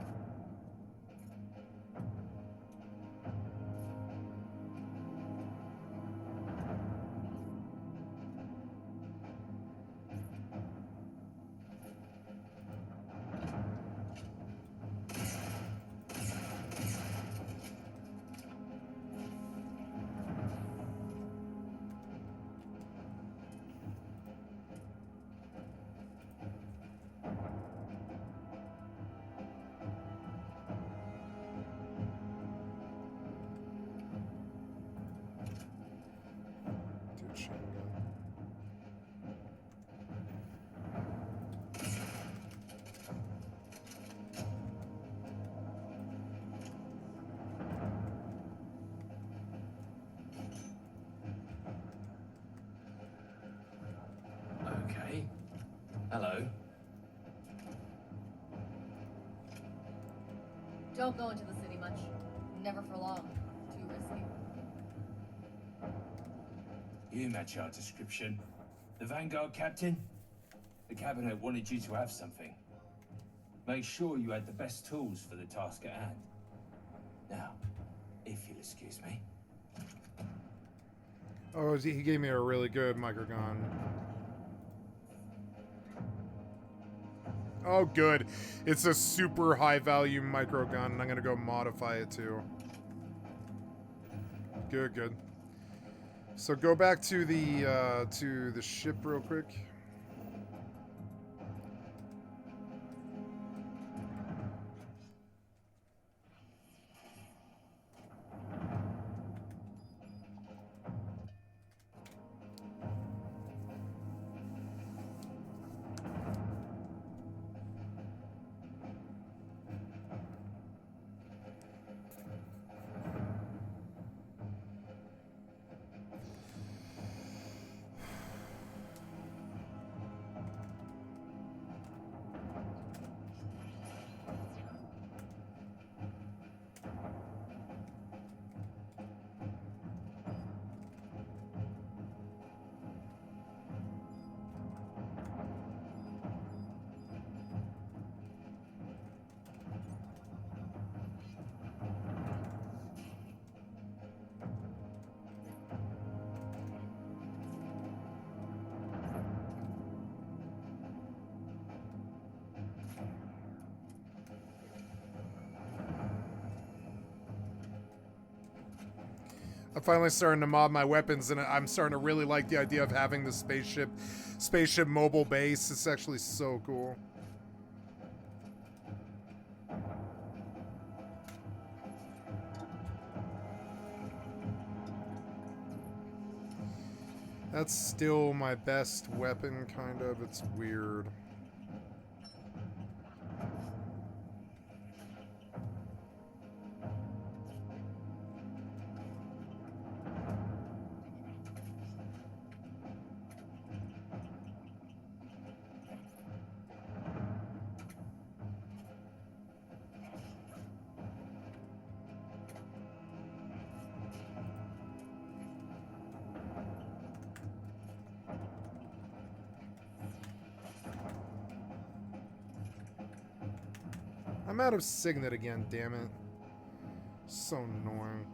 Okay. Hello. Don't go into the city much. Never for long. Too risky. You match our description. The Vanguard captain? The cabinet wanted you to have something. Make sure you had the best tools for the task at hand. Now, if you'll excuse me. Oh, he gave me a really good microgun. Oh, good. It's a super high value microgun, and I'm gonna go modify it too. Good, good. So go back to the ship real quick. I'm finally starting to mod my weapons, and I'm starting to really like the idea of having the spaceship mobile base. It's actually so cool. That's still my best weapon, kind of. It's weird. I'm out of Signet again, damn it. So annoying.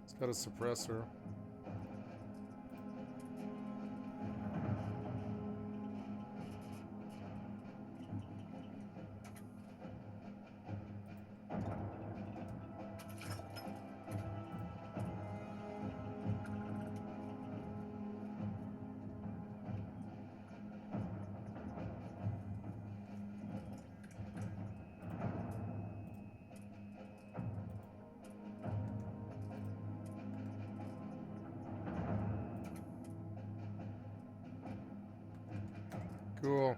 It's got a suppressor. Cool.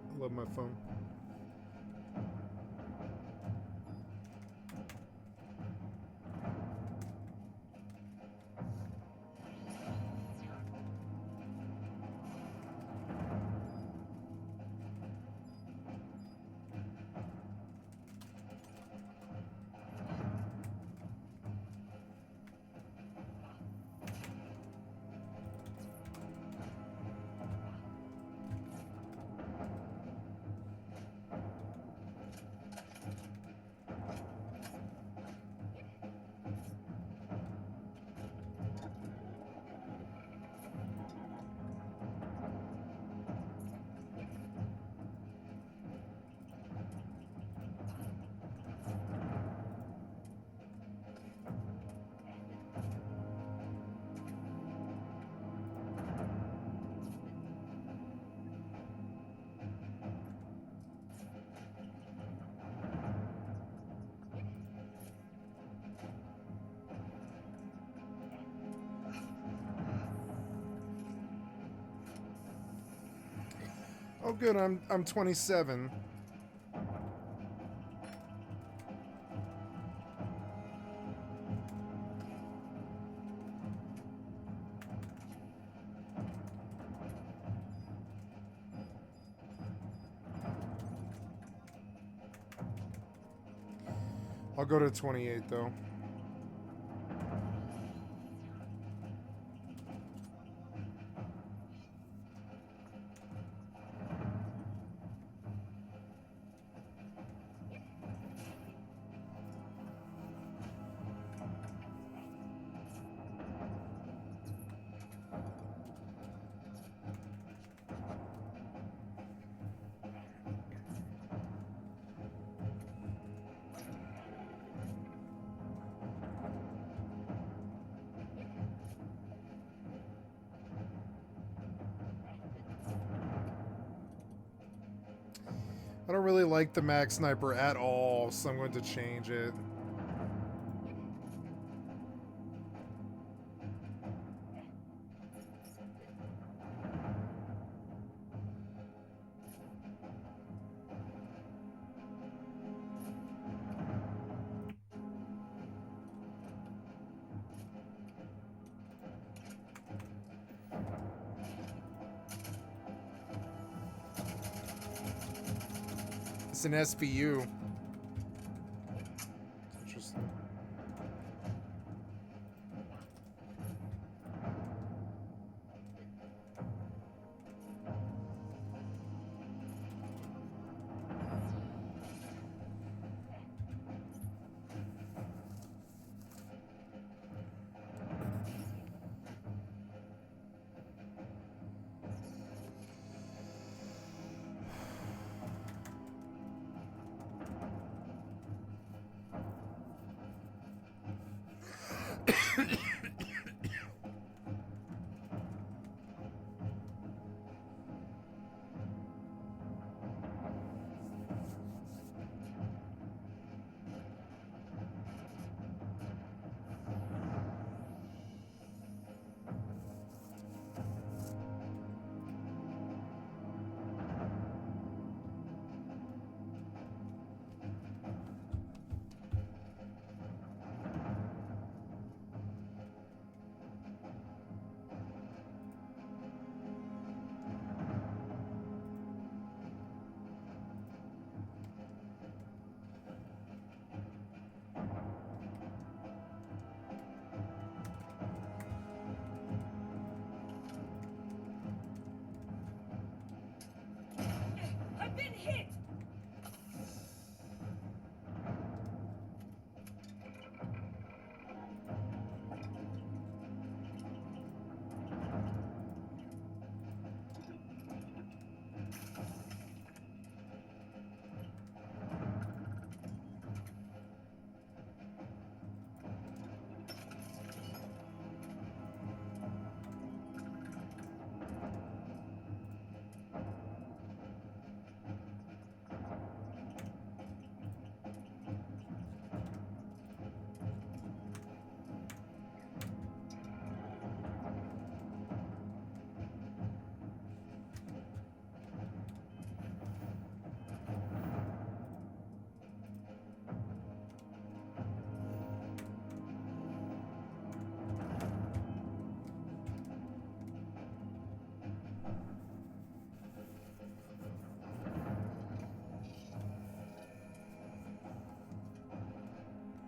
I love my phone. Oh, good. I'm 27. I'll go to 28 though. I don't really like the mag sniper at all, so I'm going to change it. It's an SVU. Interesting.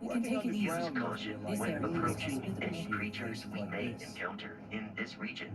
We can take it easy. Use caution This when area is approaching hospitable any for creatures we like may this. encounter in this region.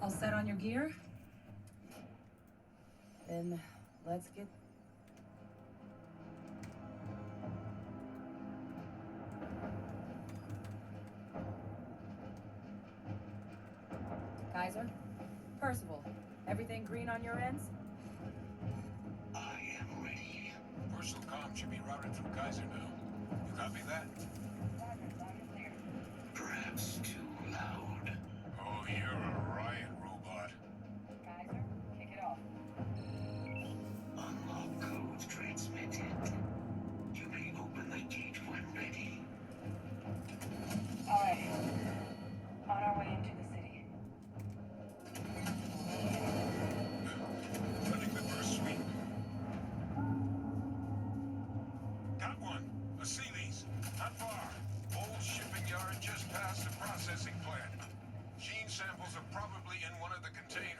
All set on your gear? Then let's get... Kaiser? Percival, everything green on your ends? I am ready. Personal comm should be routed through Kaiser now. You copy that? Perhaps too loud. Oh, you're a riot robot. Kaiser, kick it off. Unlock code transmitted. You may open the gate when ready. Alright. On our way into the city. Running the first sweep. Got one. A Sealy's. Not far. Old shipping yard just past the processing plant. Gene samples are probably in one of the containers.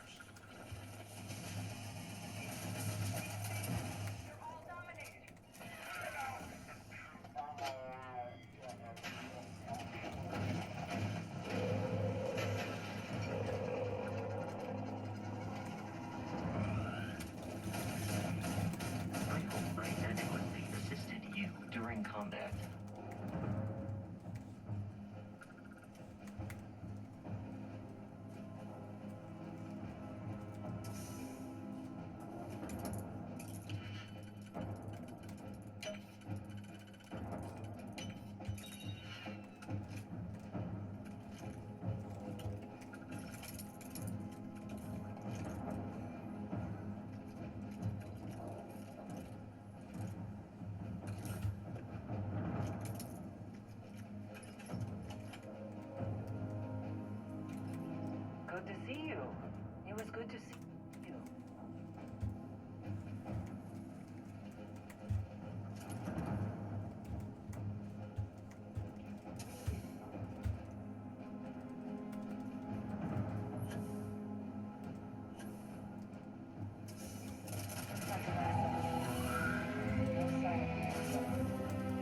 I hope I adequately assisted you during combat. Good to see you. It was good to see you.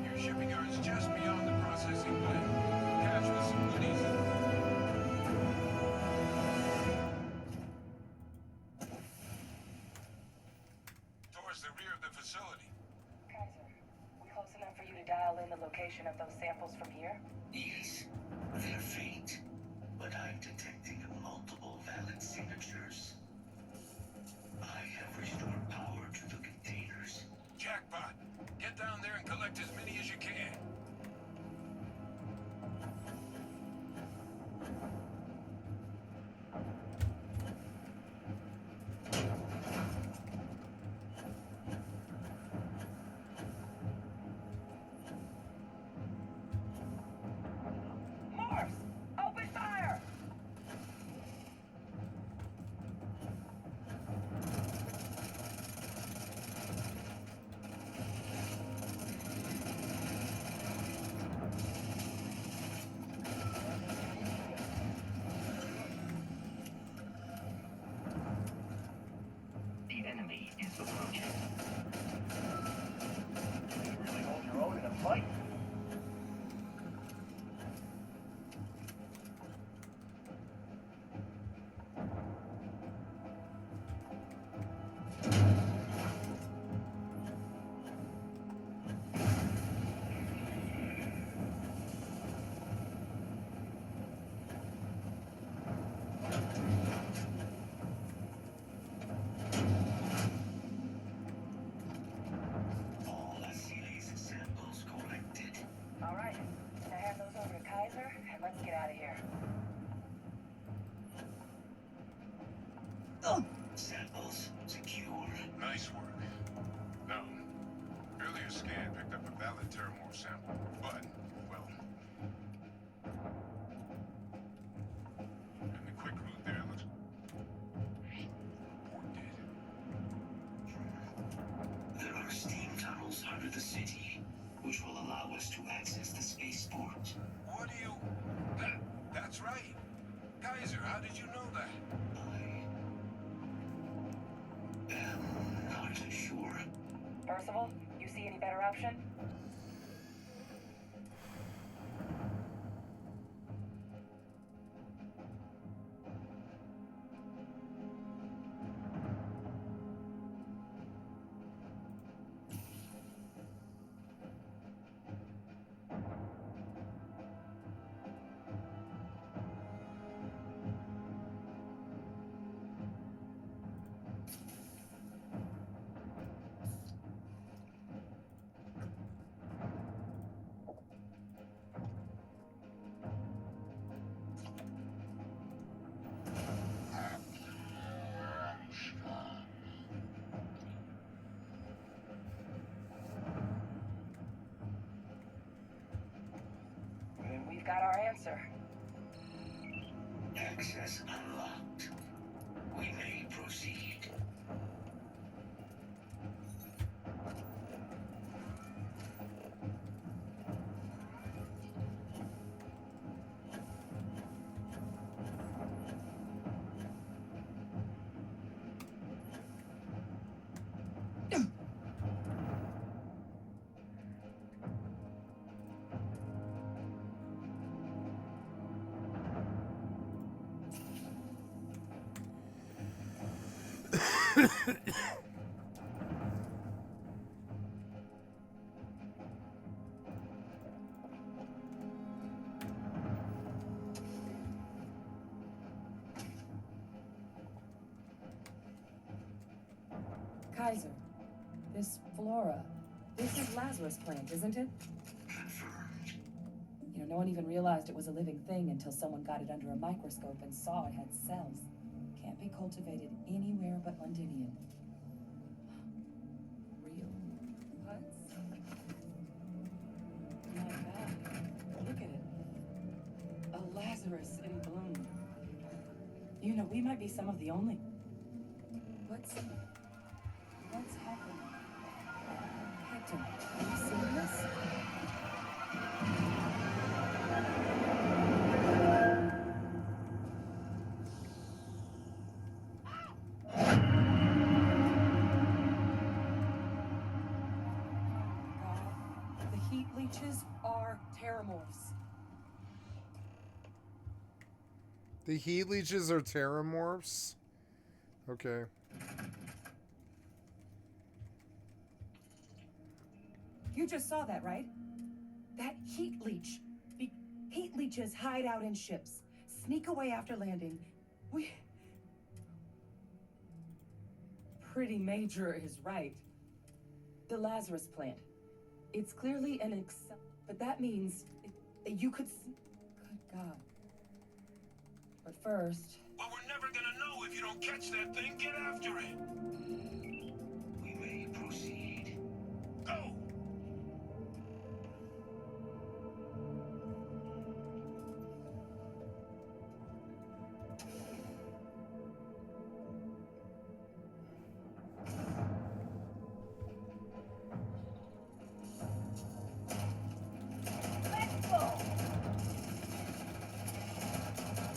Your shipping yard's just beyond the processing plant. Cash with some goodies. Towards the rear of the facility. Kaiser, we close enough for you to dial in the location of those samples from here? Yes, they're faint, but I'm detecting multiple valid signatures. I have restored power to the containers. Jackpot! Get down there and collect as many as you can. Let's get out of here. Samples secure. Nice work. No. Earlier scan picked up a valid terramorph sample, but, well... And the quick route there looks... Report did. There are steam tunnels under the city, which will allow us to access the spaceport. What do you... That's right. Kaiser, how did you know that? Not sure. Percival, you see any better option? We've got our answer. Access unlocked. We may proceed. Kaiser, this flora, this is Lazarus plant, isn't it? You know, no one even realized it was a living thing until someone got it under a microscope and saw it had cells. Can't be cultivated anywhere but Londinium. Real huts? My God, look at it. A Lazarus in bloom. You know, we might be some of the only... What's happening? Hector, are you seeing this? The heat leeches are terramorphs. The heat leeches are terramorphs? Okay. You just saw that, right? That heat leech. The heat leeches hide out in ships, sneak away after landing. Pretty Major is right. The Lazarus plant. It's clearly an but that means that you could. Good God. But first. Well, we're never gonna know if you don't catch that thing. Get after it. We may proceed. Go.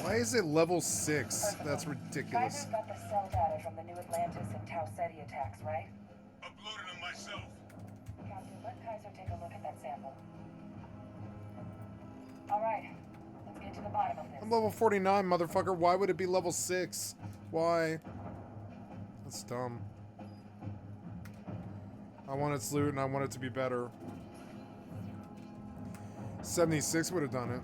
Why is it level 6? That's ridiculous. Kaiser's got the cell data from the New Atlantis and Tau Ceti attacks, right? Uploaded them myself. Captain, let Kaiser take a look at that sample. All right, let's get to the bottom of this. I'm level 49, motherfucker. Why would it be level 6? Why? That's dumb. I want its loot and I want it to be better. 76 would have done it.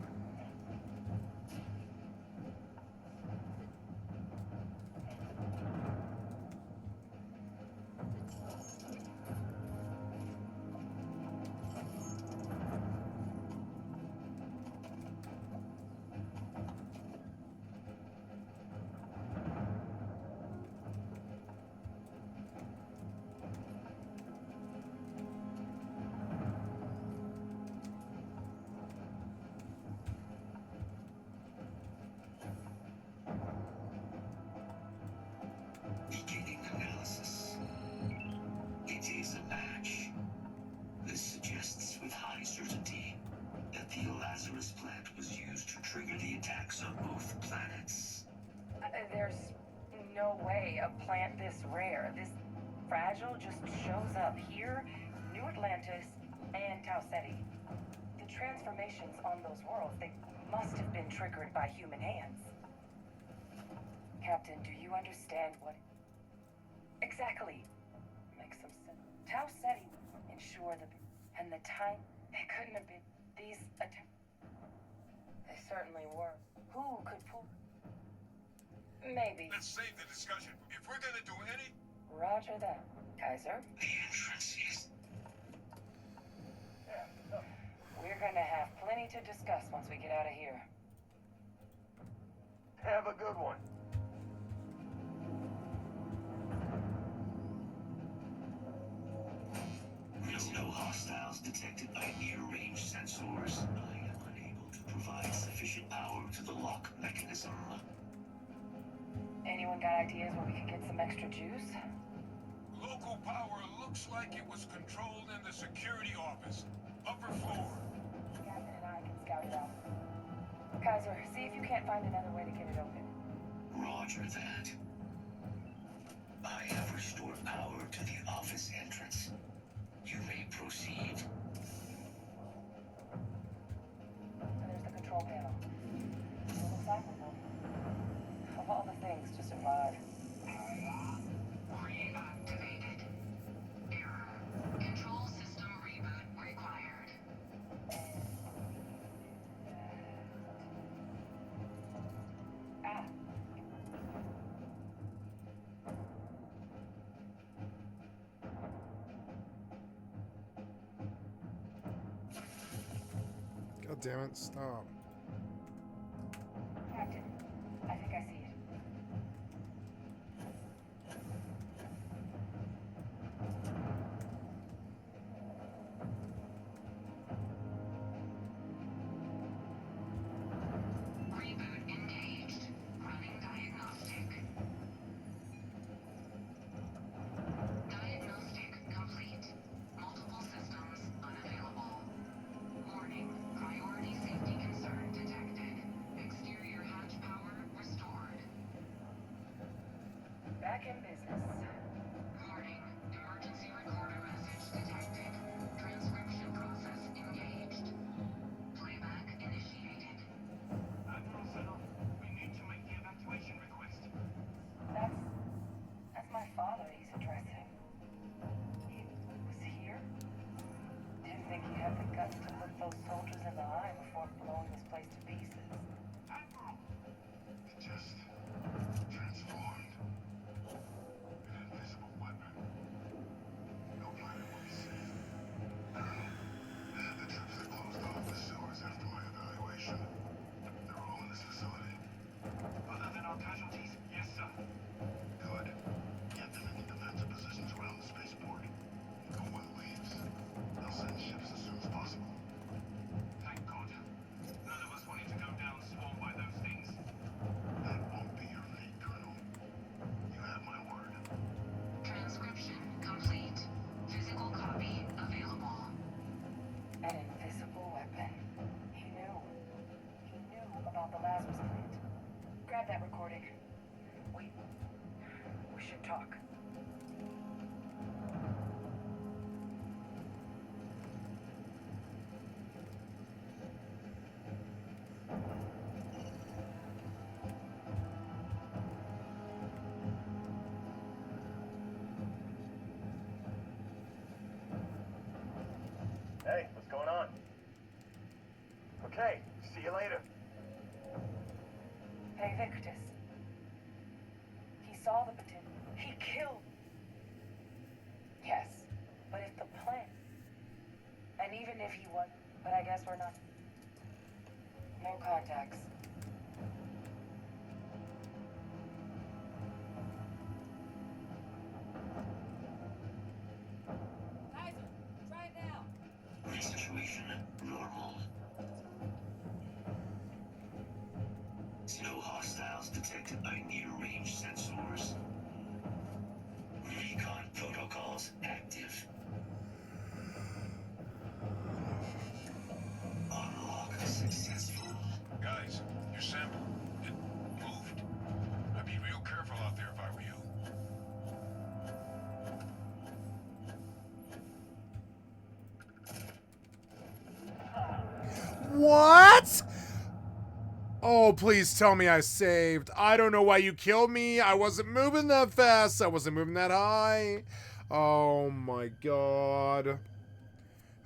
dangerous plant was used to trigger the attacks on both planets. There's no way a plant this rare, this fragile, just shows up here, New Atlantis, and Tau Ceti. The transformations on those worlds, they must have been triggered by human hands. Captain, do you understand what... Exactly. Makes some sense. Tau Ceti ensure the... And the time, it couldn't have been these attempts. They certainly were. Who could pull... Maybe. Let's save the discussion. If we're gonna do any... Roger that, Kaiser. The entrance is... We're gonna have plenty to discuss once we get out of here. Have a good one. There's no hostiles detected by near-range sensors. I am unable to provide sufficient power to the lock mechanism. Anyone got ideas where we could get some extra juice? Local power looks like it was controlled in the security office. Upper floor. Captain and I can scout it out. Kaiser, see if you can't find another way to get it open. Roger that. I have restored power to the office entrance. You may proceed. There's the control panel. It looks like one. Of all the things to survive. Reactivated. Error. Control system reboot required. Ah. God damn it, stop. Captain, I think I see it. Reboot engaged. Running diagnostic. Diagnostic complete. Multiple systems unavailable. Warning. Priority safety concern detected. Exterior hatch power restored. Back in business. Warning. Emergency recorder message detected. Transcription process engaged. Playback initiated. Admiral Center, we need to make the evacuation request. That's my father he's addressing. He was here? Didn't think he had the guts to look those soldiers in the eye before blowing this place to pieces. Admiral! It just transformed. An invisible weapon. No planet will be safe. Colonel, the troops that closed off the sewers after my evaluation. They're all in this facility. Other than our casualties? Yes, sir. Good. Get them into defensive positions around the spaceport. No one leaves. They'll send ships as soon as possible. Thank God. None of us wanted to go down swarmed by those things. That won't be your fate, Colonel. You have my word. Transcription complete. Physical copy available. An invisible weapon. He knew. He knew about the Lazarus plant. Grab that recording. We should talk. Hey, what's going on? Okay, see you later. Hey, Victus. He saw the potential. He killed. Yes, but if the plan... And even if he was... But I guess we're not... No contacts. Kaiser, try it now. Situation normal. No hostiles detected by near-range sensors. Recon protocols active. Unlock success. Your sample, it moved. I'd be real careful out there if I were you. What? Oh, please tell me I saved. I don't know why you killed me. I wasn't moving that fast. I wasn't moving that high. Oh my god.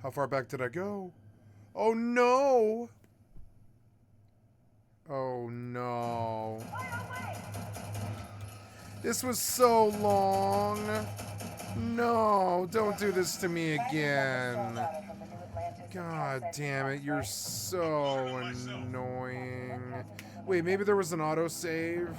How far back did I go? Oh no. Oh no. This was so long. No, don't do this to me again. God damn it, you're so annoying. Wait, maybe there was an autosave?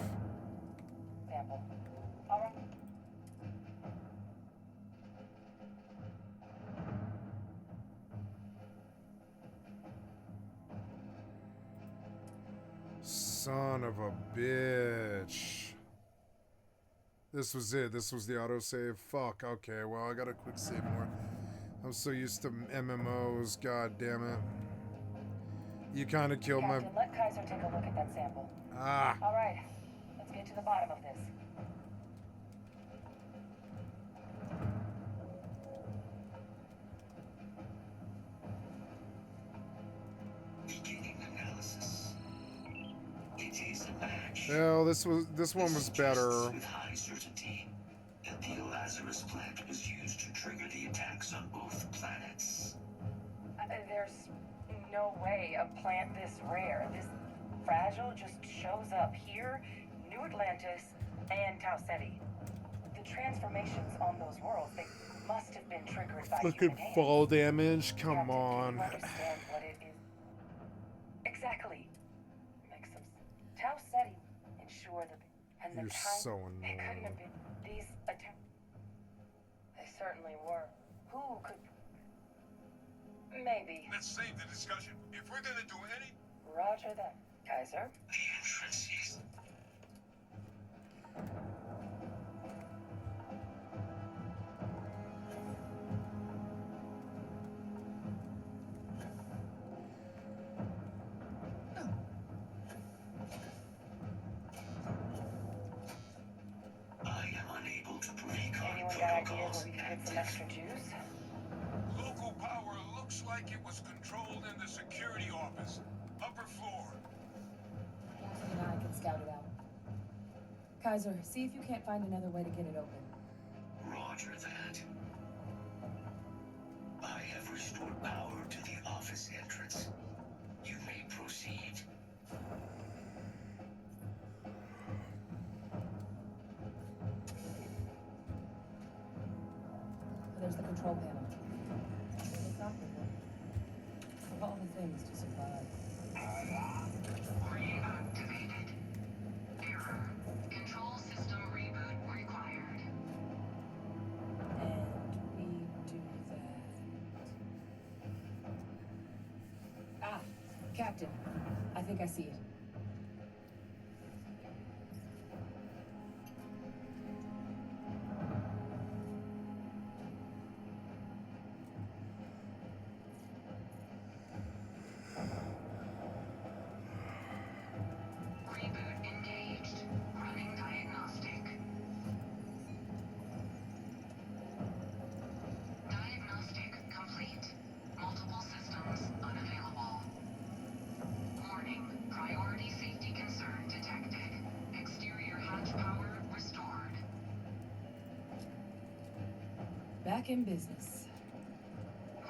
Son of a bitch. This was it. This was the autosave. Fuck. Okay, well, I gotta quick save more. I'm so used to MMOs. God damn it. You kind of killed my... Captain, let Kaiser take a look at that sample. Ah. All right, let's get to the bottom of this. Beginning analysis. It is a match. Well, this one was better. With high certainty that the Lazarus plant was used to trigger the attacks on both planets. There's no way a plant this rare, this fragile, just shows up here, New Atlantis, and Tau Ceti. The transformations on those worlds, they must have been triggered by Fucking human hands. fall damage. Come Captain, on. can you understand what it is? Exactly. Makes some Tau Ceti ensure that and the You're time so they couldn't annoying. have been these attempts. They certainly were. Who could? Maybe. Let's save the discussion. If we're gonna do any... Roger that, Kaiser. The entrance is... I am unable to recall Anyone got ideas where protocols we can get some extra juice? Local power looks like it was controlled in the security office. Upper floor. Daphne and I can scout it out. Kaiser, see if you can't find another way to get it open. Roger that. I have restored power to the office entrance. You may proceed. There's the control panel. It's not before. Of all the things to survive. Reactivated. Error. Control system reboot required. And we do that. Ah, Captain. I think I see it. Reboot engaged. Running diagnostic. Diagnostic complete. Multiple systems unavailable. Warning. Priority safety concern detected. Exterior hatch power restored. Back in business.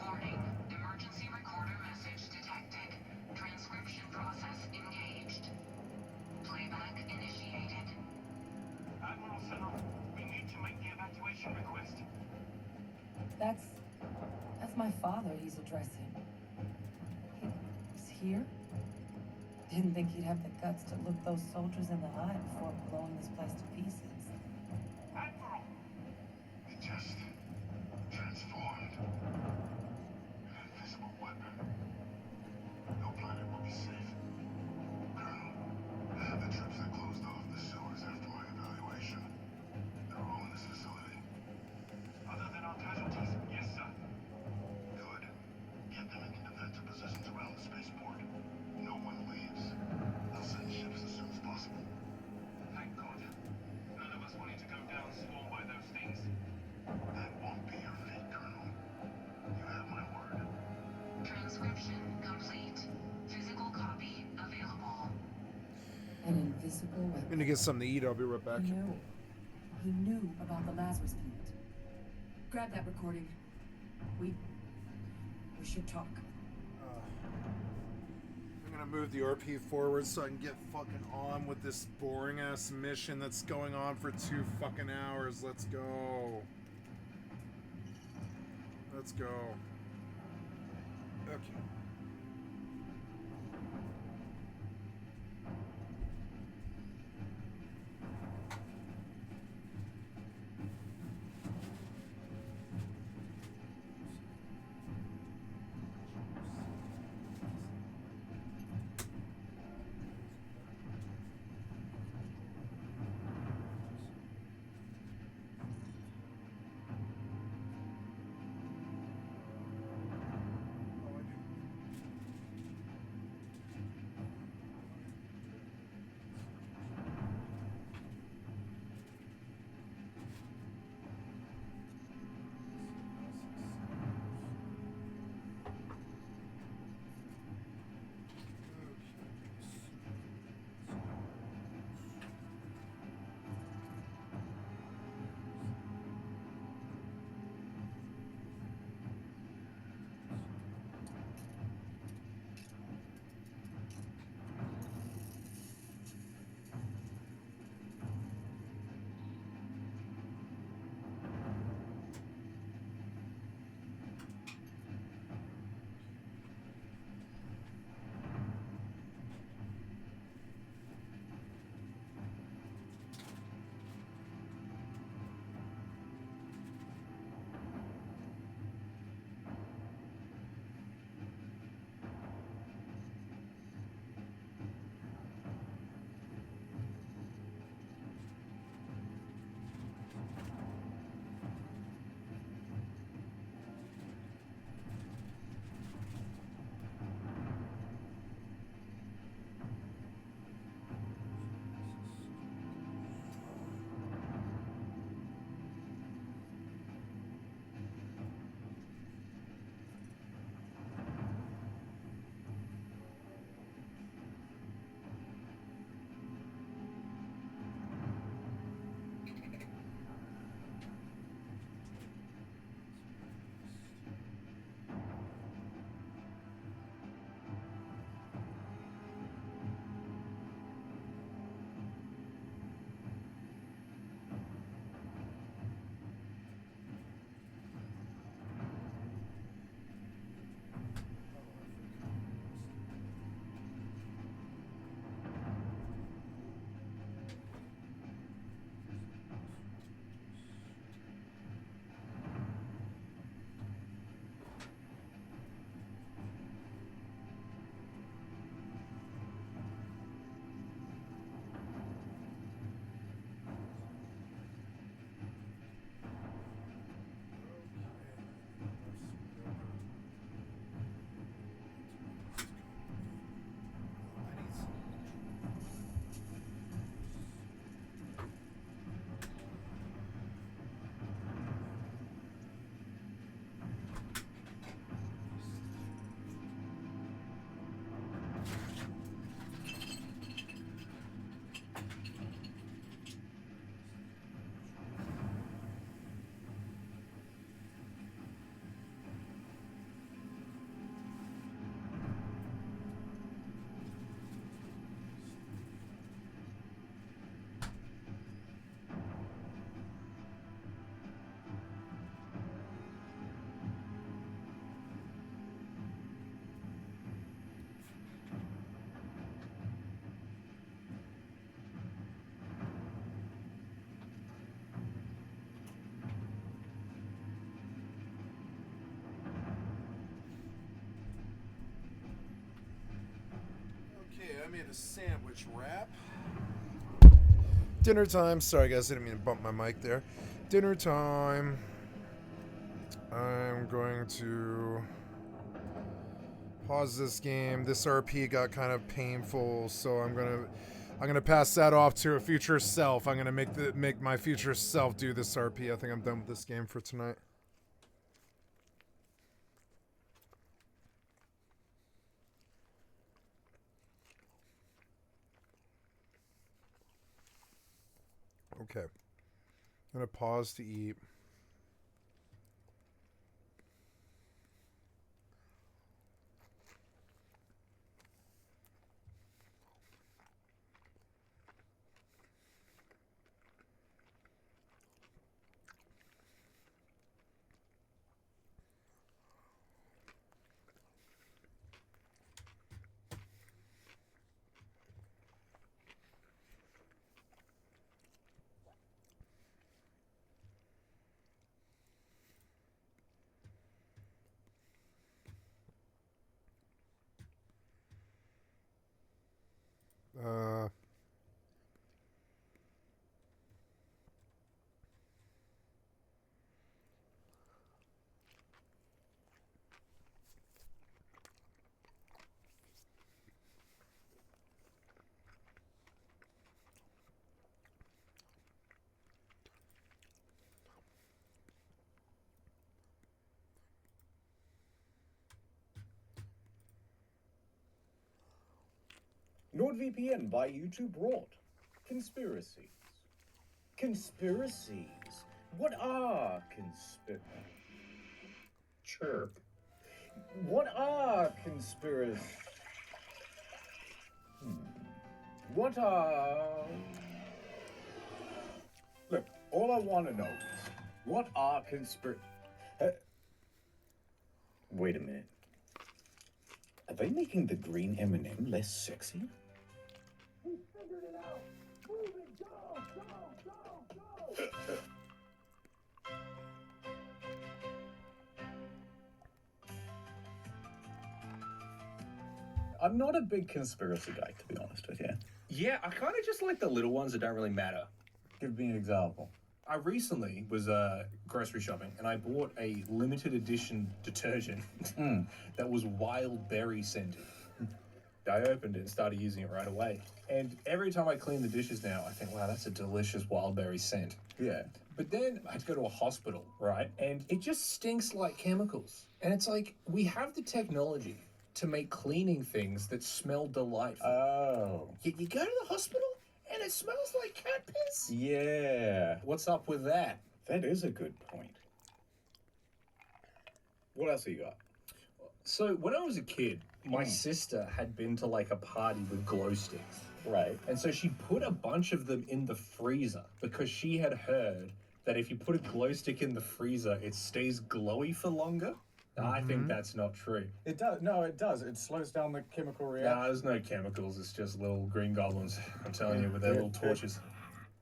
Warning. Emergency recorder message detected. Transcription process engaged. Playback initiated. Admiral Center, we need to make the evacuation request. That's my father he's addressing. He's here? Didn't think he'd have the guts to look those soldiers in the eye before blowing this place to pieces. Admiral! It just transformed. An invisible weapon. No planet will be safe. Colonel, the troops that closed off the sewers after my evaluation, they're all in this facility. Other than our casualties, yes, sir. Good. Get them into defensive positions around the spaceport. No one leaves. They'll An invisible weapon. I'm gonna get something to eat. I'll be right back. He knew about the Lazarus plant. Grab that recording. We should talk. I'm gonna move the RP forward so I can get fucking on with this boring ass mission that's going on for 2 fucking hours. Let's go. Let's go. Okay. Okay, I made a sandwich wrap. Dinner time. Sorry, guys, I didn't mean to bump my mic there. Dinner time. I'm going to pause this game. This RP got kind of painful, so I'm gonna pass that off to a future self. I'm gonna make my future self do this RP. I think I'm done with this game for tonight. Okay. I'm gonna pause to eat. Uh, NordVPN by YouTube brought conspiracies. Conspiracies. What are conspiracies? Chirp. What are conspiracies? What are... Look, all I want to know is, what are conspiracies? Wait a minute. Are they making the green M&M less sexy? We figured it out. Move it. Go, go, go, go. I'm not a big conspiracy guy, to be honest with you. Yeah, I kind of just like the little ones that don't really matter. Give me an example. I recently was grocery shopping and I bought a limited edition detergent that was wild berry scented. I opened it and started using it right away. And every time I clean the dishes now, I think, wow, that's a delicious wild berry scent. Yeah. But then I had to go to a hospital, right? And it just stinks like chemicals. And it's like, we have the technology to make cleaning things that smell delightful. Oh. Yet you go to the hospital and it smells like cat piss? Yeah. What's up with that? That is a good point. What else have you got? So when I was a kid, my sister had been to like a party with glow sticks. Right. And so she put a bunch of them in the freezer because she had heard that if you put a glow stick in the freezer, it stays glowy for longer. I think that's not true. It does. No, it does. It slows down the chemical reaction. Nah, there's no chemicals. It's just little green goblins, I'm telling you, with their little torches.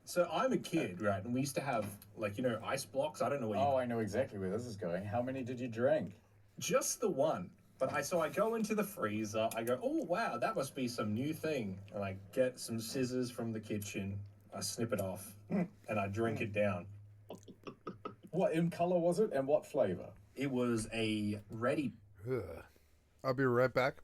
So I'm a kid, right? And we used to have, like, you know, ice blocks. I don't know what Oh, I know exactly where this is going. How many did you drink? Just the one. But I go into the freezer, I go, oh, wow, that must be some new thing. And I get some scissors from the kitchen, I snip it off, and I drink it down. What in color was it, and what flavor? It was a ready. I'll be right back.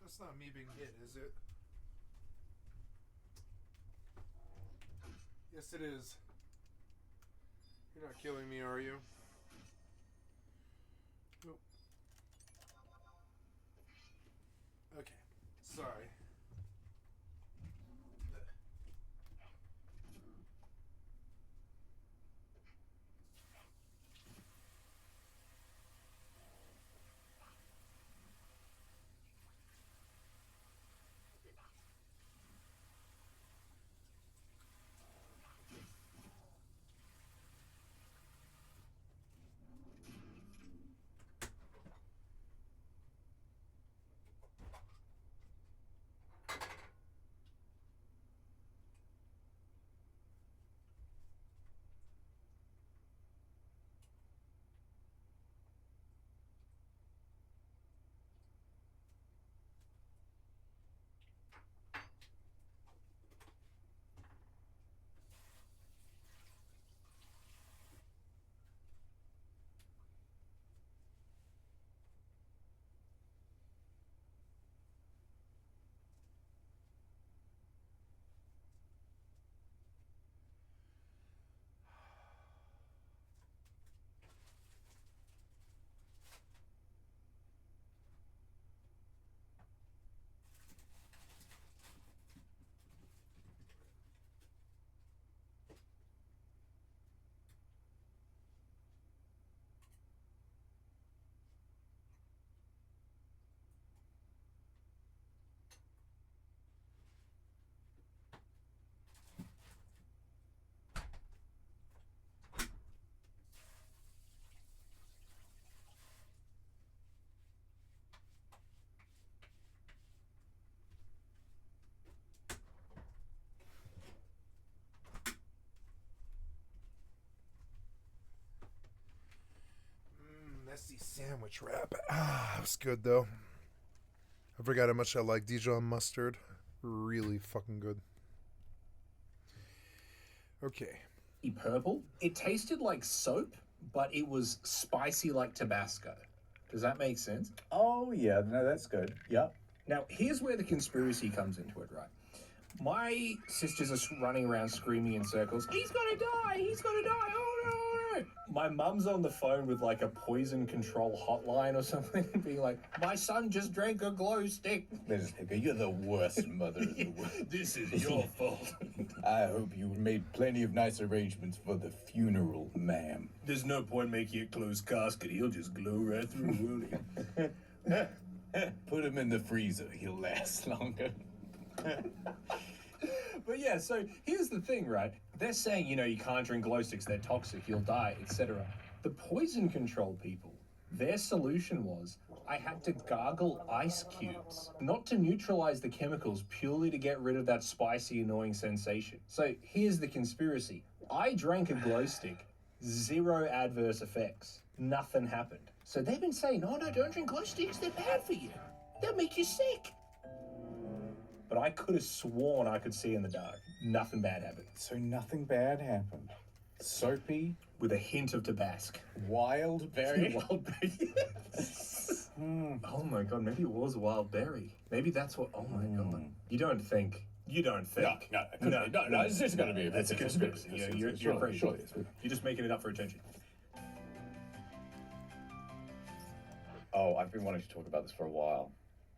That's not me being hit, is it? Yes, it is. You're not killing me, are you? Nope. Okay. Sorry. spicy sandwich wrap. Ah, it was good though. I forgot how much I like Dijon mustard. Really fucking good. Okay. Purple. It tasted like soap, but it was spicy like Tabasco. Does that make sense? Oh, yeah. No, that's good. Yep. Now, here's where the conspiracy comes into it, right? My sisters are running around screaming in circles, he's gonna die, he's gonna die, oh no, oh no. My mum's on the phone with like a poison control hotline or something, being like, my son just drank a glow stick. You're the worst mother in the world. This is your fault. I hope you made plenty of nice arrangements for the funeral, ma'am. There's no point making a closed casket, he'll just glow right through, won't he? Put him in the freezer, he'll last longer. But yeah, so here's the thing, right? They're saying, you know, you can't drink glow sticks, they're toxic, you'll die, etc. The poison control people, their solution was, I had to gargle ice cubes, not to neutralize the chemicals, purely to get rid of that spicy, annoying sensation. So here's the conspiracy. I drank a glow stick, 0 adverse effects, nothing happened. So they've been saying, no, don't drink glow sticks, they're bad for you. They'll make you sick. But I could have sworn I could see in the dark. Nothing bad happened. So nothing bad happened. Soapy. With a hint of Tabasco. Wild berry. Wild berry. Oh my god, maybe it was wild berry. Maybe that's what, oh my god. You don't think. No, it's just gonna be. That's a conspiracy. Yeah, you're crazy. Sure. You're just making it up for attention. Oh, I've been wanting to talk about this for a while.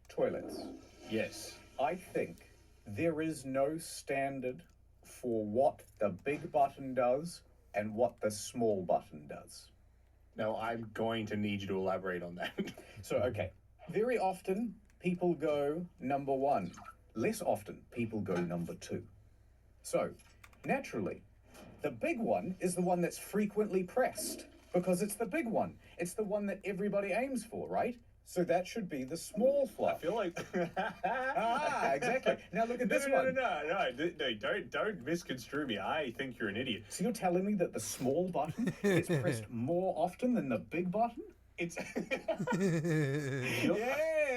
Toilets. Yes. I think there is no standard for what the big button does and what the small button does. Now, I'm going to need you to elaborate on that. So, okay. Very often, people go number 1. Less often, people go number 2. So, naturally, the big one is the one that's frequently pressed because it's the big one. It's the one that everybody aims for, right? So that should be the small flush. I feel like... exactly. Now look at this one. No, don't misconstrue me. I think you're an idiot. So you're telling me that the small button gets pressed more often than the big button? It's... Yeah,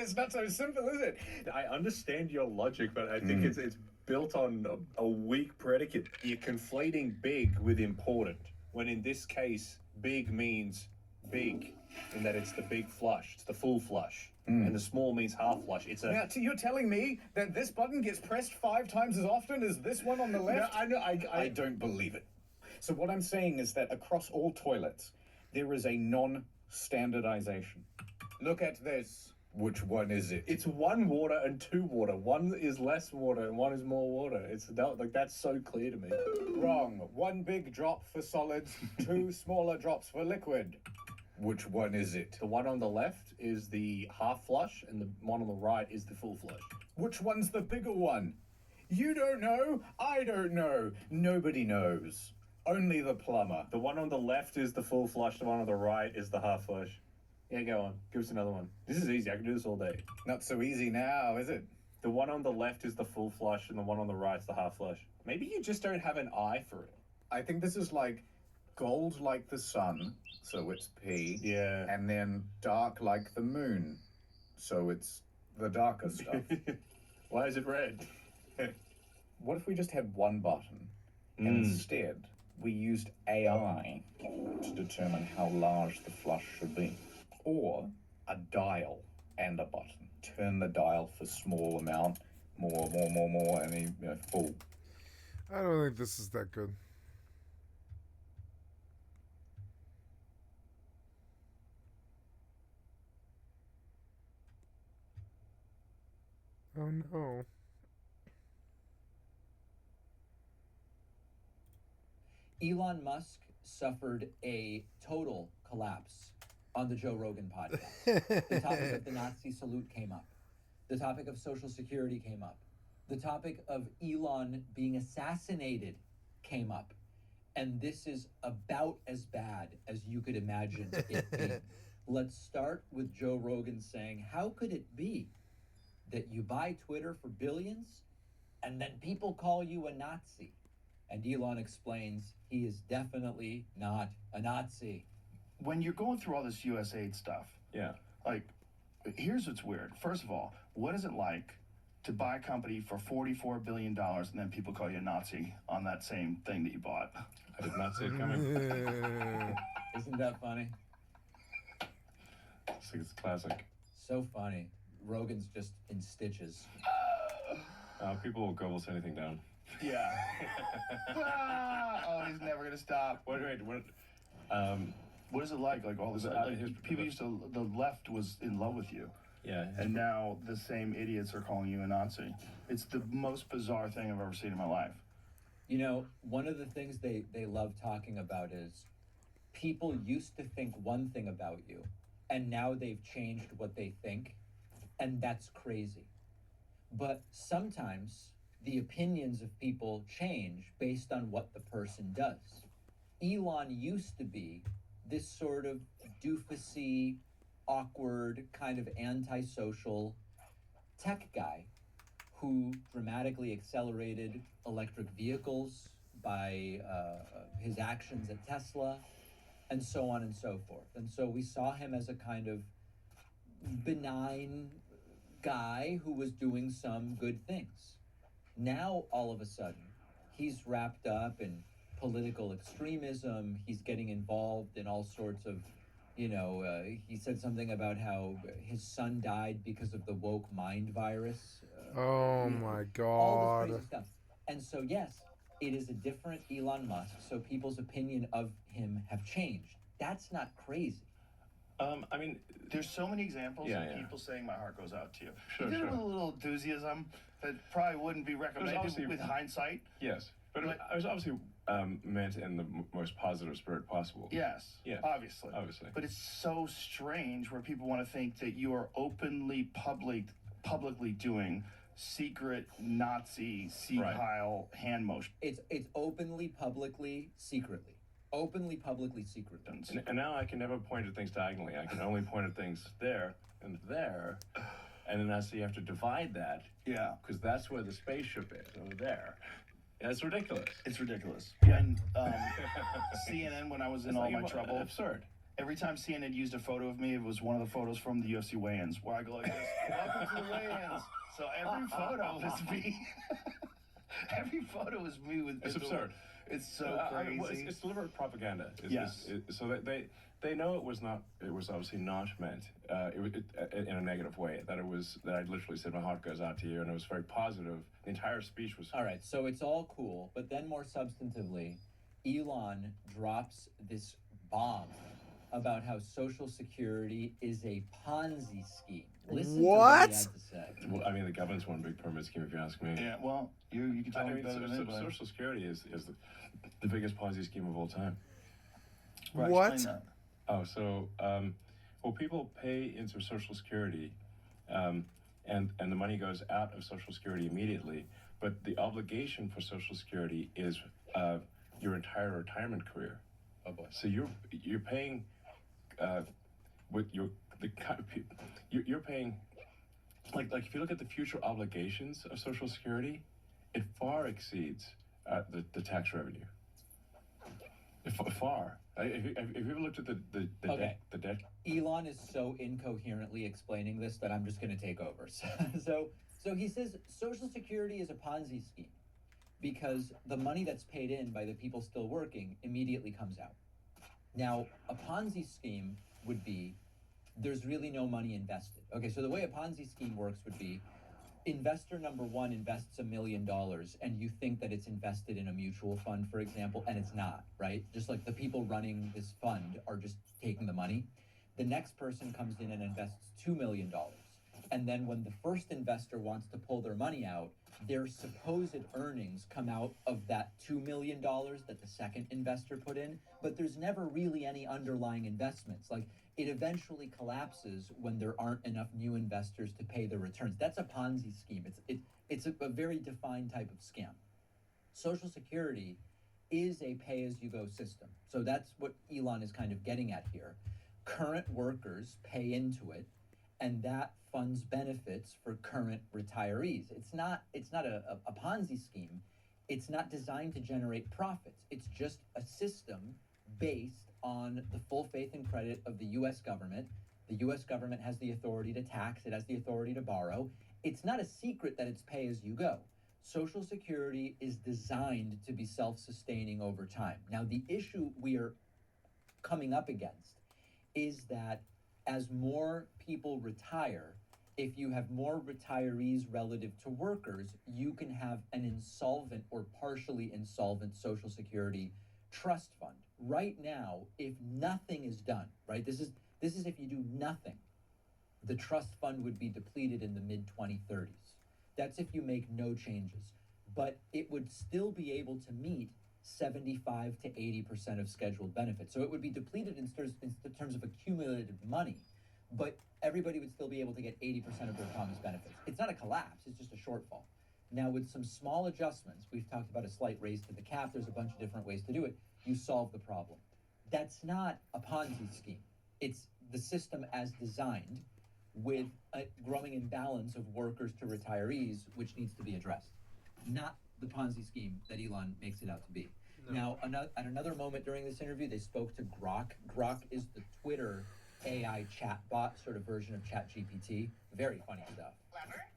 it's not so simple, is it? I understand your logic, but I think it's built on a weak predicate. You're conflating big with important, when in this case, big means big. In that it's the big flush, it's the full flush, and the small means half flush. It's a. Now, you're telling me that this button gets pressed 5 times as often as this one on the left? No, I know. I don't believe it. So what I'm saying is that across all toilets, there is a non-standardization. Look at this. Which one is it? It's 1 water and 2 water. 1 is less water and 1 is more water. It's like that's so clear to me. Wrong. 1 big drop for solids, 2 smaller drops for liquid. Which one is it? The one on the left is the half flush, and the one on the right is the full flush. Which one's the bigger one? You don't know. I don't know. Nobody knows. Only the plumber. The one on the left is the full flush. The one on the right is the half flush. Yeah, go on. Give us another one. This is easy. I can do this all day. Not so easy now, is it? The one on the left is the full flush, and the one on the right is the half flush. Maybe you just don't have an eye for it. I think this is like gold like the sun, so it's P. Yeah. And then dark like the moon, so it's the darker stuff. Why is it red? What if we just had 1 button, and instead we used AI to determine how large the flush should be? Or a dial and a button. Turn the dial for small amount, more, and then, full. I don't think this is that good. Oh no. Elon Musk suffered a total collapse on the Joe Rogan podcast. The topic of the Nazi salute came up. The topic of Social Security came up. The topic of Elon being assassinated came up. And this is about as bad as you could imagine it being. Let's start with Joe Rogan saying, how could it be that you buy Twitter for billions and then people call you a Nazi? And Elon explains he is definitely not a Nazi. when you're going through all this USAID stuff, Yeah. like, here's what's weird. First of all, what is it like to buy a company for $44 billion and then people call you a Nazi on that same thing that you bought? I did not see it coming. Isn't that funny? It's classic. So funny. Rogan's just in stitches. People will gobble anything down. Yeah. Oh, he's never gonna stop. What? What is it like? Like all this, people used to. The left was in love with you. Yeah. And now the same idiots are calling you a Nazi. It's the most bizarre thing I've ever seen in my life. You know, one of the things they love talking about is people used to think one thing about you, and now they've changed what they think, and that's crazy. But sometimes the opinions of people change based on what the person does. Elon used to be this sort of doofusy, awkward, kind of antisocial tech guy who dramatically accelerated electric vehicles by his actions at Tesla, and so on and so forth. And so we saw him as a kind of benign guy who was doing some good things. Now, all of a sudden, he's wrapped up in political extremism. He's getting involved in all sorts of, he said something about how his son died because of the woke mind virus. Oh my All God. this crazy stuff. And so, yes, it is a different Elon Musk, so people's opinion of him have changed. That's not crazy. I mean, there's so many examples Yeah, of yeah. people saying my heart goes out to you. Sure, He did it sure. with a little enthusiasm that probably wouldn't be recommended obviously- with hindsight. Yes, but I was obviously meant in the most positive spirit possible. Yes, Yeah. obviously. Obviously. But it's so strange where people want to think that you are openly publicly doing secret Nazi Sieg Heil hand motion. It's openly, publicly, secretly. Openly, publicly, secretly. And now I can never point at things diagonally. I can only point at things there and there. And then you have to divide that. Yeah. Because that's where the spaceship is, over there. That's ridiculous. It's ridiculous. Yeah. And CNN, when I was in It's all like my trouble, absurd. Every time CNN used a photo of me, it was one of the photos from the UFC weigh-ins, where I go like this, welcome to the weigh-ins. So every photo is me. Every photo is me with... It's absurd. It's so crazy. It's deliberate propaganda. Yes. So they know it was not. It was obviously not meant in a negative way. That I literally said my heart goes out to you, and it was very positive. The entire speech was. All right, so it's all cool, but then more substantively, Elon drops this bomb about how Social Security is a Ponzi scheme. Listen to what he had to say. Well, I mean, the government's one big pyramid scheme, if you ask me. Yeah, well, you can tell me better than anybody. Social Security is the biggest Ponzi scheme of all time. Right, What? explain that. Oh, so well, people pay into Social Security, and the money goes out of Social Security immediately. But the obligation for Social Security is your entire retirement career. Oh boy! So you're paying with you're paying like if you look at the future obligations of Social Security, it far exceeds the tax revenue. Far. Have you ever looked at the debt? Elon is so incoherently explaining this that I'm just going to take over. So he says Social Security is a Ponzi scheme because the money that's paid in by the people still working immediately comes out. Now, a Ponzi scheme would be there's really no money invested. Okay, so the way a Ponzi scheme works would be investor number one invests $1 million and you think that it's invested in a mutual fund, for example, and it's not, right? Just like the people running this fund are just taking the money. The next person comes in and invests $2 million. And then when the first investor wants to pull their money out, their supposed earnings come out of that $2 million that the second investor put in, but there's never really any underlying investments. Like, it eventually collapses when there aren't enough new investors to pay the returns. That's a Ponzi scheme. It's a very defined type of scam. Social Security is a pay-as-you-go system. So that's what Elon is kind of getting at here. Current workers pay into it, and that funds benefits for current retirees. It's not a Ponzi scheme. It's not designed to generate profits. It's just a system based on the full faith and credit of the U.S. government. The U.S. government has the authority to tax, it has the authority to borrow. It's not a secret that it's pay as you go. Social Security is designed to be self-sustaining over time. Now, the issue we are coming up against is that as more people retire, if you have more retirees relative to workers, you can have an insolvent or partially insolvent Social Security trust fund. Right now, if nothing is done, right, this is if you do nothing, the trust fund would be depleted in the mid-2030s. That's if you make no changes. But it would still be able to meet 75 to 80% of scheduled benefits. So it would be depleted in terms of accumulated money, but everybody would still be able to get 80% of their promised benefits. It's not a collapse, it's just a shortfall. Now, with some small adjustments, we've talked about a slight raise to the cap, there's a bunch of different ways to do it, you solve the problem. That's not a Ponzi scheme. It's the system as designed with a growing imbalance of workers to retirees, which needs to be addressed. Not the Ponzi scheme that Elon makes it out to be. No. Now, at another moment during this interview, they spoke to Grok. Grok is the Twitter AI chatbot, sort of version of ChatGPT. Very funny stuff. Clever?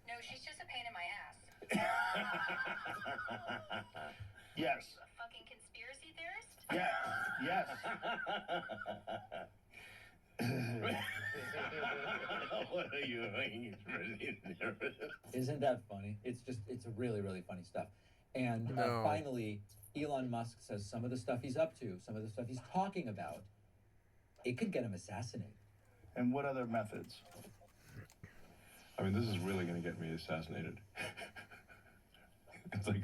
No, she's just a pain in my ass. Yes. A fucking conspiracy theorist? Yes. What are you doing? It's really nervous. Isn't that funny? It's really, really funny stuff. And finally, Elon Musk says some of the stuff he's up to, some of the stuff he's talking about, it could get him assassinated. And what other methods? I mean, this is really going to get me assassinated. It's like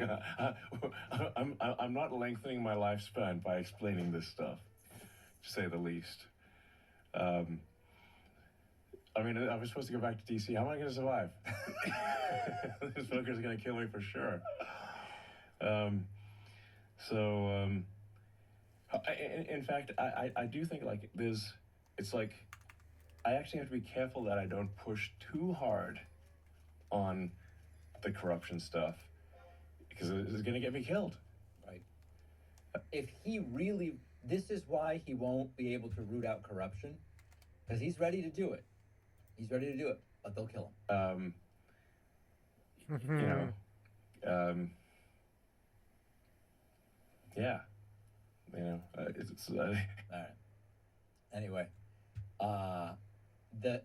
I'm not lengthening my lifespan by explaining this stuff, to say the least. I mean, I was supposed to go back to DC. How am I going to survive? This fucker's going to kill me for sure. In fact, I do think like it's like I actually have to be careful that I don't push too hard on the corruption stuff because it's going to get me killed. Right. If he really, this is why he won't be able to root out corruption, because he's ready to do it. He's ready to do it, but they'll kill him. Yeah. It's all right. Anyway, the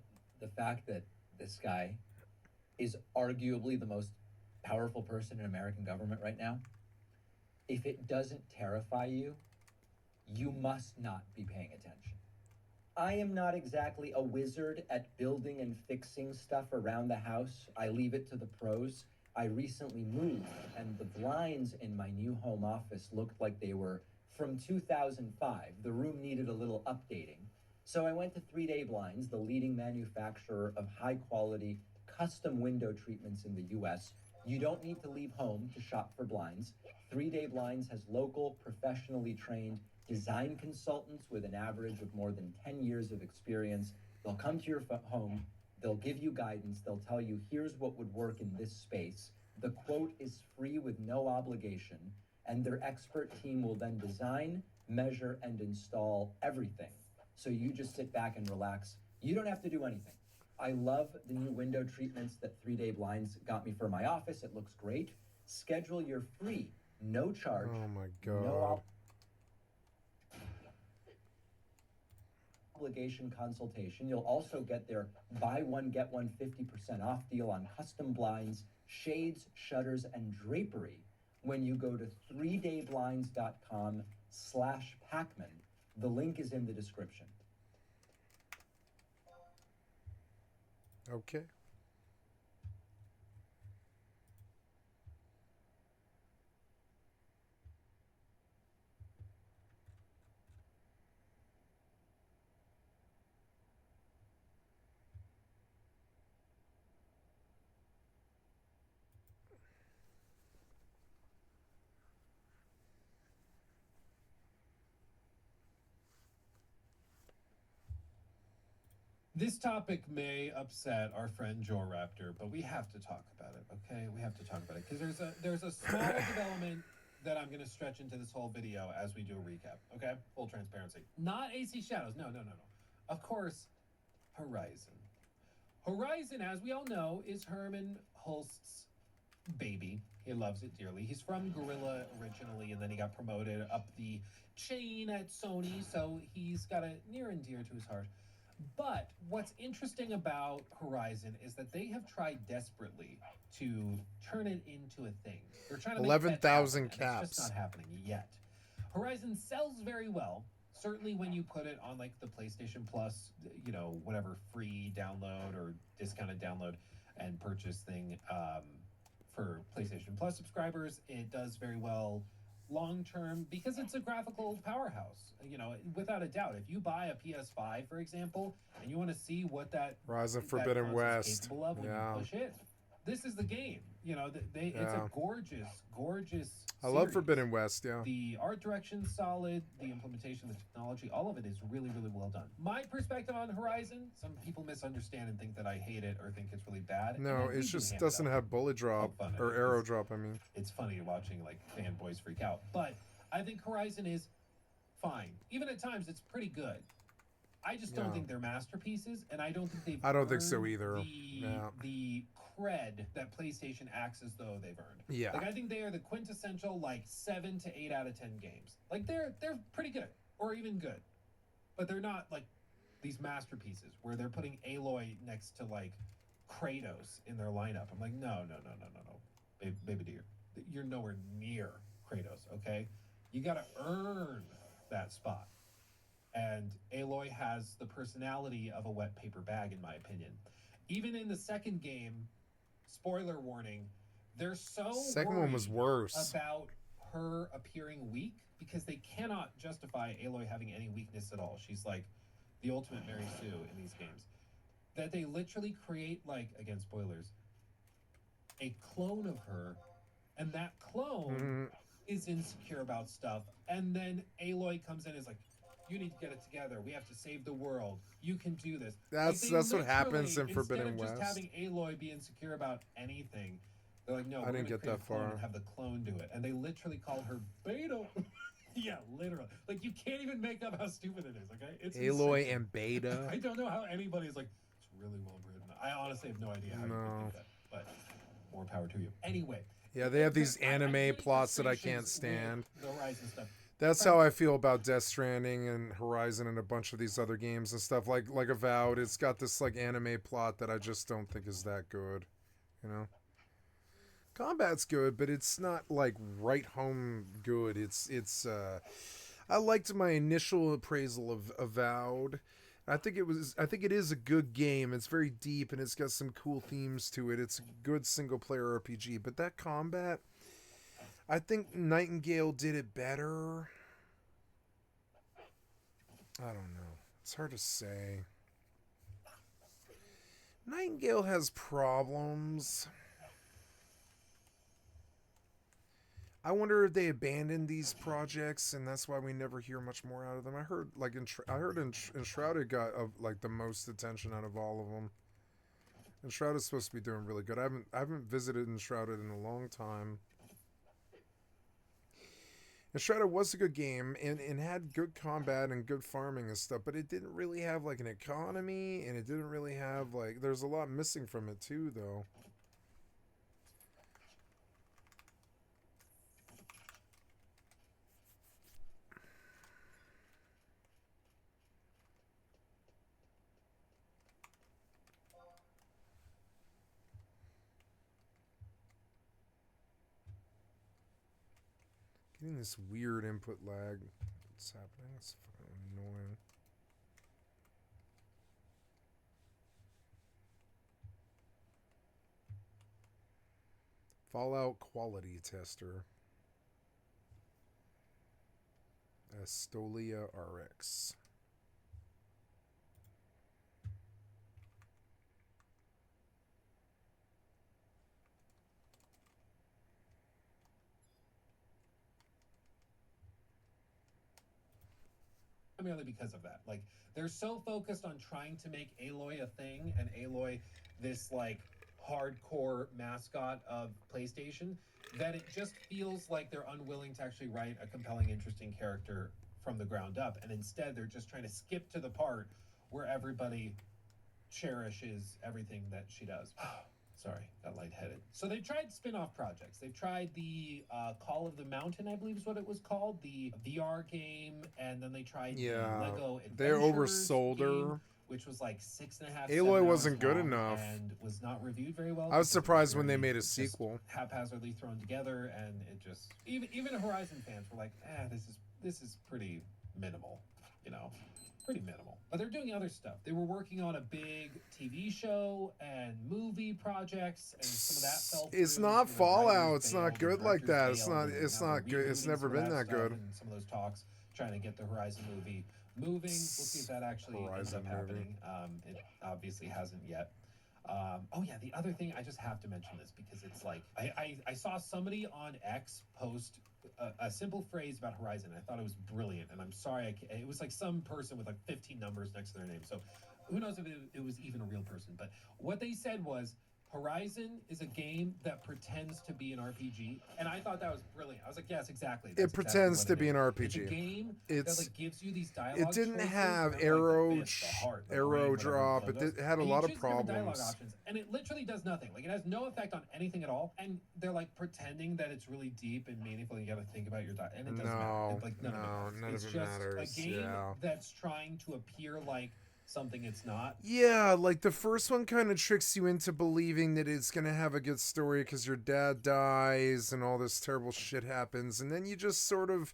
fact that this guy is arguably the most powerful person in American government right now, if it doesn't terrify you, you must not be paying attention. I am not exactly a wizard at building and fixing stuff around the house. I leave it to the pros. I recently moved, and the blinds in my new home office looked like they were from 2005. The room needed a little updating. So I went to 3-Day Blinds, the leading manufacturer of high-quality custom window treatments in the U.S. You don't need to leave home to shop for blinds. 3-Day Blinds has local, professionally trained design consultants with an average of more than 10 years of experience. They'll come to your home, they'll give you guidance, they'll tell you, here's what would work in this space. The quote is free with no obligation, and their expert team will then design, measure, and install everything. So you just sit back and relax. You don't have to do anything. I love the new window treatments that 3-Day Blinds got me for my office. It looks great. Schedule your free, no charge, Oh my God. no obligation consultation. You'll also get their buy one, get one 50% off deal on custom blinds, shades, shutters, and drapery when you go to 3dayblinds.com/Pacman. The link is in the description. Okay. This topic may upset our friend Joe Raptor, but we have to talk about it, okay? We have to talk about it because there's a small development that I'm going to stretch into this whole video as we do a recap, okay? Full transparency. Not AC Shadows. No. Of course, Horizon. Horizon, as we all know, is Herman Hulst's baby. He loves it dearly. He's from Guerrilla originally, and then he got promoted up the chain at Sony, so he's got it near and dear to his heart. But what's interesting about Horizon is that they have tried desperately to turn it into a thing. They're trying to make 11,000 that happen, and it's caps. just not happening yet. Horizon sells very well. Certainly when you put it on like the PlayStation Plus, you know, whatever free download or discounted download and purchase thing for PlayStation Plus subscribers, it does very well long term because it's a graphical powerhouse. You know, without a doubt, if you buy a PS5, for example, and you want to see what that Horizon that Forbidden console's West. capable of when Yeah. you push it, this is the game. You know, it's Yeah. a gorgeous I love series. Forbidden West, yeah. The art direction's solid, the implementation, the technology, all of it is really, really well done. My perspective on Horizon, some people misunderstand and think that I hate it or think it's really bad. and No, I it do just ham doesn't up. have bullet drop fun it or is. arrow drop, I mean. It's funny watching like fanboys freak out. But I think Horizon is fine. Even at times it's pretty good. I just don't Yeah. think they're masterpieces, and I don't think they've I don't think so earned either. The, Yeah. the cred that PlayStation acts as though they've earned. Yeah. Like I think they are the quintessential like 7 to 8 out of 10 games. Like they're pretty good or even good. But they're not like these masterpieces where they're putting Aloy next to like Kratos in their lineup. I'm like, no. Baby dear. You're nowhere near Kratos, okay? You gotta earn that spot. And Aloy has the personality of a wet paper bag, in my opinion. Even in the second game, spoiler warning, they're so Second one was worried worse. about her appearing weak because they cannot justify Aloy having any weakness at all. She's like the ultimate Mary Sue in these games. That they literally create, like, again, spoilers, a clone of her, and that clone is insecure about stuff. And then Aloy comes in and is like, you need to get it together. We have to save the world. You can do this. That's what happens in Forbidden Instead of West. just having Aloy be insecure about anything, they're like, no, I we're didn't gonna get create that a clone far. and have the clone do it. And they literally call her Beta. Yeah, literally. Like, you can't even make up how stupid it is, okay? It's Aloy insane. and Beta. I don't know how anybody's like, it's really well written. I honestly have no idea how you would think that, but more power to you. Anyway. Yeah, they have these anime plots that I can't stand. The Horizon stuff. That's how I feel about Death Stranding and Horizon and a bunch of these other games and stuff. Like Avowed, it's got this like anime plot that I just don't think is that good. You know? Combat's good, but it's not like right home good. I liked my initial appraisal of Avowed. I think it is a good game. It's very deep and it's got some cool themes to it. It's a good single player RPG, but that combat, I think Nightingale did it better. I don't know. It's hard to say. Nightingale has problems. I wonder if they abandoned these projects and that's why we never hear much more out of them. I heard like Enshrouded got like the most attention out of all of them. Enshrouded's supposed to be doing really good. I haven't visited Enshrouded in a long time. Enshrouded was a good game and had good combat and good farming and stuff, but it didn't really have like an economy and it didn't really have like, there's a lot missing from it too though. Getting this weird input lag. What's happening? It's fucking annoying. Fallout quality tester. Astolia RX. Primarily because of that. Like, they're so focused on trying to make Aloy a thing and Aloy this, like, hardcore mascot of PlayStation that it just feels like they're unwilling to actually write a compelling, interesting character from the ground up. And instead, they're just trying to skip to the part where everybody cherishes everything that she does. Sorry, got lightheaded. So they've tried spin-off projects. They've tried the Call of the Mountain, I believe is what it was called, the VR game, and then they tried the Lego they Adventures oversold game, her. which was like 6.5. Aloy wasn't good enough, and was not reviewed very well. I was because it surprised when they very made a just sequel. haphazardly thrown together, and it just even Horizon fans were like, this is pretty minimal, you know. Pretty minimal. But they're doing other stuff. They were working on a big TV show and movie projects, and some of that fell through. It's not Some of the Fallout. writers It's not failed, good the like that. directors It's failed, not. and It's now not they're good. It's rebooting never some of been that stuff good. And some of those talks trying to get the Horizon movie moving. We'll see if that actually ends up happening. It obviously hasn't yet. Oh yeah, the other thing, I just have to mention this because it's like I saw somebody on X post a simple phrase about Horizon. I thought it was brilliant, and I'm sorry, it was like some person with like 15 numbers next to their name. So who knows if it was even a real person? But what they said was, Horizon is a game that pretends to be an RPG, and I thought that was brilliant. I was like, yes, exactly. It pretends to be an RPG. It's a game that like gives you these dialogue. It didn't choices have that are arrow like the fist, the heart, the arrow brain, drop. whatever It had a and lot you of choose different dialogue problems. options, and it literally does nothing. Like, it has no effect on anything at all, and they're like pretending that it's really deep and meaningful. You got to think about your dialogue, and it doesn't matter. Like, none of it matters. None It's of it just matters. a game Yeah. that's trying to appear like something it's not. Yeah, like the first one kind of tricks you into believing that it's going to have a good story because your dad dies and all this terrible shit happens. And then you just sort of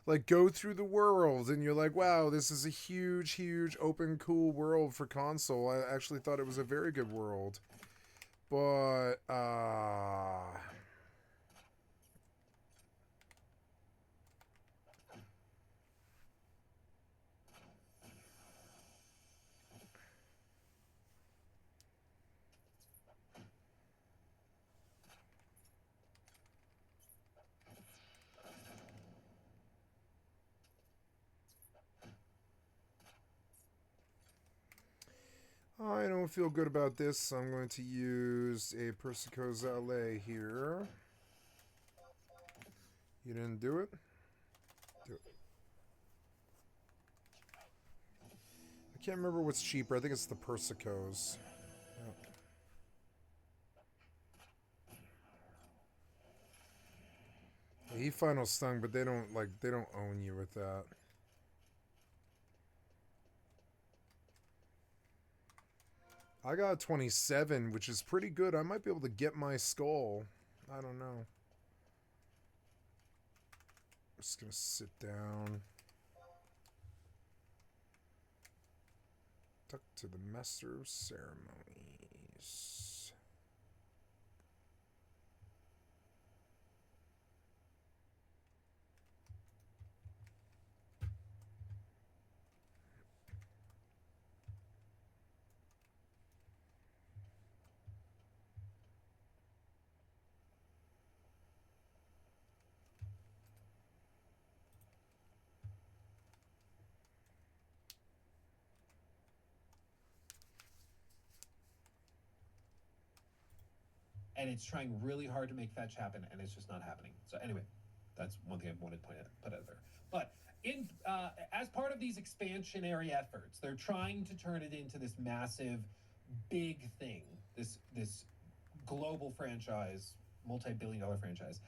like go through the world and you're like, wow, this is a huge, huge open, cool world for console. I actually thought it was a very good world. But, I don't feel good about this, so I'm going to use a Persico's Allay here. You didn't do it? Do it. I can't remember what's cheaper. I think it's the Persicos. Yeah. He final stung, but they don't own you with that. I got 27, which is pretty good. I might be able to get my skull. I don't know. Just gonna sit down. Tuck to the Master of Ceremonies. And it's trying really hard to make fetch happen, and it's just not happening. So anyway, that's one thing I wanted to put out there. But in as part of these expansionary efforts, they're trying to turn it into this massive, big thing, this global franchise, multi-billion-dollar franchise.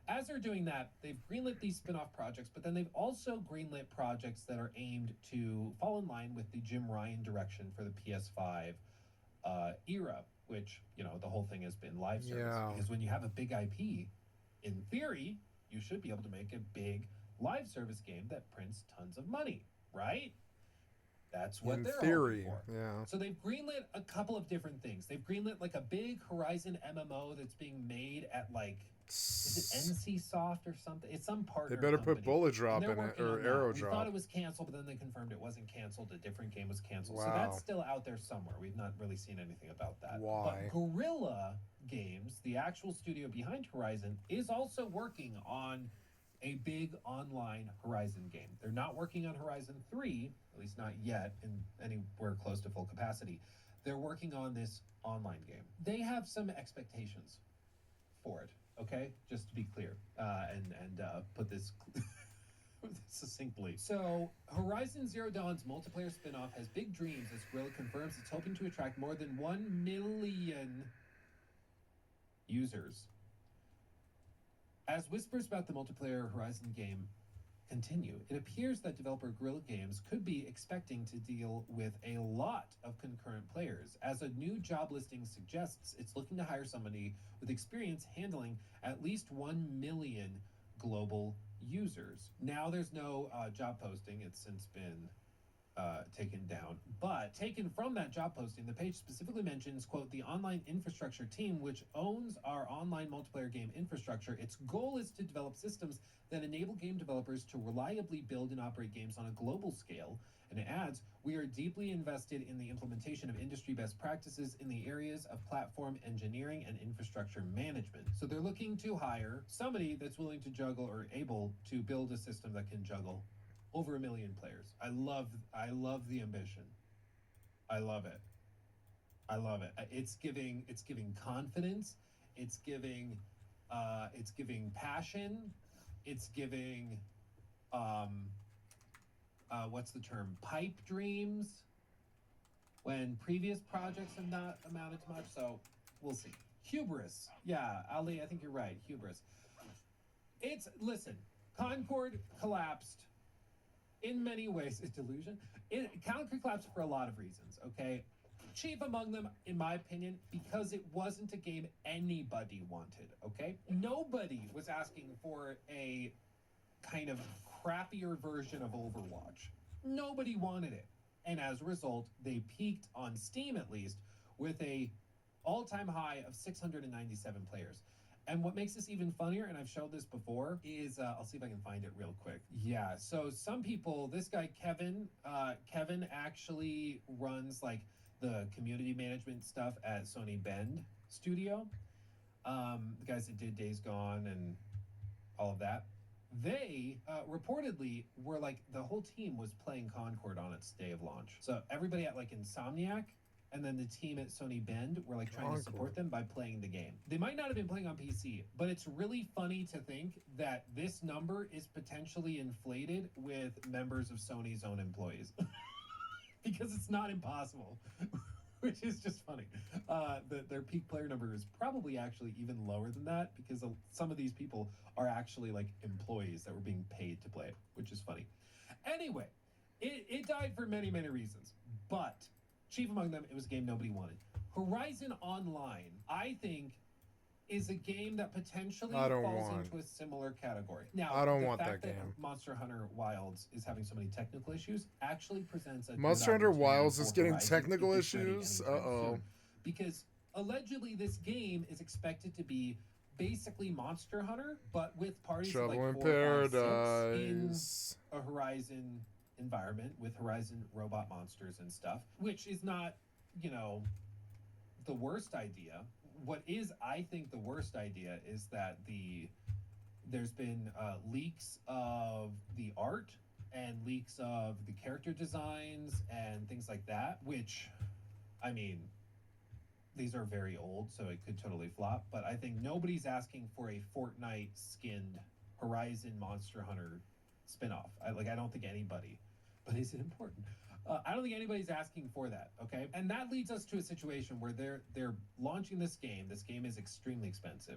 As they're doing that, they've greenlit these spin-off projects, but then they've also greenlit projects that are aimed to fall in line with the Jim Ryan direction for the PS5 era, which, you know, the whole thing has been live service. Yeah. Because when you have a big IP, in theory, you should be able to make a big live service game that prints tons of money, right? That's what they're hoping for. Yeah. So they've greenlit a couple of different things. They've greenlit like a big Horizon MMO that's being made at like, is it NCSoft or something? It's some partner. They better company. put Bullet Drop And in they're it, working or on that. Arrow We Drop. thought it was canceled, but then they confirmed it wasn't canceled. A different game was canceled. So Wow. that's still out there somewhere. We've not really seen anything about that. Why? But Guerrilla Games, the actual studio behind Horizon, is also working on a big online Horizon game. They're not working on Horizon 3, at least not yet, in anywhere close to full capacity. They're working on this online game. They have some expectations for it, okay? Just to be clear, and put this succinctly. So, Horizon Zero Dawn's multiplayer spin-off has big dreams as Guerrilla confirms it's hoping to attract more than 1 million users. As whispers about the multiplayer Horizon game continue, it appears that developer Guerrilla Games could be expecting to deal with a lot of concurrent players. As a new job listing suggests, it's looking to hire somebody with experience handling at least 1 million global users. Now there's no job posting. It's since been taken down. But taken from that job posting, the page specifically mentions, quote, the online infrastructure team, which owns our online multiplayer game infrastructure. Its goal is to develop systems that enable game developers to reliably build and operate games on a global scale. And it adds, we are deeply invested in the implementation of industry best practices in the areas of platform engineering and infrastructure management. So they're looking to hire somebody that's willing to juggle or able to build a system that can juggle over 1 million players. I love the ambition. I love it. I love it. It's giving confidence. It's giving passion. It's giving what's the term? Pipe dreams. When previous projects have not amounted to much, so we'll see. Hubris. Yeah, Ali, I think you're right. Hubris. Listen, Concord collapsed. In many ways, it's delusion. Concord collapsed for a lot of reasons, okay? Chief among them, in my opinion, because it wasn't a game anybody wanted, okay? Nobody was asking for a kind of crappier version of Overwatch. Nobody wanted it. And as a result, they peaked on Steam, at least, with a all-time high of 697 players. And what makes this even funnier, and I've showed this before, is, I'll see if I can find it real quick. Yeah, so some people, this guy, Kevin actually runs, like, the community management stuff at Sony Bend Studio. The guys that did Days Gone and all of that. They reportedly were, like, the whole team was playing Concord on its day of launch. So everybody at, like, Insomniac, and then the team at Sony Bend were like trying to support them by playing the game. They might not have been playing on PC, but it's really funny to think that this number is potentially inflated with members of Sony's own employees. Because it's not impossible, which is just funny. Their peak player number is probably actually even lower than that because some of these people are actually like employees that were being paid to play it, which is funny. Anyway, it died for many, many reasons, but chief among them, it was a game nobody wanted. Horizon Online, I think, is a game that potentially falls into a similar category. Now, I don't the want fact that game. Monster Hunter Wilds is having so many technical issues actually presents a Monster good Hunter opportunity Wilds for is getting Horizon technical if it's ready issues? anytime Uh-oh. soon. Because allegedly this game is expected to be basically Monster Hunter, but with parties of Trouble like in 4, 5, 6 Paradise. in a Horizon environment with Horizon robot monsters and stuff, which is not, the worst idea. What is, I think, the worst idea is that there's been leaks of the art and leaks of the character designs and things like that, which, I mean, these are very old, so it could totally flop, but I think nobody's asking for a Fortnite skinned Horizon Monster Hunter spinoff. I don't think anybody, but is it important? I don't think anybody's asking for that, okay? And that leads us to a situation where they're launching this game. This game is extremely expensive.